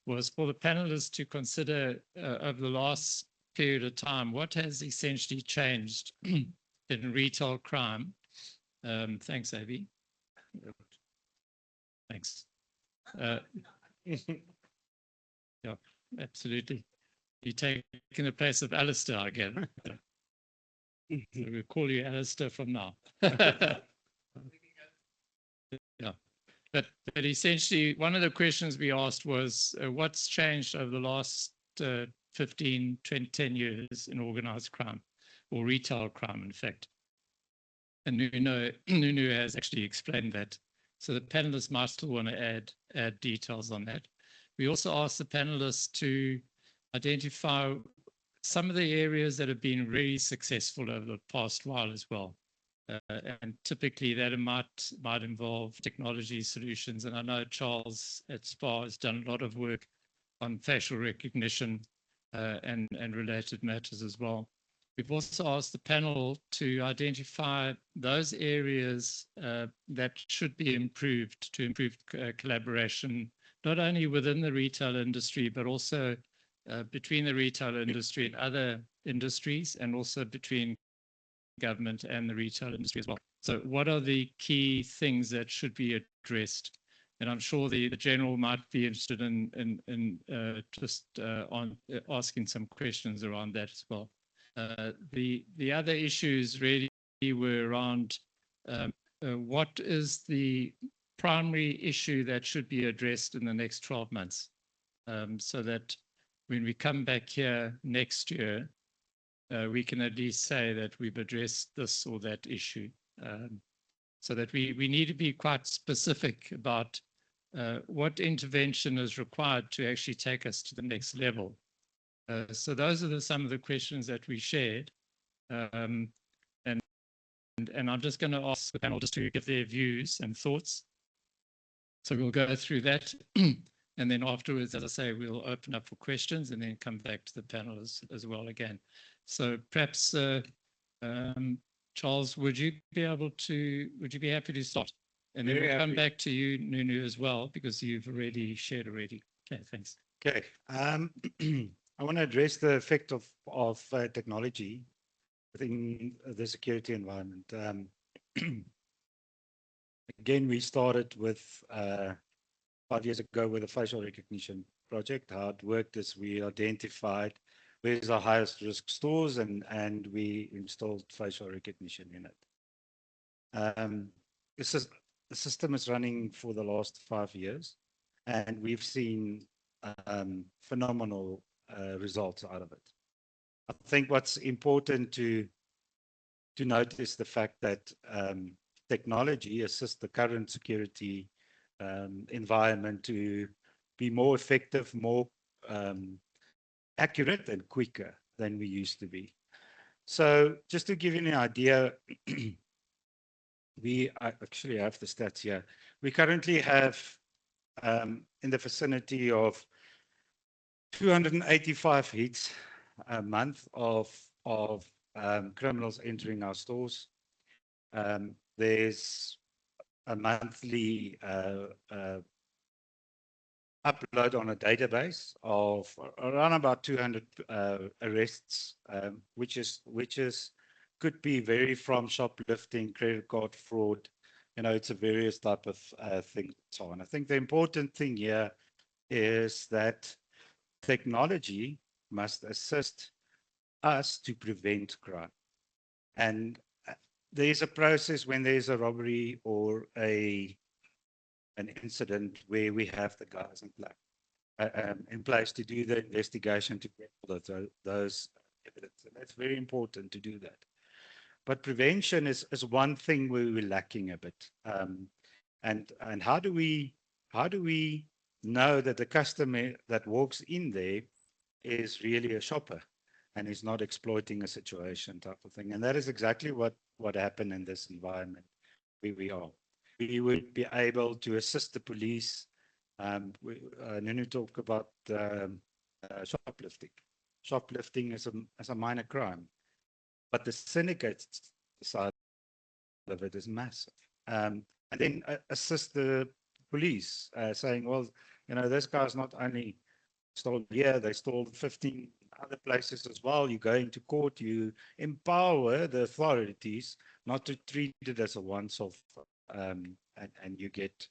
was for the panelists to consider over the last period of time, what has essentially changed in retail crime? Thanks, Abby. Thanks. Yeah, absolutely. You're taking the place of Alistair again. So we'll call you Alistair from now. Yeah, but essentially, one of the questions we asked was, what's changed over the last 15, 20, 10 years in organized crime or retail crime, in fact? And Nunu has actually explained that. So the panelists might still want to add details on that. We also asked the panelists to identify some of the areas that have been really successful over the past while as well. And typically that might involve technology solutions. And I know Charles at SPA has done a lot of work on facial recognition and related matters as well. We've also asked the panel to identify those areas that should be improved to improve collaboration, not only within the retail industry, but also between the retail industry and other industries, and also between government and the retail industry as well. So what are the key things that should be addressed? And I'm sure the general might be interested in just asking some questions around that as well. The other issues really were around what is the primary issue that should be addressed in the next 12 months, so that when we come back here next year, we can at least say that we've addressed this or that issue, so that we need to be quite specific about what intervention is required to actually take us to the next level. So those are some of the questions that we shared. And I'm just going to ask the panel just to give their views and thoughts. So we'll go through that. And then afterwards, as I say, we'll open up for questions and then come back to the panel as well again. So perhaps, Charles, would you be happy to start? And then we'll come back to you, Nunu, as well, because you've already shared already. Okay, thanks. Okay. I want to address the effect of technology within the security environment. Again, we started with 5 years ago with a facial recognition project. How it worked is we identified where's our highest risk stores and we installed facial recognition in it. The system is running for the last 5 years, and we've seen phenomenal results out of it. I think what's important to note is the fact that technology assists the current security environment to be more effective, more accurate and quicker than we used to be. So just to give you an idea, we actually have the stats here. We currently have in the vicinity of 285 hits a month of criminals entering our stores. There's a monthly upload on a database of around about 200 arrests, which could be vary from shoplifting, credit card fraud. It's a various type of things. So on. I think the important thing here is that technology must assist us to prevent crime. And there's a process when there's a robbery or an incident where we have the guys in place to do the investigation to get those evidence. And that's very important to do that. But prevention is one thing where we're lacking a bit. And how do we know that the customer that walks in there is really a shopper and is not exploiting a situation type of thing? And that is exactly what happened in this environment where we are. We would be able to assist the police. Nunu talked about shoplifting. Shoplifting is a minor crime, but the syndicate side of it is massive. And then assist the police saying, well, this guy's not only stole here, they stole 15 other places as well. You go into court, you empower the authorities not to treat it as a once-off, and you get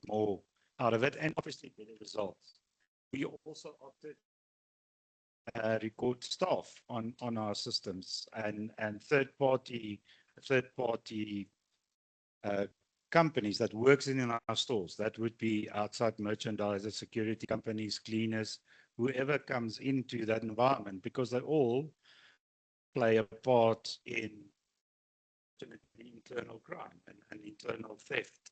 more out of it, and obviously better results. We also opted record staff on our systems, and third party companies that works in our stores. That would be outside merchandisers, security companies, cleaners, whoever comes into that environment, because they all play a part in internal crime and internal theft,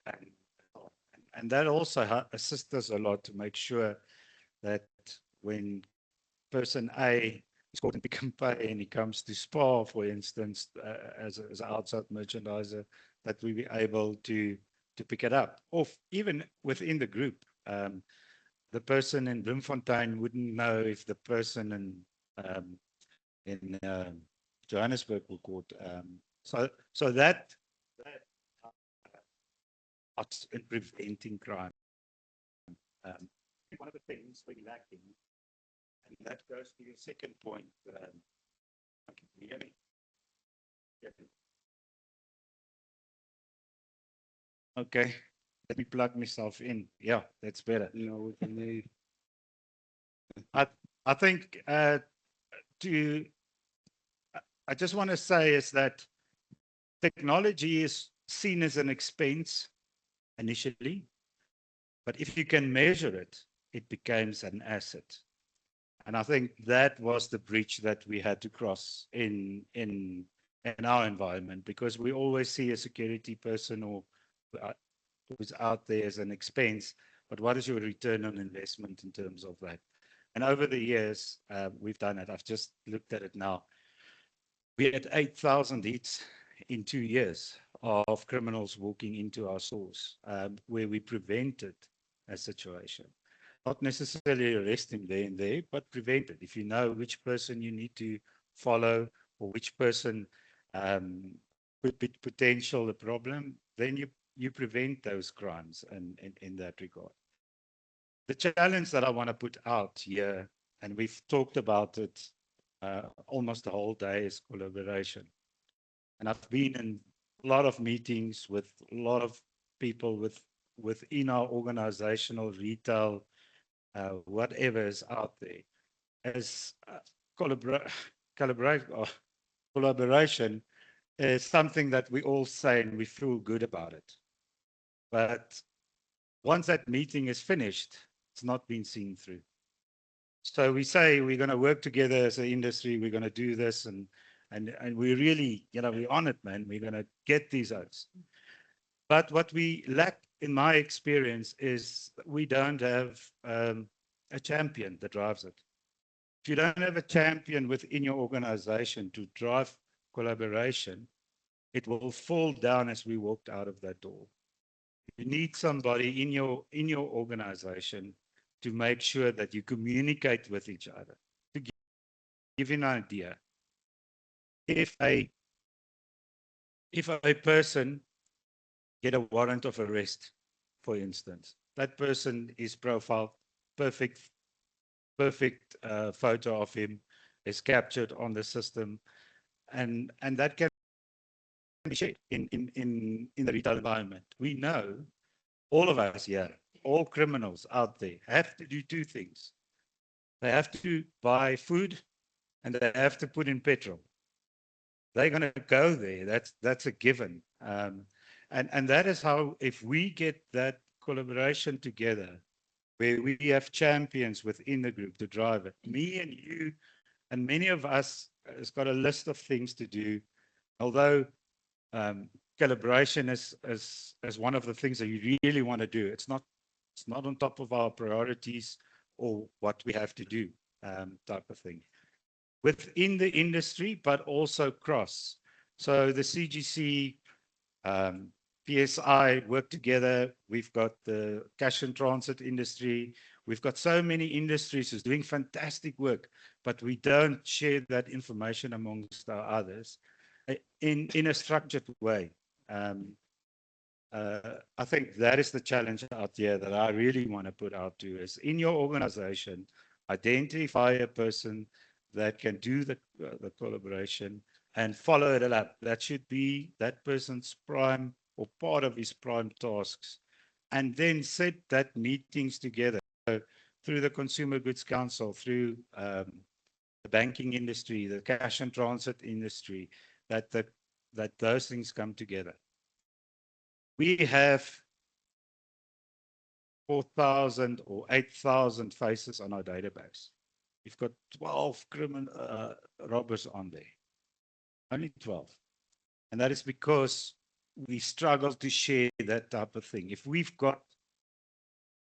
and that also assists us a lot to make sure that when person A is caught in Pick n Pay and he comes to Spar, for instance, as an outside merchandiser, that we be able to pick it up. Or even within the group, the person in Bloemfontein wouldn't know if the person in Johannesburg will caught. So that in preventing crime. One of the things we're lacking, and that goes to your second point. Can you hear me? Yeah. Okay, let me plug myself in. Yeah, that's better. No, we can hear you. I think I just want to say is that technology is seen as an expense initially, but if you can measure it, it becomes an asset. And I think that was the bridge that we had to cross in our environment, because we always see a security person or who's out there as an expense, but what is your return on investment in terms of that? And over the years, we've done it. I've just looked at it now. We had 8,000 hits in 2 years of criminals walking into our stores, where we prevented a situation. Not necessarily arrest him there and there, but prevent it. If you know which person you need to follow or which person could be potential a problem, then you prevent those crimes in that regard. The challenge that I want to put out here, and we've talked about it almost the whole day, is collaboration. And I've been in a lot of meetings with a lot of people within our organizational retail, whatever is out there. As collaboration is something that we all say and we feel good about it. But once that meeting is finished, it's not been seen through. So we say we're going to work together as an industry, we're going to do this, and we really, we're on it, man. We're going to get these out. But what we lack, in my experience, is we don't have a champion that drives it. If you don't have a champion within your organization to drive collaboration, it will fall down as we walked out of that door. You need somebody in your organization to make sure that you communicate with each other. To give you an idea, if a person get a warrant of arrest, for instance, that person is profiled, perfect photo of him is captured on the system, and that can be shared in the retail environment. We know, all of us here, all criminals out there, have to do two things. They have to buy food and they have to put in petrol. They're going to go there. That's a given. And that is how, if we get that collaboration together, where we have champions within the group to drive it, me and you and many of us has got a list of things to do. Although collaboration is one of the things that you really want to do, it's not on top of our priorities or what we have to do, type of thing. Within the industry, but also cross. So the CGC, PSI work together. We've got the cash and transit industry. We've got so many industries who's doing fantastic work, but we don't share that information amongst our others in a structured way. I think that is the challenge out there that I really want to put out to is, in your organization, identify a person that can do the collaboration and follow it up. That should be that person's prime or part of his prime tasks. And then set that meetings together. So through the Consumer Goods Council, through the banking industry, the cash and transit industry, that those things come together. We have 4,000 or 8,000 faces on our database. We've got 12 criminal robbers on there. Only 12. And that is because we struggle to share that type of thing. If we've got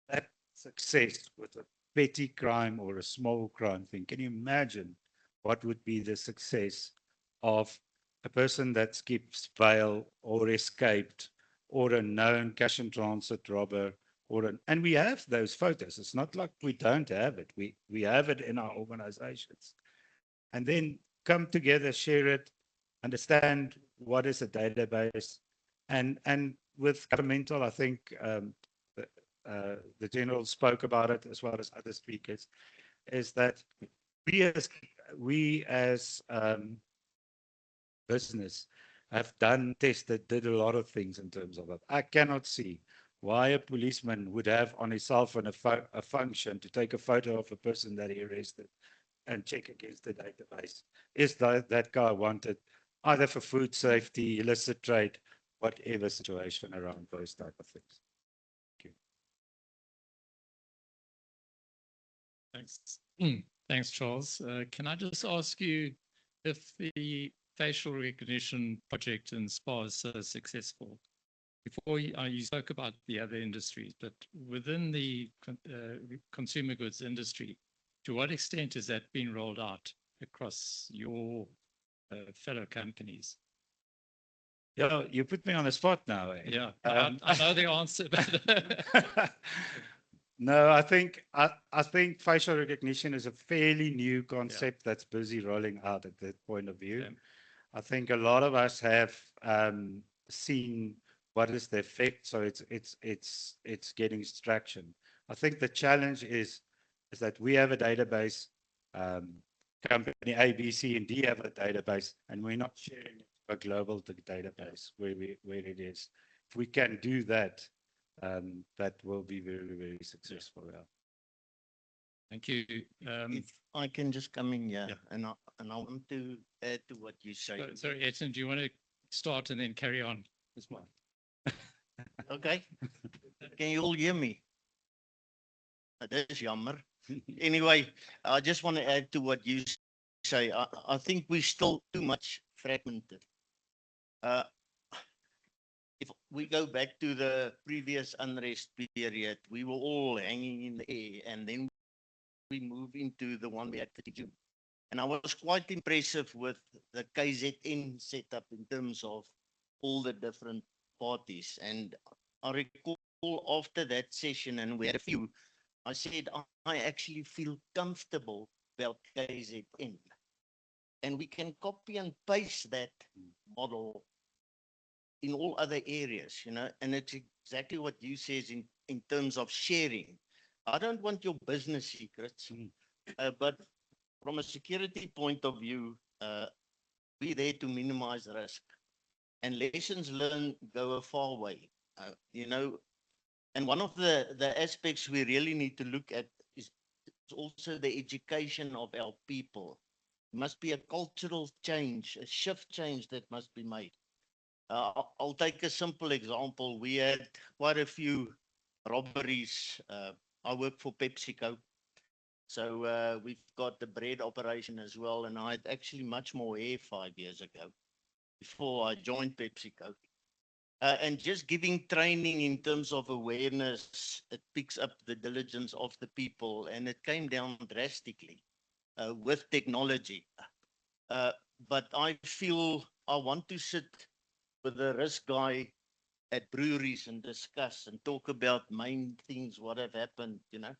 that success with a petty crime or a small crime thing, can you imagine what would be the success of a person that skips bail or escaped or a known cash and transit robber and we have those photos. It's not like we don't have it. We have it in our organizations. And then come together, share it, understand what is a database. And with governmental, I think the general spoke about it as well as other speakers, is that we as business have tested, did a lot of things in terms of it. I cannot see why a policeman would have on his cell phone a function to take a photo of a person that he arrested and check against the database. Is that guy wanted either for food safety, illicit trade, whatever situation around those type of things? Thank you. Thanks. Thanks, Charles. Can I just ask you if the facial recognition project in SPA is so successful? Before you spoke about the other industries, but within the consumer goods industry, to what extent has that been rolled out across your fellow companies? Yeah, you put me on the spot now. Eh? Yeah, I know the answer. But no, I think facial recognition is a fairly new concept that's busy rolling out at that point of view. Yeah. I think a lot of us have seen what is the effect, so it's getting traction. I think the challenge is that we have a database, company A, B, C, and D have a database, and we're not sharing a global database where it is. If we can do that, that will be very, very successful. Yeah. Thank you. If I can just come in here, and I want to add to what you say. Sorry, Etten, do you want to start and then carry on? This one. Okay. Can you all hear me? That is jammer. Anyway, I just want to add to what you say. I think we're still too much fragmented. If we go back to the previous unrest period, we were all hanging in the air, and then we move into the one we had 32. And I was quite impressive with the KZN setup in terms of all the different parties. And I recall after that session, and we had a few, I said, I actually feel comfortable about KZN. And we can copy and paste that model in all other areas, you know, and it's exactly what you says in terms of sharing. I don't want your business secrets, but from a security point of view, we're there to minimize risk. And lessons learned go a far way, you know. And one of the aspects we really need to look at is also the education of our people. It must be a cultural change, a shift change that must be made. I'll take a simple example. We had quite a few robberies. I work for PepsiCo. So we've got the bread operation as well. And I had actually much more hair 5 years ago before I joined PepsiCo. And just giving training in terms of awareness, it picks up the diligence of the people, and it came down drastically with technology. But I feel I want to sit with the risk guy at breweries and discuss and talk about main things, what have happened, you know.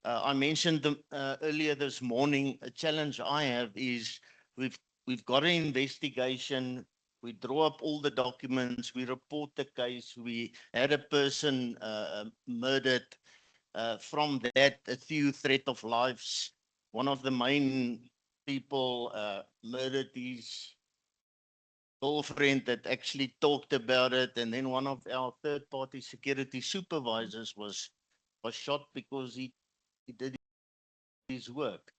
I mentioned them earlier this morning. A challenge I have is we've got an investigation. We draw up all the documents. We report the case. We had a person murdered. From that, a few threat of lives. One of the main people murdered his girlfriend that actually talked about it. And then one of our third-party security supervisors was shot because he did his work.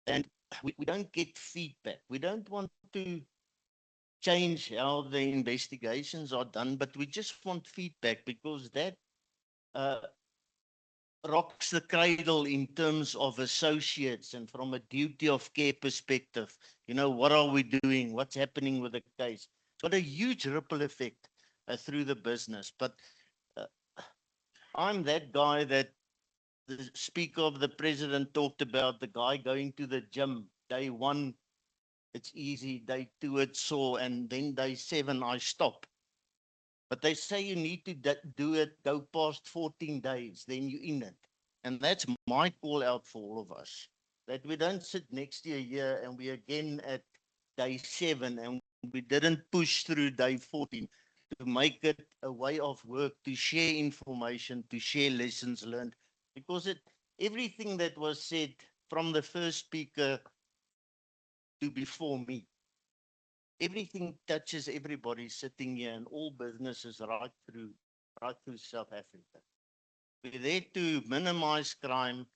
And we don't get feedback. We don't want to change how the investigations are done, but we just want feedback because that rocks the cradle in terms of associates and from a duty of care perspective. You know, what are we doing? What's happening with the case? It's got a huge ripple effect through the business. But I'm that guy that the speaker of the president talked about, the guy going to the gym. Day 1, it's easy. Day 2, it's sore. And then day 7, I stop. But they say you need to do it, go past 14 days, then you're in it. And that's my call out for all of us, that we don't sit next year here and we again at day 7 and we didn't push through day 14 to make it a way of work, to share information, to share lessons learned. Because everything that was said from the first speaker to before me, everything touches everybody sitting here and all businesses right through South Africa. We're there to minimize crime.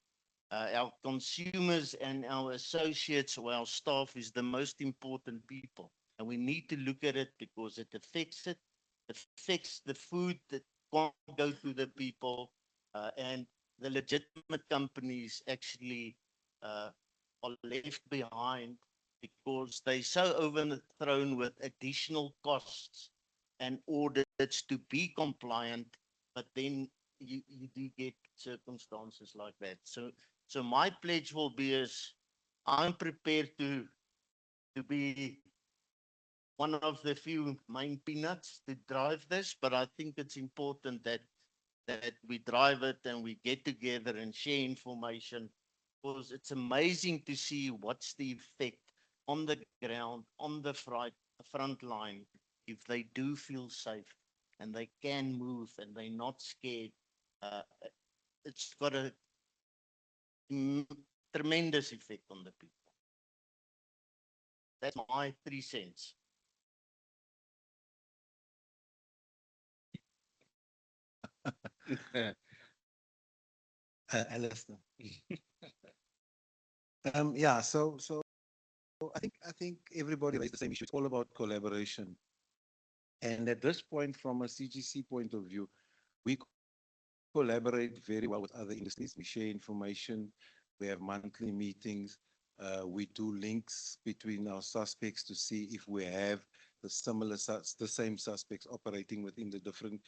Our consumers and our associates or our staff is the most important people. And we need to look at it because it affects the food that can't go to the people, and the legitimate companies actually are left behind because they're so overthrown with additional costs and audits to be compliant, but then you do get circumstances like that. So my pledge will be is I'm prepared to be one of the few main peanuts to drive this, but I think it's important that we drive it and we get together and share information, because it's amazing to see what's the effect on the ground, on the front line, if they do feel safe and they can move and they're not scared. It's got a tremendous effect on the people. That's my 3 cents. Alistair. Yeah, so I think everybody raised the same issue. It's all about collaboration. And at this point, from a CGC point of view, we collaborate very well with other industries. We share information. We have monthly meetings. We do links between our suspects to see if we have the same suspects operating within the different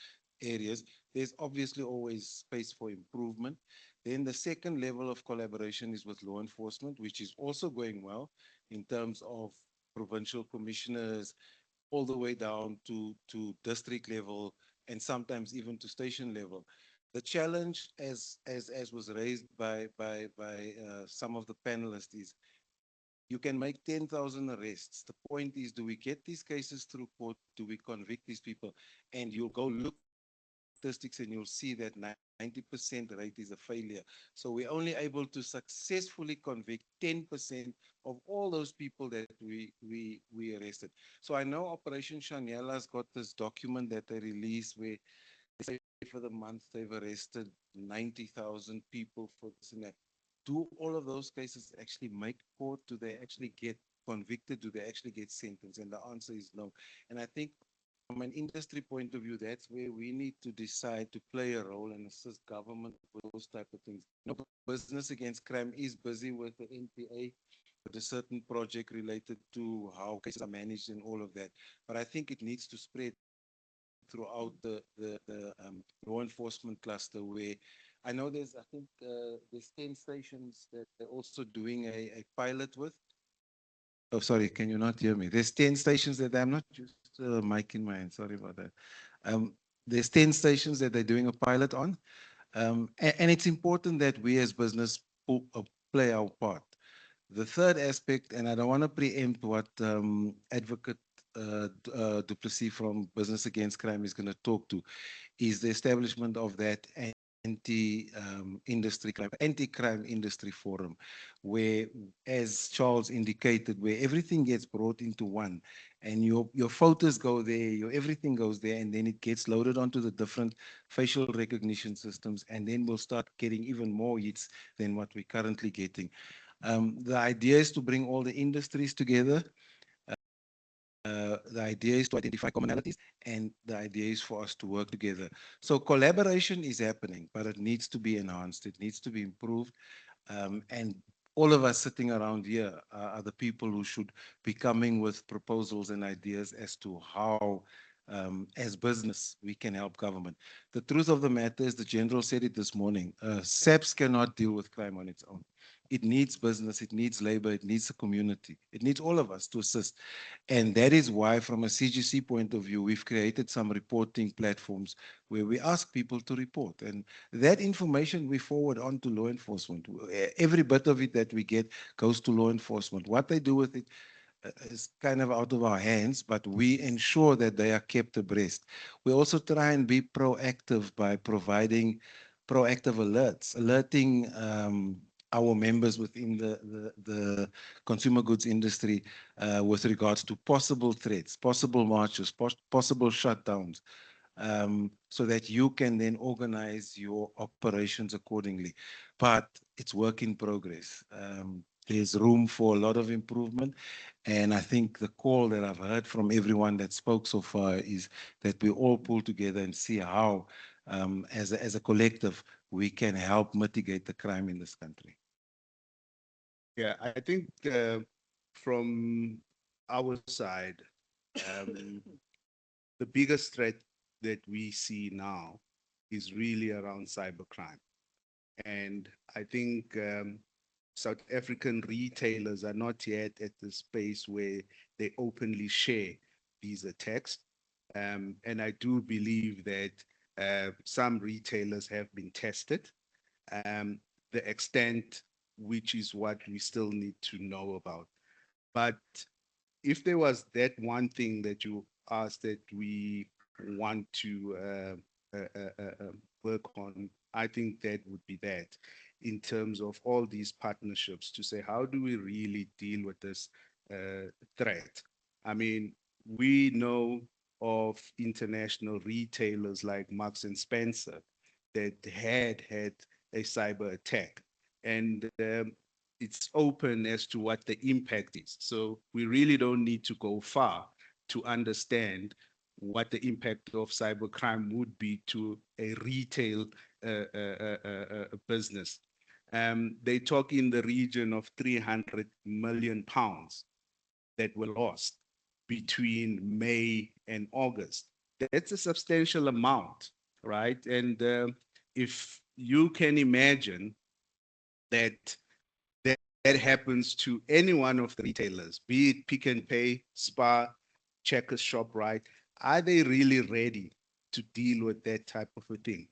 areas. There's obviously always space for improvement. Then the second level of collaboration is with law enforcement, which is also going well in terms of provincial commissioners, all the way down to district level and sometimes even to station level. The challenge, as was raised by some of the panelists, is you can make 10,000 arrests. The point is, do we get these cases through court? Do we convict these people? And you'll go look at statistics and you'll see that 90% rate is a failure. So we're only able to successfully convict 10% of all those people that we arrested. So I know Operation Shaniela's got this document that they released where they say for the month they've arrested 90,000 people for this and that. Do all of those cases actually make court? Do they actually get convicted? Do they actually get sentenced? And the answer is no. And I think from an industry point of view, that's where we need to decide to play a role and assist government with those type of things. You know, Business Against Crime is busy with the NPA, with a certain project related to how cases are managed and all of that. But I think it needs to spread throughout the law enforcement cluster, where I know there's 10 stations that they're also doing a pilot with. Oh, sorry, can you not hear me? There's 10 stations that I'm not just mic in my hand, sorry about that. There's 10 stations that they're doing a pilot on. And it's important that we as business play our part. The third aspect, and I don't want to preempt what Advocate Du Plessis from Business Against Crime is going to talk to, is the establishment of that anti-crime industry forum, where, as Charles indicated, where everything gets brought into one, and your photos go there, your everything goes there, and then it gets loaded onto the different facial recognition systems, and then we'll start getting even more hits than what we're currently getting. The idea is to bring all the industries together. The idea is to identify commonalities, and the idea is for us to work together. So collaboration is happening, but it needs to be enhanced. It needs to be improved. And all of us sitting around here are the people who should be coming with proposals and ideas as to how, as business, we can help government. The truth of the matter is, the general said it this morning, SAPS cannot deal with crime on its own. It needs business, it needs labor, it needs the community. It needs all of us to assist. And that is why, from a CGC point of view, we've created some reporting platforms where we ask people to report. And that information we forward on to law enforcement. Every bit of it that we get goes to law enforcement. What they do with it is kind of out of our hands, but we ensure that they are kept abreast. We also try and be proactive by providing proactive alerts, alerting our members within the consumer goods industry with regards to possible threats, possible marches, possible shutdowns, so that you can then organize your operations accordingly. But it's work in progress. There's room for a lot of improvement. And I think the call that I've heard from everyone that spoke so far is that we all pull together and see how, as a collective, we can help mitigate the crime in this country. Yeah, I think from our side, the biggest threat that we see now is really around cybercrime. And I think South African retailers are not yet at the space where they openly share these attacks. And I do believe that some retailers have been tested. The extent, which is what we still need to know about. But if there was that one thing that you asked that we want to work on, I think that would be that, in terms of all these partnerships, to say, how do we really deal with this threat? I mean, we know of international retailers like Marks and Spencer that had a cyber attack, and it's open as to what the impact is. So we really don't need to go far to understand what the impact of cybercrime would be to a retail business. They talk in the region of 300 million pounds that were lost between May and August. That's a substantial amount, right? And if you can imagine that that happens to any one of the retailers, be it Pick n Pay, Spar, Checkers, ShopRite, are they really ready to deal with that type of a thing?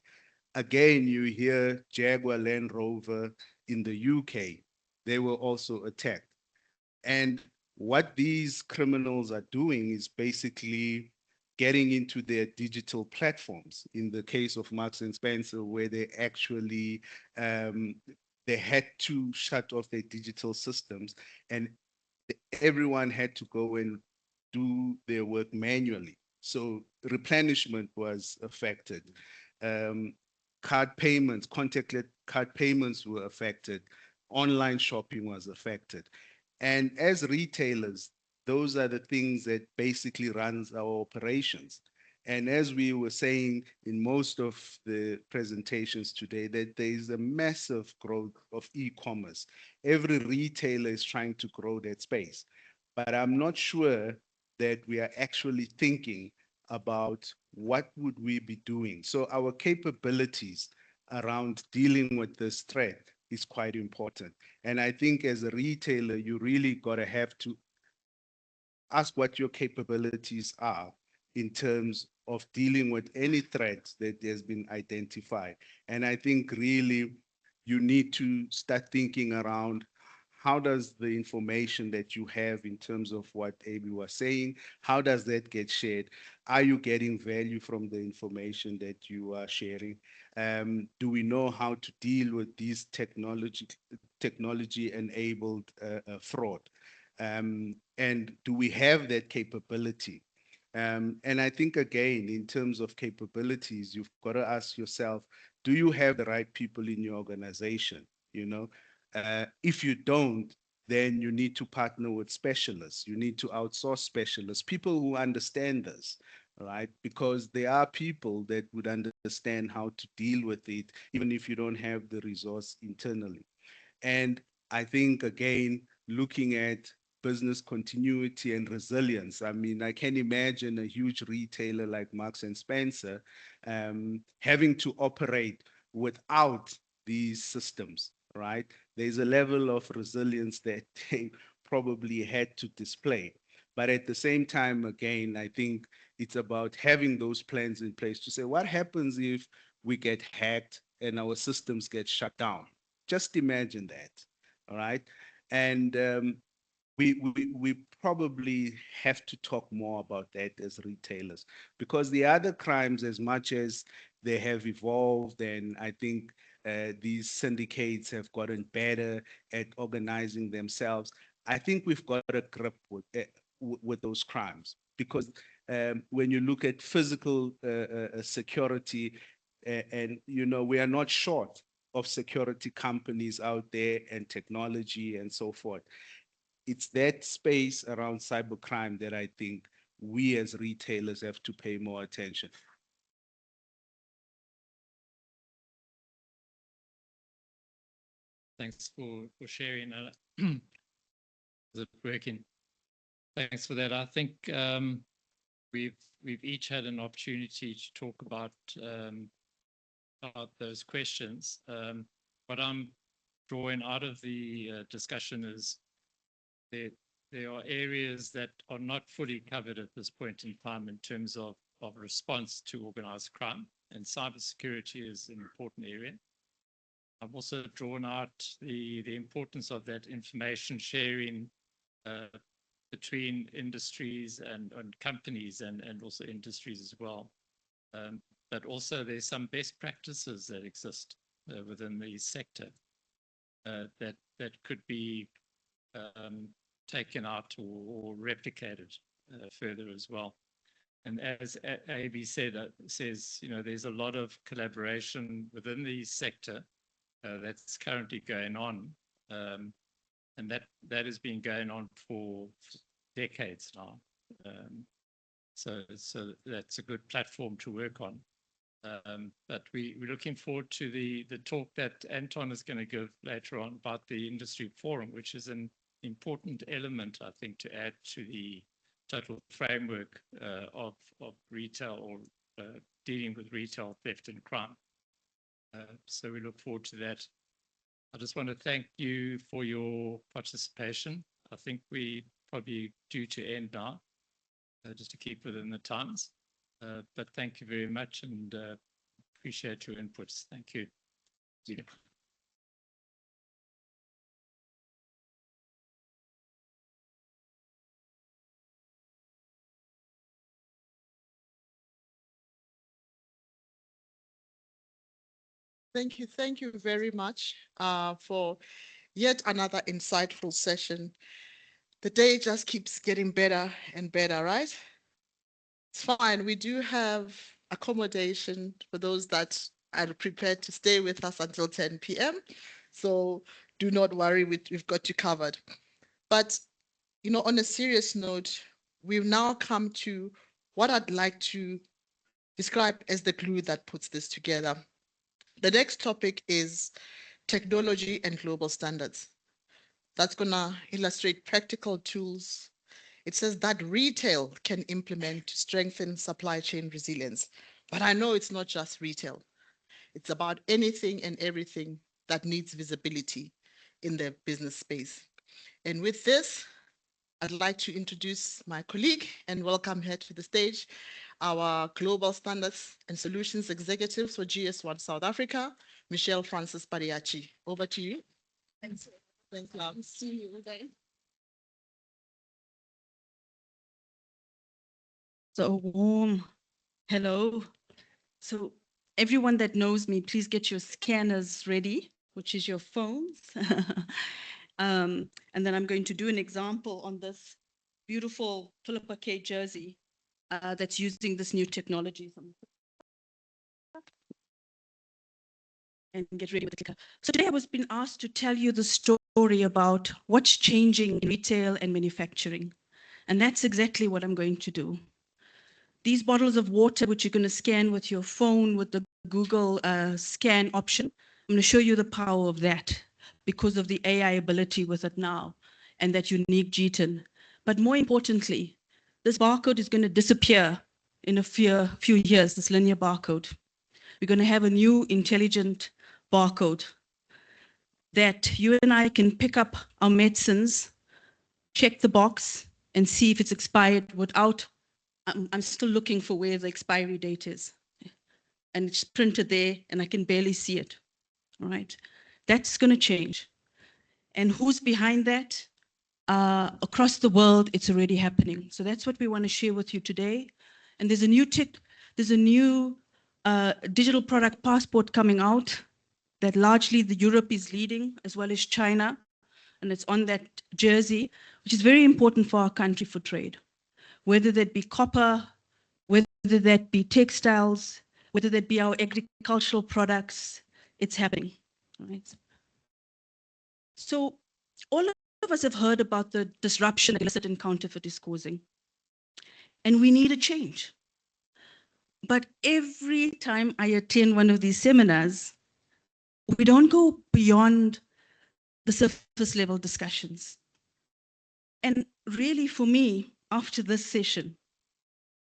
Again, you hear Jaguar Land Rover in the UK, they were also attacked. And what these criminals are doing is basically getting into their digital platforms. In the case of Marks and Spencer, where they actually they had to shut off their digital systems, and everyone had to go and do their work manually. So replenishment was affected. Card payments, contactless card payments were affected. Online shopping was affected. And as retailers, those are the things that basically runs our operations. And as we were saying in most of the presentations today, that there is a massive growth of e-commerce. Every retailer is trying to grow that space. But I'm not sure that we are actually thinking about what would we be doing. So our capabilities around dealing with this threat is quite important. And I think as a retailer, you really got to have to ask what your capabilities are in terms of dealing with any threats that has been identified. And I think really you need to start thinking around how does the information that you have in terms of what AB was saying, how does that get shared? Are you getting value from the information that you are sharing? Do we know how to deal with these technology-enabled fraud? And do we have that capability? And I think, again, in terms of capabilities, you've got to ask yourself, do you have the right people in your organization? You know, if you don't, then you need to partner with specialists. You need to outsource specialists, people who understand this, right? Because there are people that would understand how to deal with it, even if you don't have the resource internally. And I think, again, looking at business continuity and resilience. I mean, I can imagine a huge retailer like Marks and Spencer having to operate without these systems, right? There's a level of resilience that they probably had to display. But at the same time, again, I think it's about having those plans in place to say, what happens if we get hacked and our systems get shut down? Just imagine that, all right? And we probably have to talk more about that as retailers, because the other crimes, as much as they have evolved, and I think these syndicates have gotten better at organizing themselves, I think we've got a grip with those crimes, because when you look at physical security, and you know, we are not short of security companies out there and technology and so forth. It's that space around cybercrime that I think we as retailers have to pay more attention. Thanks for sharing. Is it working? Thanks for that. I think we've each had an opportunity to talk about those questions. What I'm drawing out of the discussion is there are areas that are not fully covered at this point in time in terms of response to organized crime, and cybersecurity is an important area. I've also drawn out the importance of that information sharing between industries and companies and also industries as well. But also there's some best practices that exist within the sector that could be taken out or replicated further as well. And as AB says, you know, there's a lot of collaboration within the sector that's currently going on, and that has been going on for decades now. So that's a good platform to work on. But we're looking forward to the talk that Anton is going to give later on about the industry forum, which is an important element, I think, to add to the total framework of retail or dealing with retail theft and crime. So we look forward to that. I just want to thank you for your participation. I think we probably due to end now, just to keep within the times. But thank you very much, and appreciate your inputs. Thank you. Thank you very much for yet another insightful session. The day just keeps getting better and better, right? It's fine. We do have accommodation for those that are prepared to stay with us until 10 p.m. So do not worry, we've got you covered. But, you know, on a serious note, we've now come to what I'd like to describe as the glue that puts this together. The next topic is technology and global standards. That's going to illustrate practical tools. It says that retail can implement to strengthen supply chain resilience. But I know it's not just retail. It's about anything and everything that needs visibility in the business space. And with this, I'd like to introduce my colleague and welcome her to the stage, our Global Standards and Solutions Executive for GS1 South Africa, Michelle Francis Pariachi. Over to you. Thanks. Thank you. See you then. So warm. Hello. So everyone that knows me, please get your scanners ready, which is your phones. And then I'm going to do an example on this beautiful Philippa K jersey that's using this new technology. And get ready with the clicker. So today I was being asked to tell you the story about what's changing in retail and manufacturing. And that's exactly what I'm going to do. These bottles of water, which you're going to scan with your phone with the Google scan option, I'm going to show you the power of that because of the AI ability with it now and that unique GTIN. But more importantly, this barcode is going to disappear in a few years, this linear barcode. We're going to have a new intelligent barcode that you and I can pick up our medicines, check the box, and see if it's expired without, I'm still looking for where the expiry date is. And it's printed there, and I can barely see it. All right, that's going to change. And who's behind that? Across the world, it's already happening. So that's what we want to share with you today. And there's a new digital product passport coming out that largely the Europe is leading, as well as China. And it's on that jersey, which is very important for our country for trade. Whether that be copper, whether that be textiles, whether that be our agricultural products, it's happening. Right? So all of us have heard about the disruption that illicit and counterfeit is causing. And we need a change. But every time I attend one of these seminars, we don't go beyond the surface level discussions. And really for me, after this session,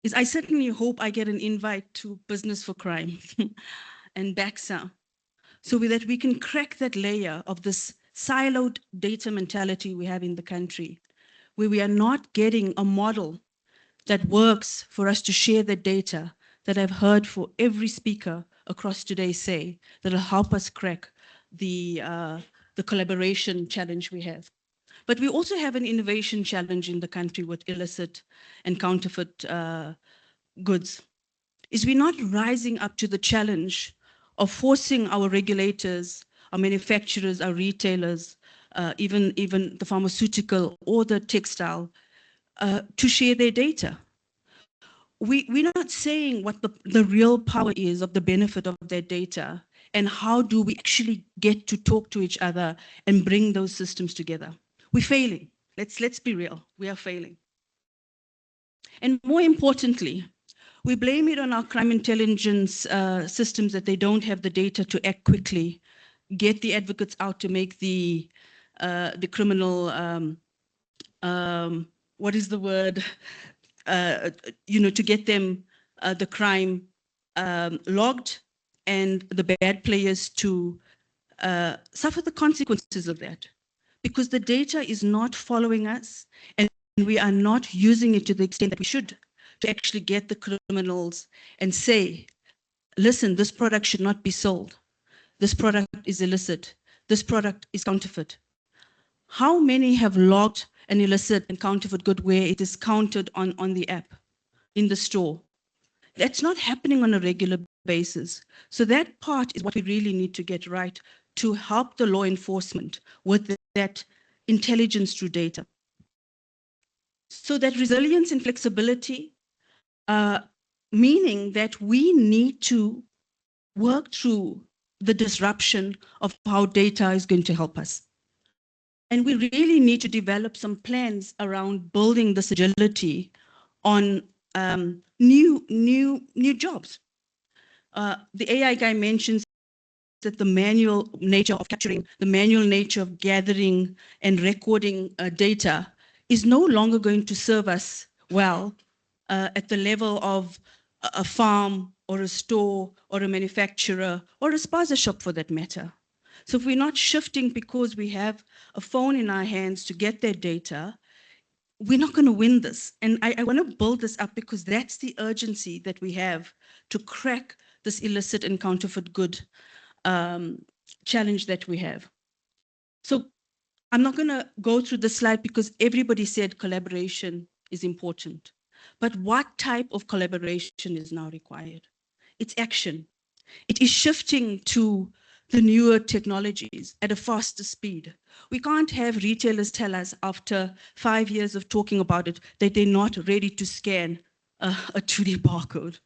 is I certainly hope I get an invite to Business for Crime and BAXA, so that we can crack that layer of this siloed data mentality we have in the country, where we are not getting a model that works for us to share the data that I've heard for every speaker across today say, that'll help us crack the collaboration challenge we have. But we also have an innovation challenge in the country with illicit and counterfeit goods. Is we're not rising up to the challenge of forcing our regulators, our manufacturers, our retailers, even the pharmaceutical or the textile, to share their data. We're not saying what the real power is of the benefit of their data and how do we actually get to talk to each other and bring those systems together. We're failing. Let's be real. We are failing. And more importantly, we blame it on our crime intelligence systems that they don't have the data to act quickly, get the advocates out to make the criminal, what is the word? To get them the crime logged and the bad players to suffer the consequences of that. Because the data is not following us and we are not using it to the extent that we should to actually get the criminals and say, listen, this product should not be sold. This product is illicit. This product is counterfeit. How many have logged an illicit and counterfeit good where it is counted on the app, in the store? That's not happening on a regular basis. So that part is what we really need to get right to help the law enforcement with that intelligence through data. So that resilience and flexibility, meaning that we need to work through the disruption of how data is going to help us. And we really need to develop some plans around building this agility on new jobs. The AI guy mentions that the manual nature of capturing, the manual nature of gathering and recording data is no longer going to serve us well at the level of a farm or a store or a manufacturer or a spaza shop for that matter. So if we're not shifting because we have a phone in our hands to get their data, we're not going to win this. And I want to build this up because that's the urgency that we have to crack this illicit and counterfeit good challenge that we have. So I'm not going to go through the slide because everybody said collaboration is important. But what type of collaboration is now required? It's action. It is shifting to the newer technologies at a faster speed. We can't have retailers tell us after 5 years of talking about it that they're not ready to scan a 2D barcode.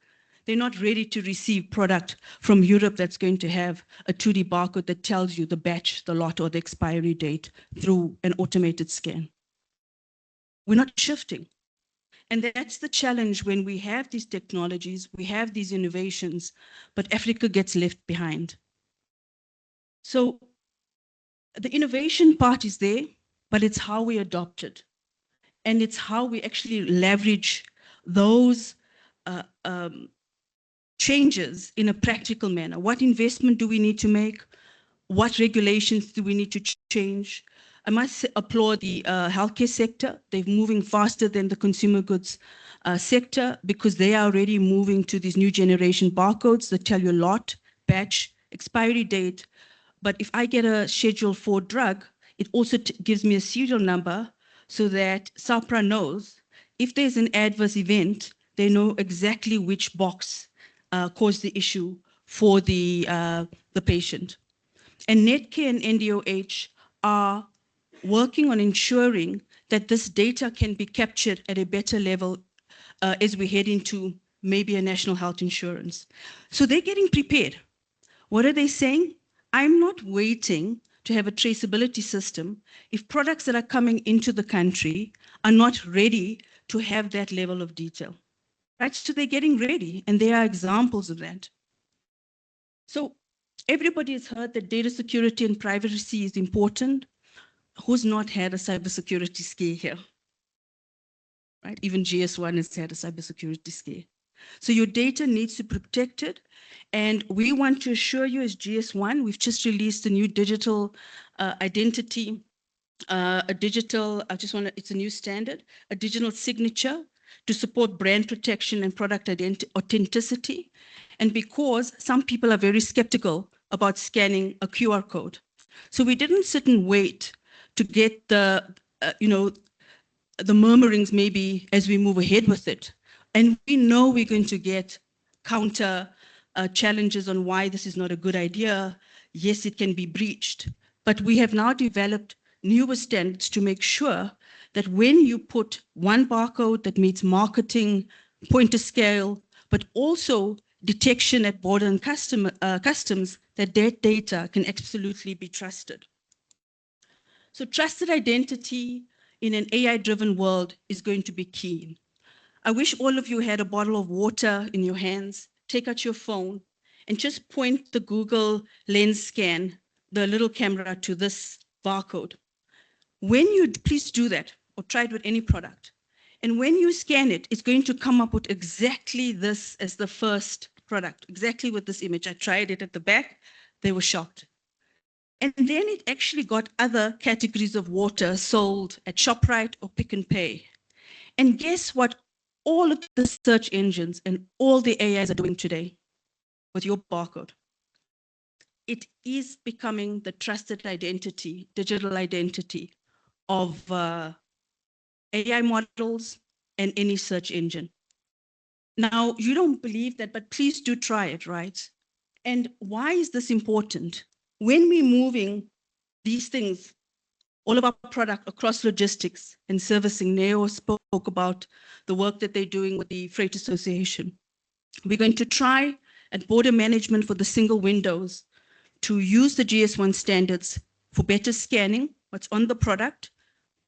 They're not ready to receive product from Europe that's going to have a 2D barcode that tells you the batch, the lot, or the expiry date through an automated scan. We're not shifting. And that's the challenge when we have these technologies, we have these innovations, but Africa gets left behind. So the innovation part is there, but it's how we adopt it. And it's how we actually leverage those changes in a practical manner. What investment do we need to make? What regulations do we need to change? I must applaud the healthcare sector. They're moving faster than the consumer goods sector because they are already moving to these new generation barcodes that tell you lot, batch, expiry date. But if I get a Schedule 4 drug, it also gives me a serial number so that SAPRA knows if there's an adverse event, they know exactly which box caused the issue for the patient. And Netcare and NDOH are working on ensuring that this data can be captured at a better level as we head into maybe a national health insurance. So they're getting prepared. What are they saying? I'm not waiting to have a traceability system if products that are coming into the country are not ready to have that level of detail. Right? So they're getting ready, and there are examples of that. So everybody has heard that data security and privacy is important. Who's not had a cybersecurity scare here? Right? Even GS1 has had a cybersecurity scare. So your data needs to be protected. And we want to assure you as GS1, we've just released a new digital identity, it's a new standard, a digital signature to support brand protection and product authenticity. And because some people are very skeptical about scanning a QR code. So we didn't sit and wait to get the murmurings maybe as we move ahead with it. And we know we're going to get counter challenges on why this is not a good idea. Yes, it can be breached. But we have now developed newer standards to make sure that when you put one barcode that meets marketing, point of scale, but also detection at border and customs, that data can absolutely be trusted. So trusted identity in an AI-driven world is going to be key. I wish all of you had a bottle of water in your hands, take out your phone, and just point the Google Lens scan, the little camera, to this barcode. Please do that, or try it with any product. And when you scan it, it's going to come up with exactly this as the first product, exactly with this image. I tried it at the back, they were shocked. And then it actually got other categories of water sold at ShopRite or Pick n Pay. And guess what all of the search engines and all the AIs are doing today with your barcode? It is becoming the trusted identity, digital identity of AI models and any search engine. Now, you don't believe that, but please do try it, right? And why is this important? When we're moving these things, all of our product across logistics and servicing, Neo spoke about the work that they're doing with the Freight Association. We're going to try at border management for the single windows to use the GS1 standards for better scanning, what's on the product,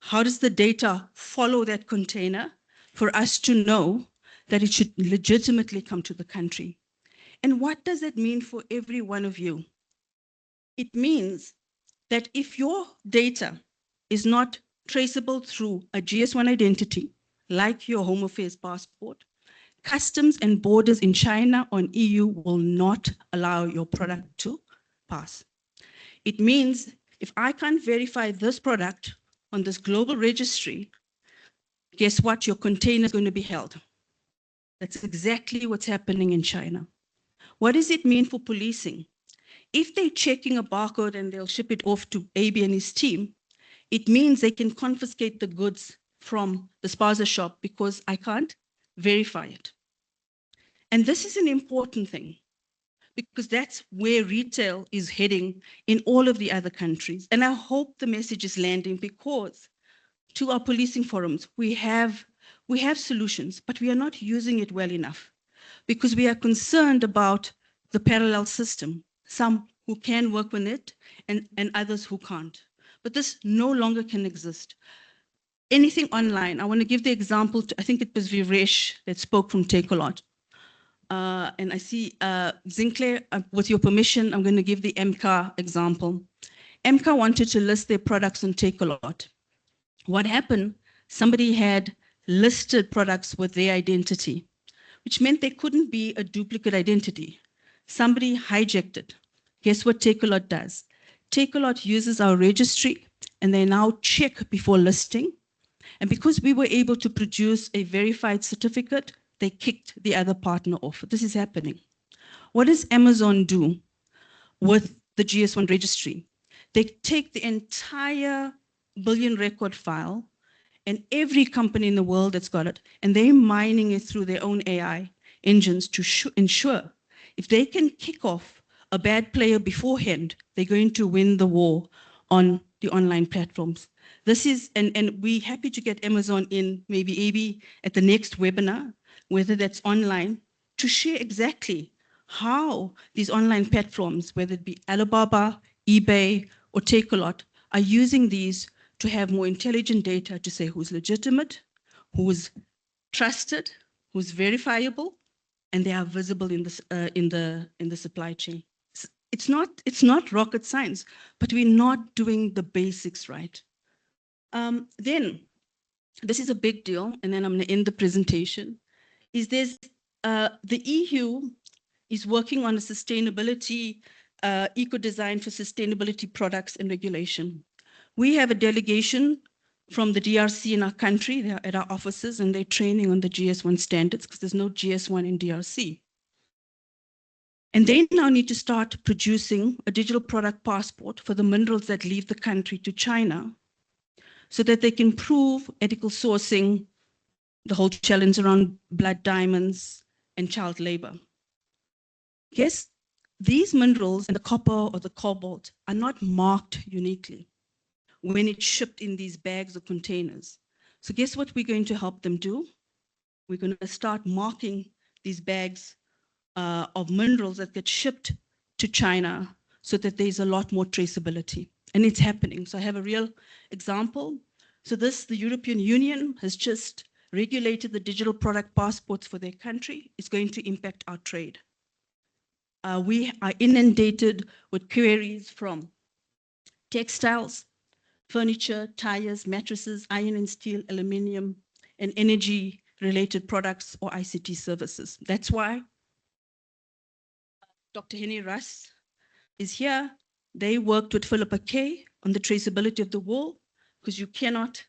how does the data follow that container for us to know that it should legitimately come to the country. And what does that mean for every one of you? It means that if your data is not traceable through a GS1 identity, like your Home Affairs passport, customs and borders in China or in EU will not allow your product to pass. It means if I can't verify this product on this global registry, guess what? Your container is going to be held. That's exactly what's happening in China. What does it mean for policing? If they're checking a barcode and they'll ship it off to AB and his team, it means they can confiscate the goods from the spaza shop because I can't verify it. And this is an important thing because that's where retail is heading in all of the other countries. And I hope the message is landing because to our policing forums, we have solutions, but we are not using it well enough because we are concerned about the parallel system, some who can work with it and others who can't. But this no longer can exist. Anything online, I want to give the example, I think it was Viresh that spoke from Takealot. And I see Zinclair, with your permission, I'm going to give the MCA example. MCA wanted to list their products on Takealot. What happened? Somebody had listed products with their identity, which meant there couldn't be a duplicate identity. Somebody hijacked it. Guess what Takealot does? Takealot uses our registry and they now check before listing. And because we were able to produce a verified certificate, they kicked the other partner off. This is happening. What does Amazon do with the GS1 registry? They take the entire billion record file and every company in the world that's got it, and they're mining it through their own AI engines to ensure if they can kick off a bad player beforehand, they're going to win the war on the online platforms. This is, and we're happy to get Amazon in, maybe at the next webinar, whether that's online, to share exactly how these online platforms, whether it be Alibaba, eBay, or Takealot, are using these to have more intelligent data to say who's legitimate, who's trusted, who's verifiable, and they are visible in the supply chain. It's not rocket science, but we're not doing the basics right. Then, this is a big deal, and then I'm going to end the presentation. Is there's the EU is working on a sustainability eco-design for sustainability products and regulation. We have a delegation from the DRC in our country. They're at our offices and they're training on the GS1 standards because there's no GS1 in DRC. And they now need to start producing a digital product passport for the minerals that leave the country to China so that they can prove ethical sourcing, the whole challenge around blood diamonds and child labor. Yes, these minerals and the copper or the cobalt are not marked uniquely when it's shipped in these bags or containers. So guess what we're going to help them do? We're going to start marking these bags of minerals that get shipped to China so that there's a lot more traceability. And it's happening. So I have a real example. So the European Union has just regulated the digital product passports for their country. It's going to impact our trade. We are inundated with queries from textiles, furniture, tires, mattresses, iron and steel, aluminum, and energy-related products or ICT services. That's why Dr. Henny Russ is here. They worked with Philippa Kay on the traceability of the wool, because you cannot,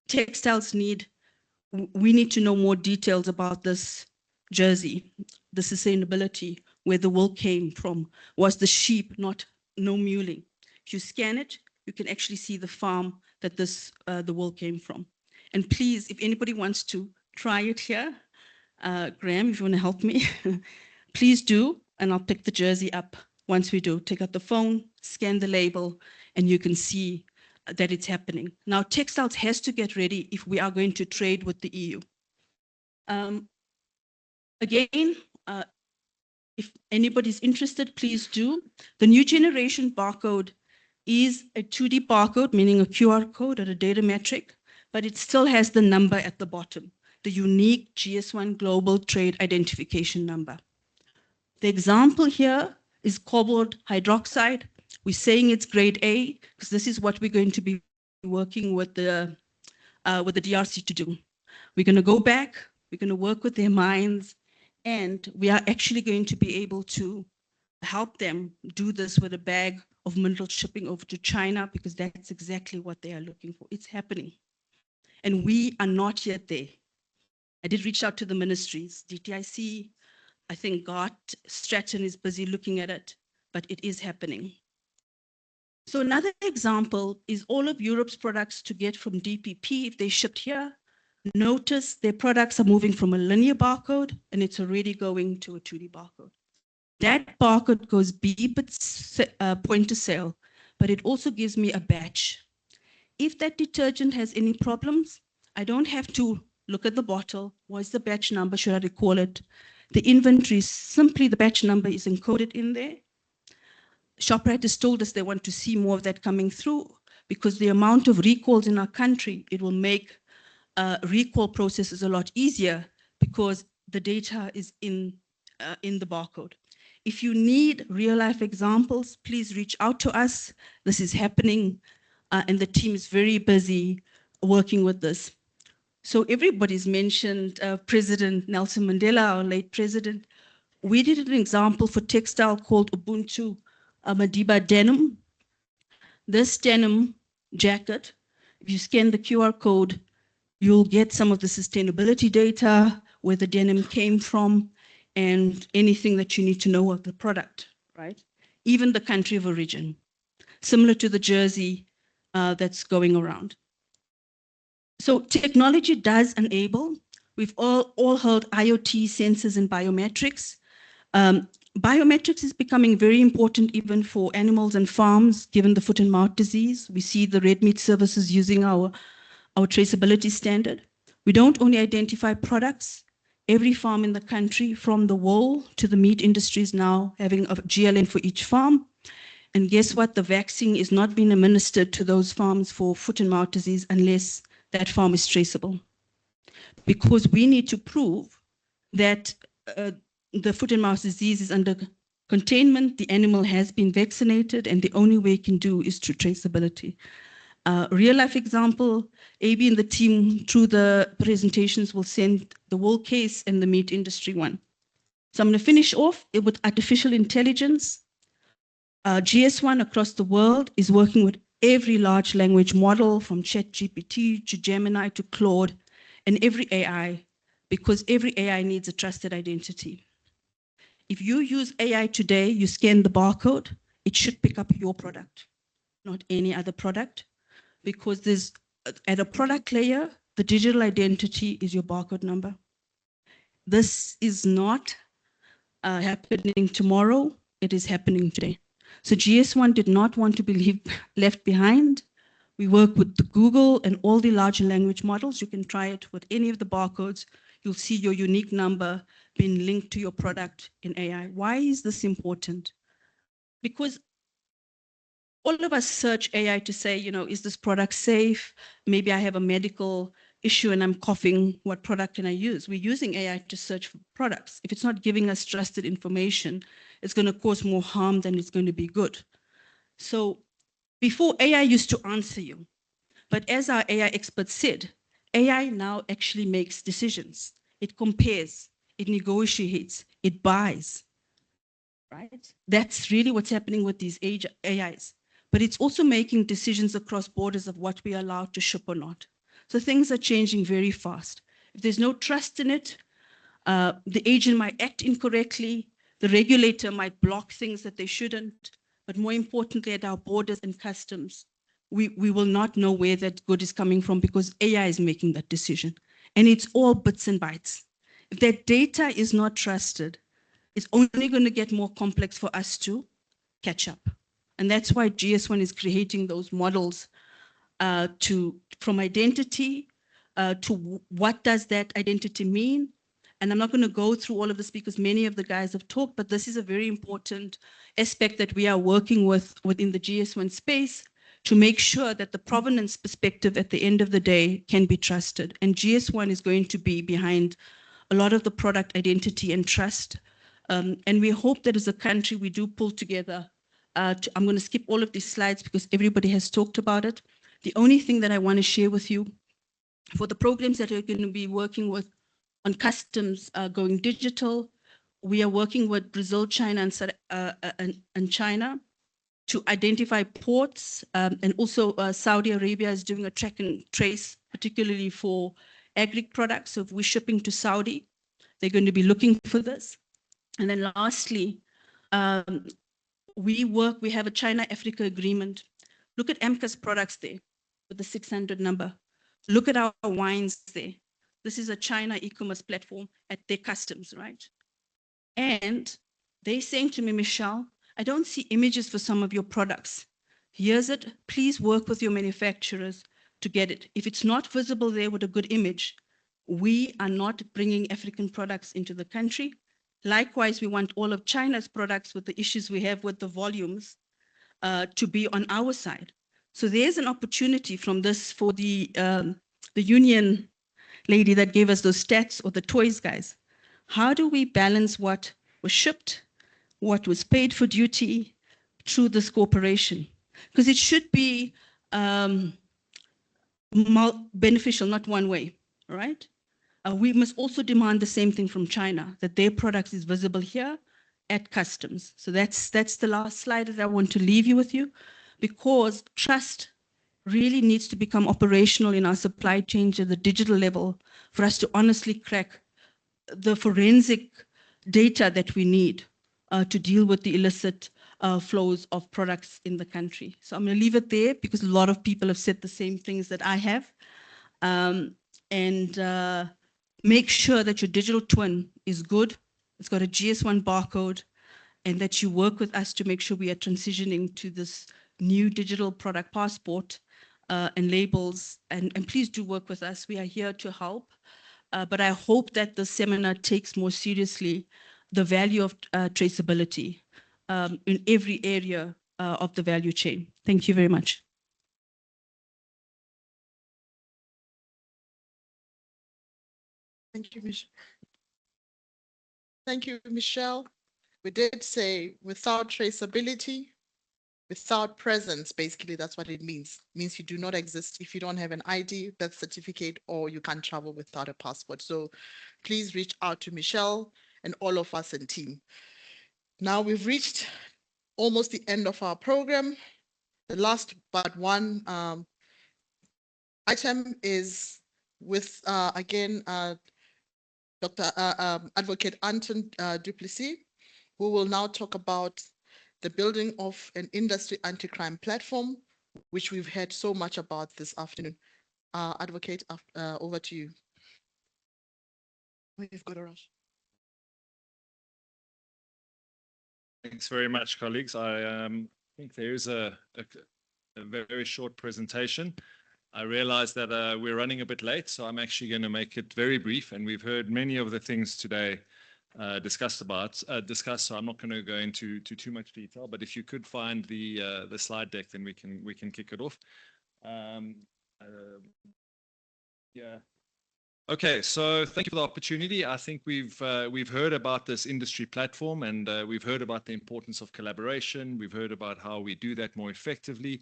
textiles we need to know more details about this jersey, the sustainability, where the wool came from. Was the sheep no mulling? If you scan it, you can actually see the farm that the wool came from. And please, if anybody wants to try it here, Graham, if you want to help me, please do, and I'll pick the jersey up once we do. Take out the phone, scan the label, and you can see that it's happening. Now, textiles has to get ready if we are going to trade with the EU. Again, if anybody's interested, please do. The new generation barcode is a 2D barcode, meaning a QR code or a data metric, but it still has the number at the bottom, the unique GS1 Global Trade Identification Number. The example here is cobalt hydroxide. We're saying it's grade A because this is what we're going to be working with the DRC to do. We're going to go back, we're going to work with their mines, and we are actually going to be able to help them do this with a bag of mineral shipping over to China, because that's exactly what they are looking for. It's happening. And we are not yet there. I did reach out to the ministries, DTIC, I think Stratton is busy looking at it, but it is happening. So another example is all of Europe's products to get from DPP, if they shipped here, notice their products are moving from a linear barcode and it's already going to a 2D barcode. That barcode goes beep at point of sale, but it also gives me a batch. If that detergent has any problems, I don't have to look at the bottle. What's the batch number? Should I recall it? The inventory, simply the batch number is encoded in there. ShopRite has told us they want to see more of that coming through because the amount of recalls in our country, it will make recall processes a lot easier because the data is in the barcode. If you need real life examples, please reach out to us. This is happening and the team is very busy working with this. So everybody's mentioned President Nelson Mandela, our late president. We did an example for textile called Ubuntu Madiba denim. This denim jacket, if you scan the QR code, you'll get some of the sustainability data, where the denim came from, and anything that you need to know of the product, right? Even the country of origin, similar to the jersey that's going around. So technology does enable. We've all heard IoT, sensors, and biometrics. Biometrics is becoming very important even for animals and farms, given the foot and mouth disease. We see the red meat services using our traceability standard. We don't only identify products. Every farm in the country, from the wool to the meat industry, is now having a GLN for each farm. And guess what? The vaccine is not being administered to those farms for foot and mouth disease unless that farm is traceable. Because we need to prove that the foot and mouth disease is under containment, the animal has been vaccinated, and the only way you can do is through traceability. Real life example, AB and the team through the presentations will send the wool case and the meat industry one. So I'm going to finish off with artificial intelligence. GS1 across the world is working with every large language model from ChatGPT to Gemini to Claude and every AI, because every AI needs a trusted identity. If you use AI today, you scan the barcode, it should pick up your product, not any other product, because there's at a product layer, the digital identity is your barcode number. This is not happening tomorrow, it is happening today. So GS1 did not want to be left behind. We work with the Google and all the large language models. You can try it with any of the barcodes. You'll see your unique number being linked to your product in AI. Why is this important? Because all of us search AI to say, you know, is this product safe? Maybe I have a medical issue and I'm coughing, what product can I use? We're using AI to search for products. If it's not giving us trusted information, it's going to cause more harm than it's going to be good. So before, AI used to answer you. But as our AI expert said, AI now actually makes decisions. It compares, it negotiates, it buys, right? That's really what's happening with these AIs. But it's also making decisions across borders of what we are allowed to ship or not. So things are changing very fast. If there's no trust in it, the agent might act incorrectly, the regulator might block things that they shouldn't, but more importantly, at our borders and customs, we will not know where that good is coming from because AI is making that decision. And it's all bits and bytes. If that data is not trusted, it's only going to get more complex for us to catch up. And that's why GS1 is creating those models from identity to what does that identity mean. And I'm not going to go through all of this because many of the guys have talked, but this is a very important aspect that we are working with within the GS1 space to make sure that the provenance perspective at the end of the day can be trusted. And GS1 is going to be behind a lot of the product identity and trust. And we hope that as a country, we do pull together. I'm going to skip all of these slides because everybody has talked about it. The only thing that I want to share with you for the programs that are going to be working with on customs going digital, we are working with Brazil, China, and China to identify ports, and also Saudi Arabia is doing a track and trace, particularly for agri products. So if we're shipping to Saudi, they're going to be looking for this. And then lastly, we have a China-Africa agreement. Look at Amca's products there with the 600 number. Look at our wines there. This is a China e-commerce platform at their customs, right? And they're saying to me, Michelle, I don't see images for some of your products. Here's it. Please work with your manufacturers to get it. If it's not visible there with a good image, we are not bringing African products into the country. Likewise, we want all of China's products with the issues we have with the volumes to be on our side. So there's an opportunity from this for the union lady that gave us those stats, or the toys guys. How do we balance what was shipped, what was paid for duty through this corporation? Because it should be beneficial, not one way, right? We must also demand the same thing from China, that their product is visible here at customs. So that's the last slide that I want to leave you with you, because trust really needs to become operational in our supply chain at the digital level for us to honestly crack the forensic data that we need to deal with the illicit flows of products in the country. So I'm going to leave it there because a lot of people have said the same things that I have. Make sure that your digital twin is good. It's got a GS1 barcode, and that you work with us to make sure we are transitioning to this new digital product passport and labels. And please do work with us. We are here to help. But I hope that the seminar takes more seriously the value of traceability in every area of the value chain. Thank you very much. Thank you, Michelle. Thank you, Michelle. We did say without traceability, without presence, basically that's what it means. It means you do not exist if you don't have an ID, birth certificate, or you can't travel without a passport. So please reach out to Michelle and all of us in team. Now we've reached almost the end of our program. The last but one item is with, again, Dr. Advocate Anton du Plessis, who will now talk about the building of an industry anti-crime platform, which we've heard so much about this afternoon. Advocate, over to you. We've got a rush. Thanks very much, colleagues. I think there is a very short presentation. I realize that we're running a bit late, so I'm actually going to make it very brief. And we've heard many of the things today discussed, so I'm not going to go into too much detail. But if you could find the slide deck, then we can kick it off. Yeah. Okay, so thank you for the opportunity. I think we've heard about this industry platform, and we've heard about the importance of collaboration. We've heard about how we do that more effectively.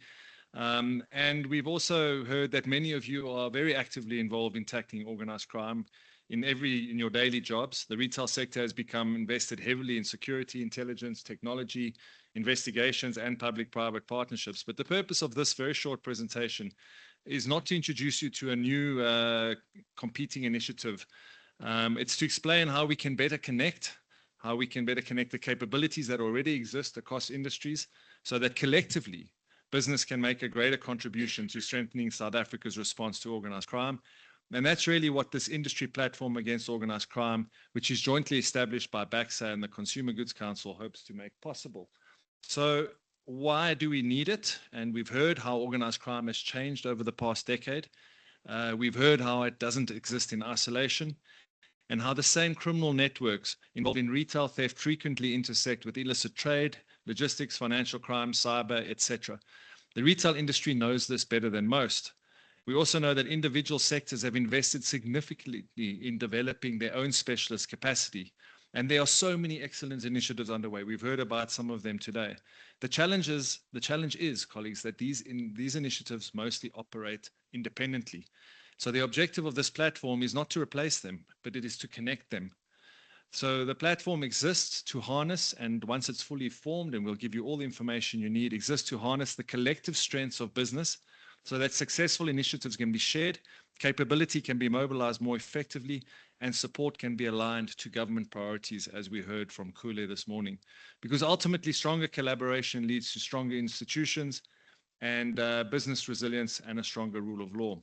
And we've also heard that many of you are very actively involved in tackling organized crime in your daily jobs. The retail sector has become invested heavily in security, intelligence, technology, investigations, and public-private partnerships. But the purpose of this very short presentation is not to introduce you to a new competing initiative. It's to explain how we can better connect the capabilities that already exist across industries, so that collectively business can make a greater contribution to strengthening South Africa's response to organized crime. And that's really what this industry platform against organized crime, which is jointly established by BAXA and the Consumer Goods Council, hopes to make possible. So why do we need it? And we've heard how organized crime has changed over the past decade. We've heard how it doesn't exist in isolation, and how the same criminal networks involved in retail theft frequently intersect with illicit trade, logistics, financial crime, cyber, etc. The retail industry knows this better than most. We also know that individual sectors have invested significantly in developing their own specialist capacity. And there are so many excellent initiatives underway. We've heard about some of them today. The challenge is, colleagues, that these initiatives mostly operate independently. So the objective of this platform is not to replace them, but it is to connect them. So the platform exists to harness, and once it's fully formed, and we'll give you all the information you need, exists to harness the collective strengths of business so that successful initiatives can be shared, capability can be mobilized more effectively, and support can be aligned to government priorities, as we heard from Kule this morning. Because ultimately, stronger collaboration leads to stronger institutions, and business resilience and a stronger rule of law.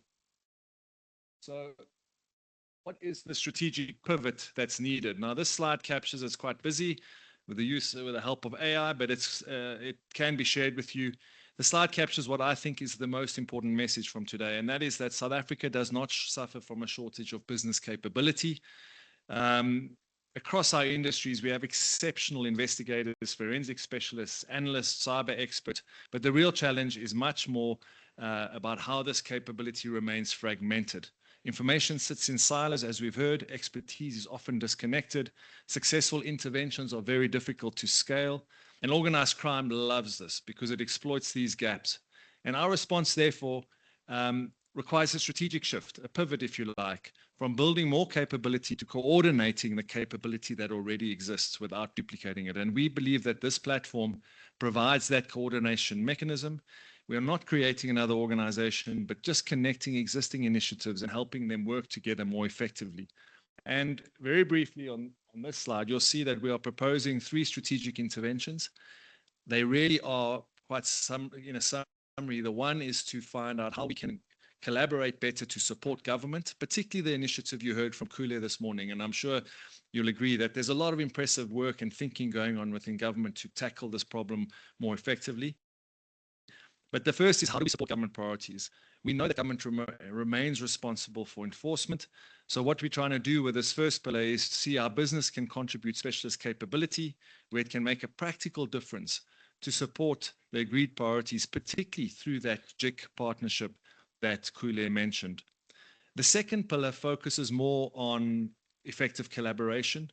So what is the strategic pivot that's needed? Now, this slide captures, it's quite busy with the help of AI, but it can be shared with you. The slide captures what I think is the most important message from today, and that is that South Africa does not suffer from a shortage of business capability. Across our industries, we have exceptional investigators, forensic specialists, analysts, cyber experts, but the real challenge is much more about how this capability remains fragmented. Information sits in silos, as we've heard. Expertise is often disconnected. Successful interventions are very difficult to scale. And organized crime loves this because it exploits these gaps. And our response, therefore, requires a strategic shift, a pivot, if you like, from building more capability to coordinating the capability that already exists without duplicating it. And we believe that this platform provides that coordination mechanism. We are not creating another organization, but just connecting existing initiatives and helping them work together more effectively. And very briefly on this slide, you'll see that we are proposing 3 strategic interventions. They really are quite in a summary. The one is to find out how we can collaborate better to support government, particularly the initiative you heard from Kule this morning. And I'm sure you'll agree that there's a lot of impressive work and thinking going on within government to tackle this problem more effectively. But the first is, how do we support government priorities? We know that government remains responsible for enforcement. So what we're trying to do with this first pillar is to see how business can contribute specialist capability, where it can make a practical difference to support the agreed priorities, particularly through that JIC partnership that Kule mentioned. The second pillar focuses more on effective collaboration.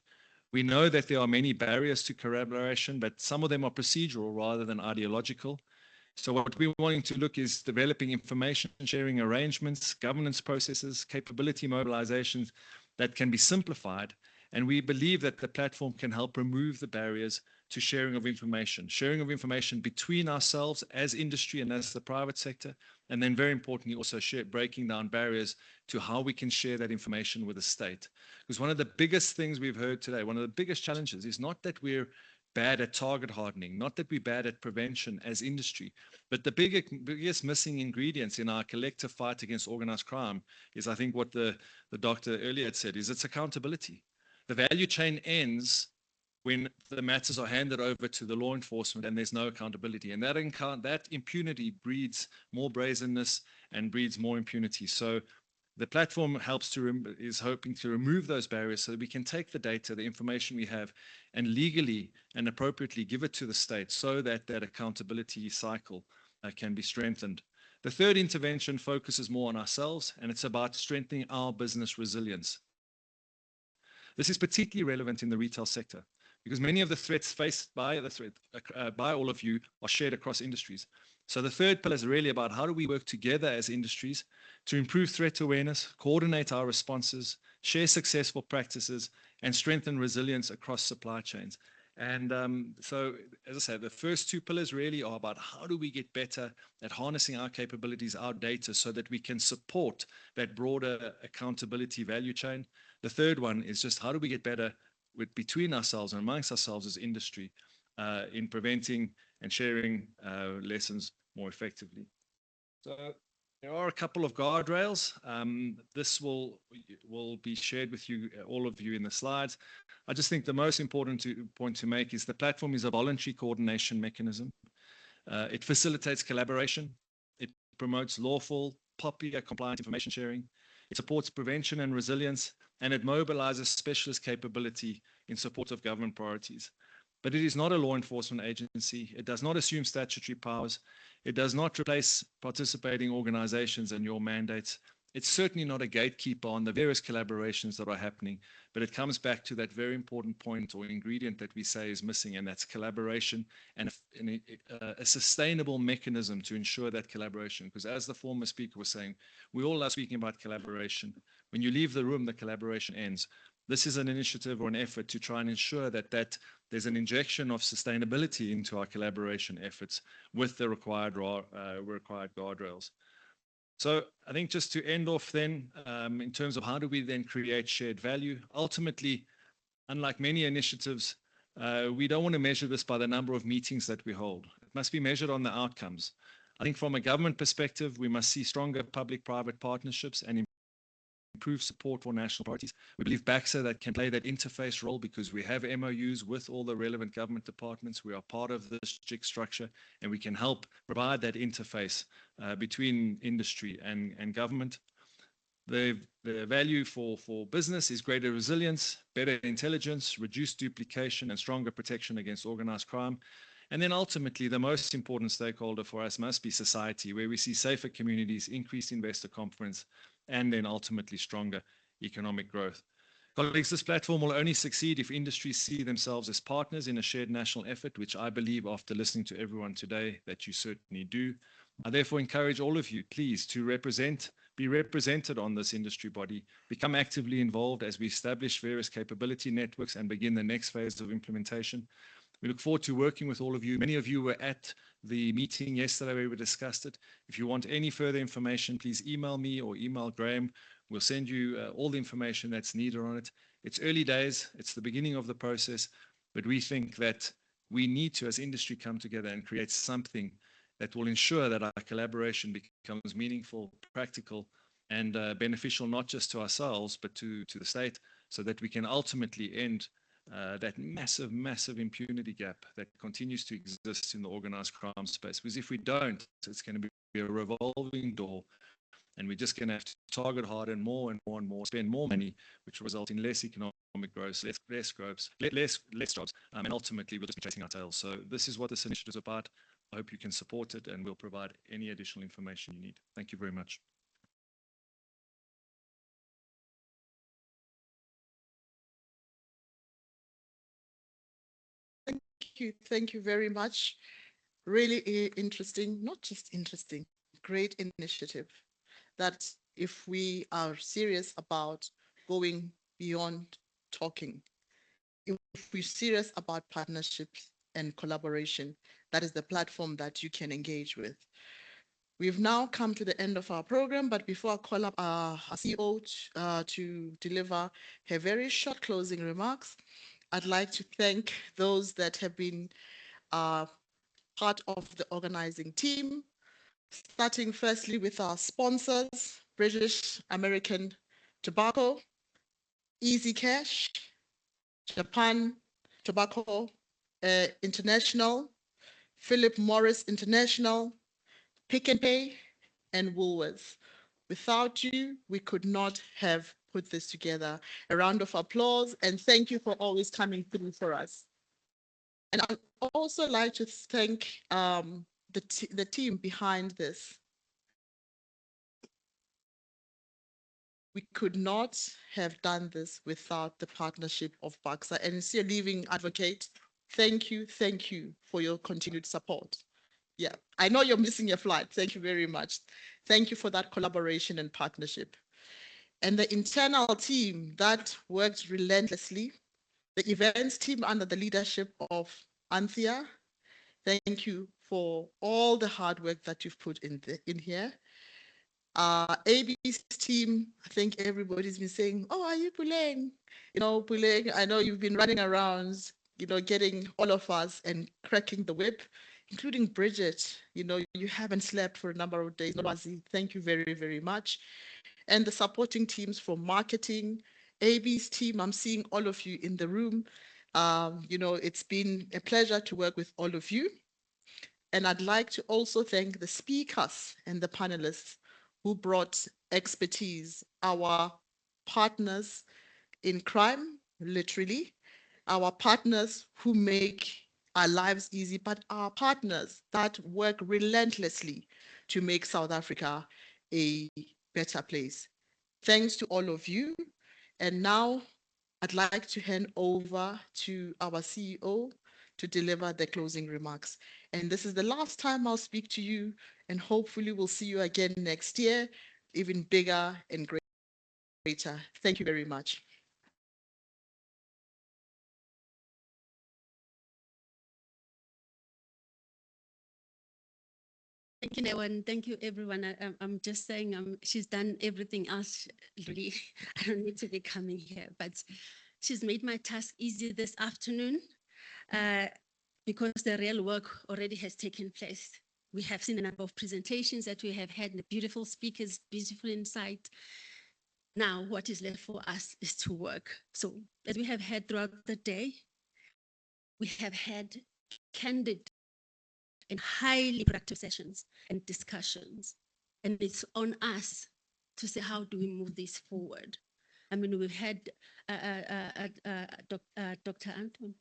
We know that there are many barriers to collaboration, but some of them are procedural rather than ideological. So what we're wanting to look is developing information sharing arrangements, governance processes, capability mobilizations that can be simplified. And we believe that the platform can help remove the barriers to sharing of information between ourselves as industry and as the private sector. And then very importantly, also breaking down barriers to how we can share that information with the state. Because one of the biggest things we've heard today, one of the biggest challenges is not that we're bad at target hardening, not that we're bad at prevention as industry, but the biggest missing ingredients in our collective fight against organized crime is, I think what the doctor earlier had said, is it's accountability. The value chain ends when the matters are handed over to the law enforcement and there's no accountability. And that impunity breeds more brazenness and breeds more impunity. So the platform is hoping to remove those barriers so that we can take the data, the information we have, and legally and appropriately give it to the state so that that accountability cycle can be strengthened. The third intervention focuses more on ourselves, and it's about strengthening our business resilience. This is particularly relevant in the retail sector because many of the threats faced by all of you are shared across industries. So the third pillar is really about how do we work together as industries to improve threat awareness, coordinate our responses, share successful practices, and strengthen resilience across supply chains. And so, as I said, the first 2 pillars really are about how do we get better at harnessing our capabilities, our data, so that we can support that broader accountability value chain. The third one is just how do we get better between ourselves and amongst ourselves as industry in preventing and sharing lessons more effectively. So there are a couple of guardrails. This will be shared with you, all of you, in the slides. I just think the most important point to make is the platform is a voluntary coordination mechanism. It facilitates collaboration. It promotes lawful, popular, compliant information sharing. It supports prevention and resilience, and it mobilizes specialist capability in support of government priorities. But it is not a law enforcement agency. It does not assume statutory powers. It does not replace participating organizations and your mandates. It's certainly not a gatekeeper on the various collaborations that are happening, but it comes back to that very important point or ingredient that we say is missing, and that's collaboration and a sustainable mechanism to ensure that collaboration. Because as the former speaker was saying, we all are speaking about collaboration. When you leave the room, the collaboration ends. This is an initiative or an effort to try and ensure that there's an injection of sustainability into our collaboration efforts with the required guardrails. So I think just to end off then, in terms of how do we then create shared value, ultimately, unlike many initiatives, we don't want to measure this by the number of meetings that we hold. It must be measured on the outcomes. I think from a government perspective, we must see stronger public-private partnerships and improve support for national priorities. We believe BAXA that can play that interface role because we have MOUs with all the relevant government departments. We are part of this JIC structure, and we can help provide that interface between industry and government. The value for business is greater resilience, better intelligence, reduced duplication, and stronger protection against organized crime. And then ultimately, the most important stakeholder for us must be society, where we see safer communities, increased investor confidence, and then ultimately stronger economic growth. Colleagues, this platform will only succeed if industries see themselves as partners in a shared national effort, which I believe, after listening to everyone today, that you certainly do. I therefore encourage all of you, please, to be represented on this industry body, become actively involved as we establish various capability networks and begin the next phase of implementation. We look forward to working with all of you. Many of you were at the meeting yesterday where we discussed it. If you want any further information, please email me or email Graham. We'll send you all the information that's needed on it. It's early days. It's the beginning of the process, but we think that we need to, as industry, come together and create something that will ensure that our collaboration becomes meaningful, practical, and beneficial, not just to ourselves, but to the state, so that we can ultimately end that massive impunity gap that continues to exist in the organized crime space. Because if we don't, it's going to be a revolving door, and we're just going to have to target harder and more, spend more money, which will result in less economic growth, less jobs, and ultimately we'll just be chasing our tails. So this is what this initiative is about. I hope you can support it, and we'll provide any additional information you need. Thank you very much. Thank you very much. Really interesting, not just interesting, great initiative that if we are serious about going beyond talking, if we're serious about partnerships and collaboration, that is the platform that you can engage with. We've now come to the end of our program, but before I call up our CEO to deliver her very short closing remarks, I'd like to thank those that have been part of the organizing team, starting firstly with our sponsors, British American Tobacco, Easy Cash, Japan Tobacco International, Philip Morris International, Pick n Pay, and Woolworths. Without you, we could not have put this together. A round of applause, and thank you for always coming through for us. And I'd also like to thank the team behind this. We could not have done this without the partnership of BAXA. And see a leaving advocate, thank you for your continued support. Yeah, I know you're missing your flight. Thank you very much. Thank you for that collaboration and partnership. And the internal team that worked relentlessly, the events team under the leadership of Anthea, thank you for all the hard work that you've put in here. AB's team, I think everybody's been saying, oh, are you Puleng? You know, Puleng, I know you've been running around, you know, getting all of us and cracking the whip, including Bridget. You know, you haven't slept for a number of days. Thank you very, very much. And the supporting teams from marketing, AB's team, I'm seeing all of you in the room. You know, it's been a pleasure to work with all of you. And I'd like to also thank the speakers and the panelists who brought expertise, our partners in crime, literally, our partners who make our lives easy, but our partners that work relentlessly to make South Africa a better place. Thanks to all of you. And now I'd like to hand over to our CEO to deliver the closing remarks. And this is the last time I'll speak to you, and hopefully we'll see you again next year, even bigger and greater. Thank you very much. Thank you, Newan. Thank you, everyone. I'm just saying she's done everything else. Really, I don't need to be coming here, but she's made my task easy this afternoon because the real work already has taken place. We have seen a number of presentations that we have had, the beautiful speakers, beautiful insight. Now, what is left for us is to work. So as we have had throughout the day, we have had candid and highly productive sessions and discussions. And it's on us to say, how do we move this forward? I mean, we've had Dr. Anton,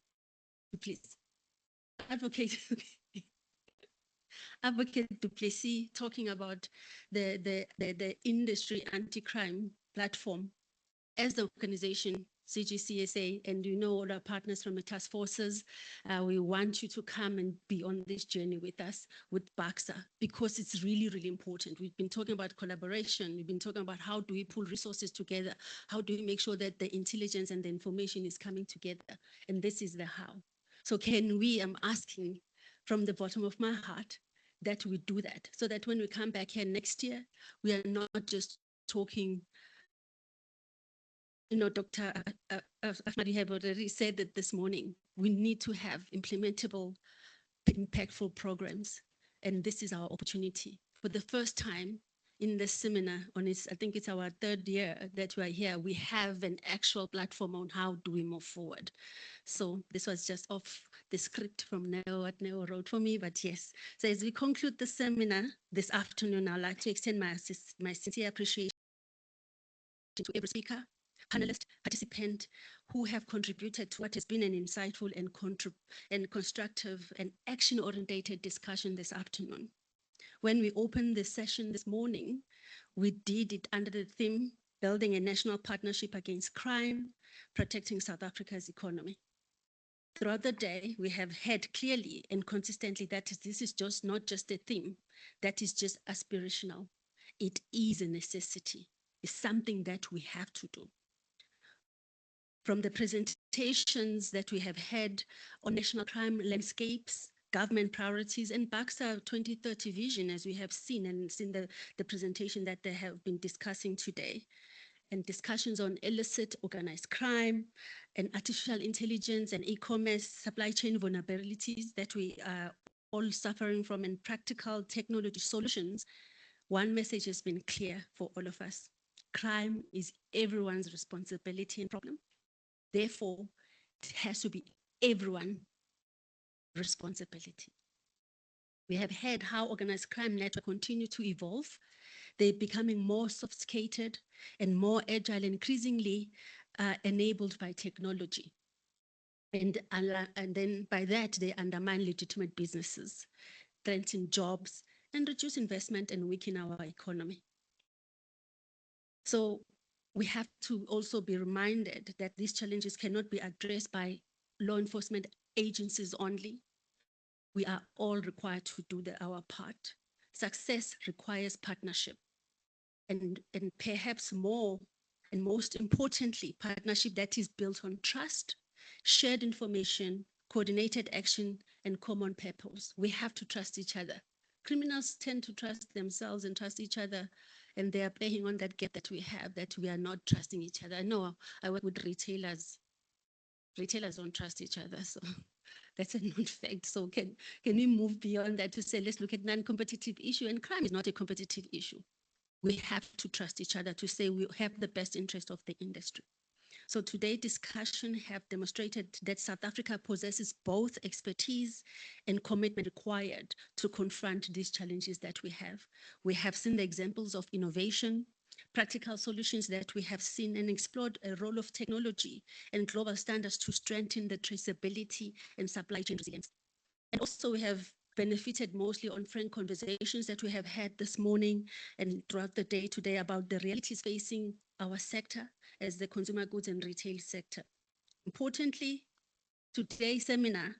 please, Advocate Duplessis talking about the industry anti-crime platform as the organization CGCSA, and you know all our partners from the task forces, we want you to come and be on this journey with us, with BAXA, because it's really, really important. We've been talking about collaboration. We've been talking about how do we pull resources together? How do we make sure that the intelligence and the information is coming together? And this is the how. So can we, I'm asking from the bottom of my heart, that we do that, so that when we come back here next year, we are not just talking. You know, Dr. Ahmadi have already said that this morning, we need to have implementable, impactful programs. And this is our opportunity. For the first time in this seminar, I think it's our third year that we are here, we have an actual platform on how do we move forward. So this was just off the script from Neo, what Neo wrote for me, but yes. So as we conclude the seminar this afternoon, I'd like to extend my sincere appreciation to every speaker, panelist, participant who have contributed to what has been an insightful and constructive and action-oriented discussion this afternoon. When we opened the session this morning, we did it under the theme, Building a National Partnership Against Crime, Protecting South Africa's Economy. Throughout the day, we have heard clearly and consistently that this is just not just a theme, that is just aspirational. It is a necessity. It's something that we have to do. From the presentations that we have had on national crime landscapes, government priorities, and BAXA 2030 vision, as we have seen and seen the presentation that they have been discussing today, and discussions on illicit organized crime and artificial intelligence and e-commerce supply chain vulnerabilities that we are all suffering from, and practical technology solutions, one message has been clear for all of us. Crime is everyone's responsibility and problem. Therefore, it has to be everyone's responsibility. We have heard how organized crime networks continue to evolve. They're becoming more sophisticated and more agile, increasingly enabled by technology. And then by that, they undermine legitimate businesses, threaten jobs, and reduce investment and weaken our economy. So we have to also be reminded that these challenges cannot be addressed by law enforcement agencies only. We are all required to do our part. Success requires partnership, and perhaps more and most importantly, partnership that is built on trust, shared information, coordinated action, and common purpose. We have to trust each other. Criminals tend to trust themselves and trust each other, and they are playing on that gap that we have, that we are not trusting each other. I know I work with retailers. Retailers don't trust each other, so that's a known fact. So can we move beyond that to say, let's look at non-competitive issue, and crime is not a competitive issue. We have to trust each other to say we have the best interest of the industry. So today's discussion have demonstrated that South Africa possesses both expertise and commitment required to confront these challenges that we have. We have seen the examples of innovation, practical solutions that we have seen, and explored a role of technology and global standards to strengthen the traceability and supply chain resilience. And also we have benefited mostly on frank conversations that we have had this morning and throughout the day today about the realities facing our sector as the consumer goods and retail sector. Importantly, today's seminar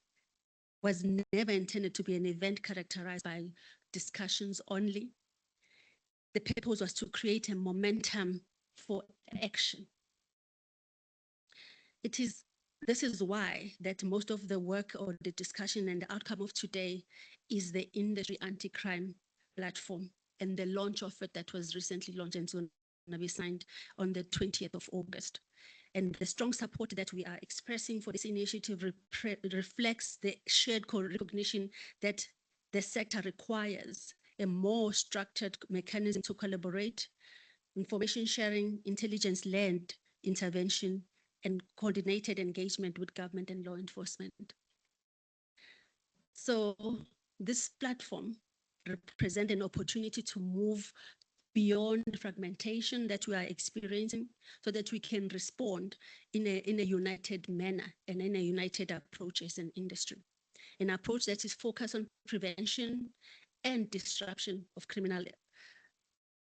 was never intended to be an event characterized by discussions only. The purpose was to create a momentum for action. This is why that most of the work or the discussion and the outcome of today is the industry anti-crime platform and the launch of it that was recently launched and soon to be signed on the 20th of August. And the strong support that we are expressing for this initiative reflects the shared recognition that the sector requires a more structured mechanism to collaborate, information sharing, intelligence-led intervention, and coordinated engagement with government and law enforcement. So this platform represents an opportunity to move beyond fragmentation that we are experiencing so that we can respond in a united manner and in a united approach as an industry. An approach that is focused on prevention and disruption of criminal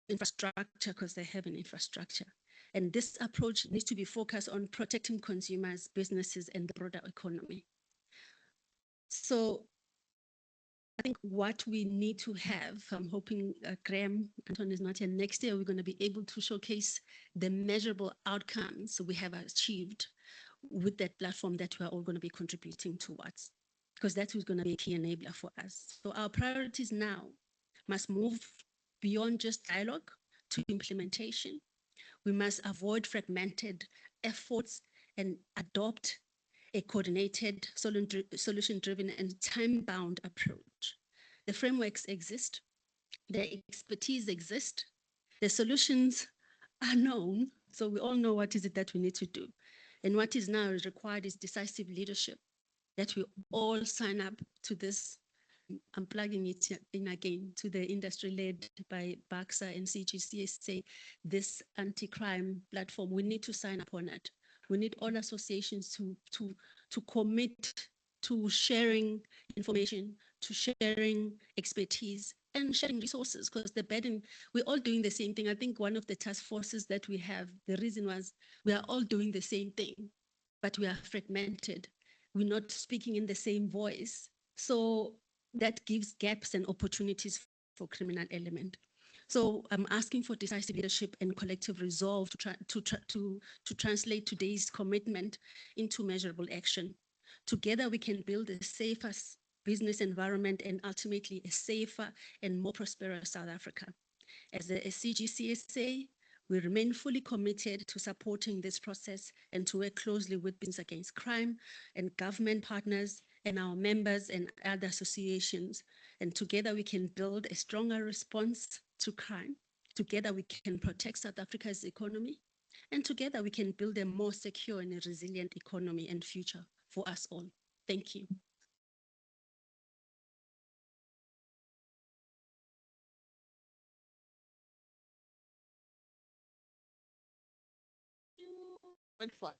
infrastructure because they have an infrastructure. And this approach needs to be focused on protecting consumers, businesses, and the broader economy. So I think what we need to have, I'm hoping Graham, Anton is not here, next year we're going to be able to showcase the measurable outcomes we have achieved with that platform that we're all going to be contributing towards, because that is going to be a key enabler for us. So our priorities now must move beyond just dialogue to implementation. We must avoid fragmented efforts and adopt a coordinated, solution-driven and time-bound approach. The frameworks exist, the expertise exists, the solutions are known, so we all know what is it that we need to do. And what is now required is decisive leadership, that we all sign up to this. I'm plugging it in again to the industry led by BAXA and CGCSA, this anti-crime platform. We need to sign up on it. We need all associations to commit to sharing information, to sharing expertise, and sharing resources, because the burden, we're all doing the same thing. I think one of the task forces that we have, the reason was we are all doing the same thing, but we are fragmented. We're not speaking in the same voice. So that gives gaps and opportunities for criminal element. So I'm asking for decisive leadership and collective resolve to translate today's commitment into measurable action. Together, we can build a safer business environment and ultimately a safer and more prosperous South Africa. As a CGCSA, we remain fully committed to supporting this process and to work closely with Business Against Crime and government partners and our members and other associations. And together we can build a stronger response to crime. Together we can protect South Africa's economy. And together we can build a more secure and a resilient economy and future for us all. Thank you. Went flat.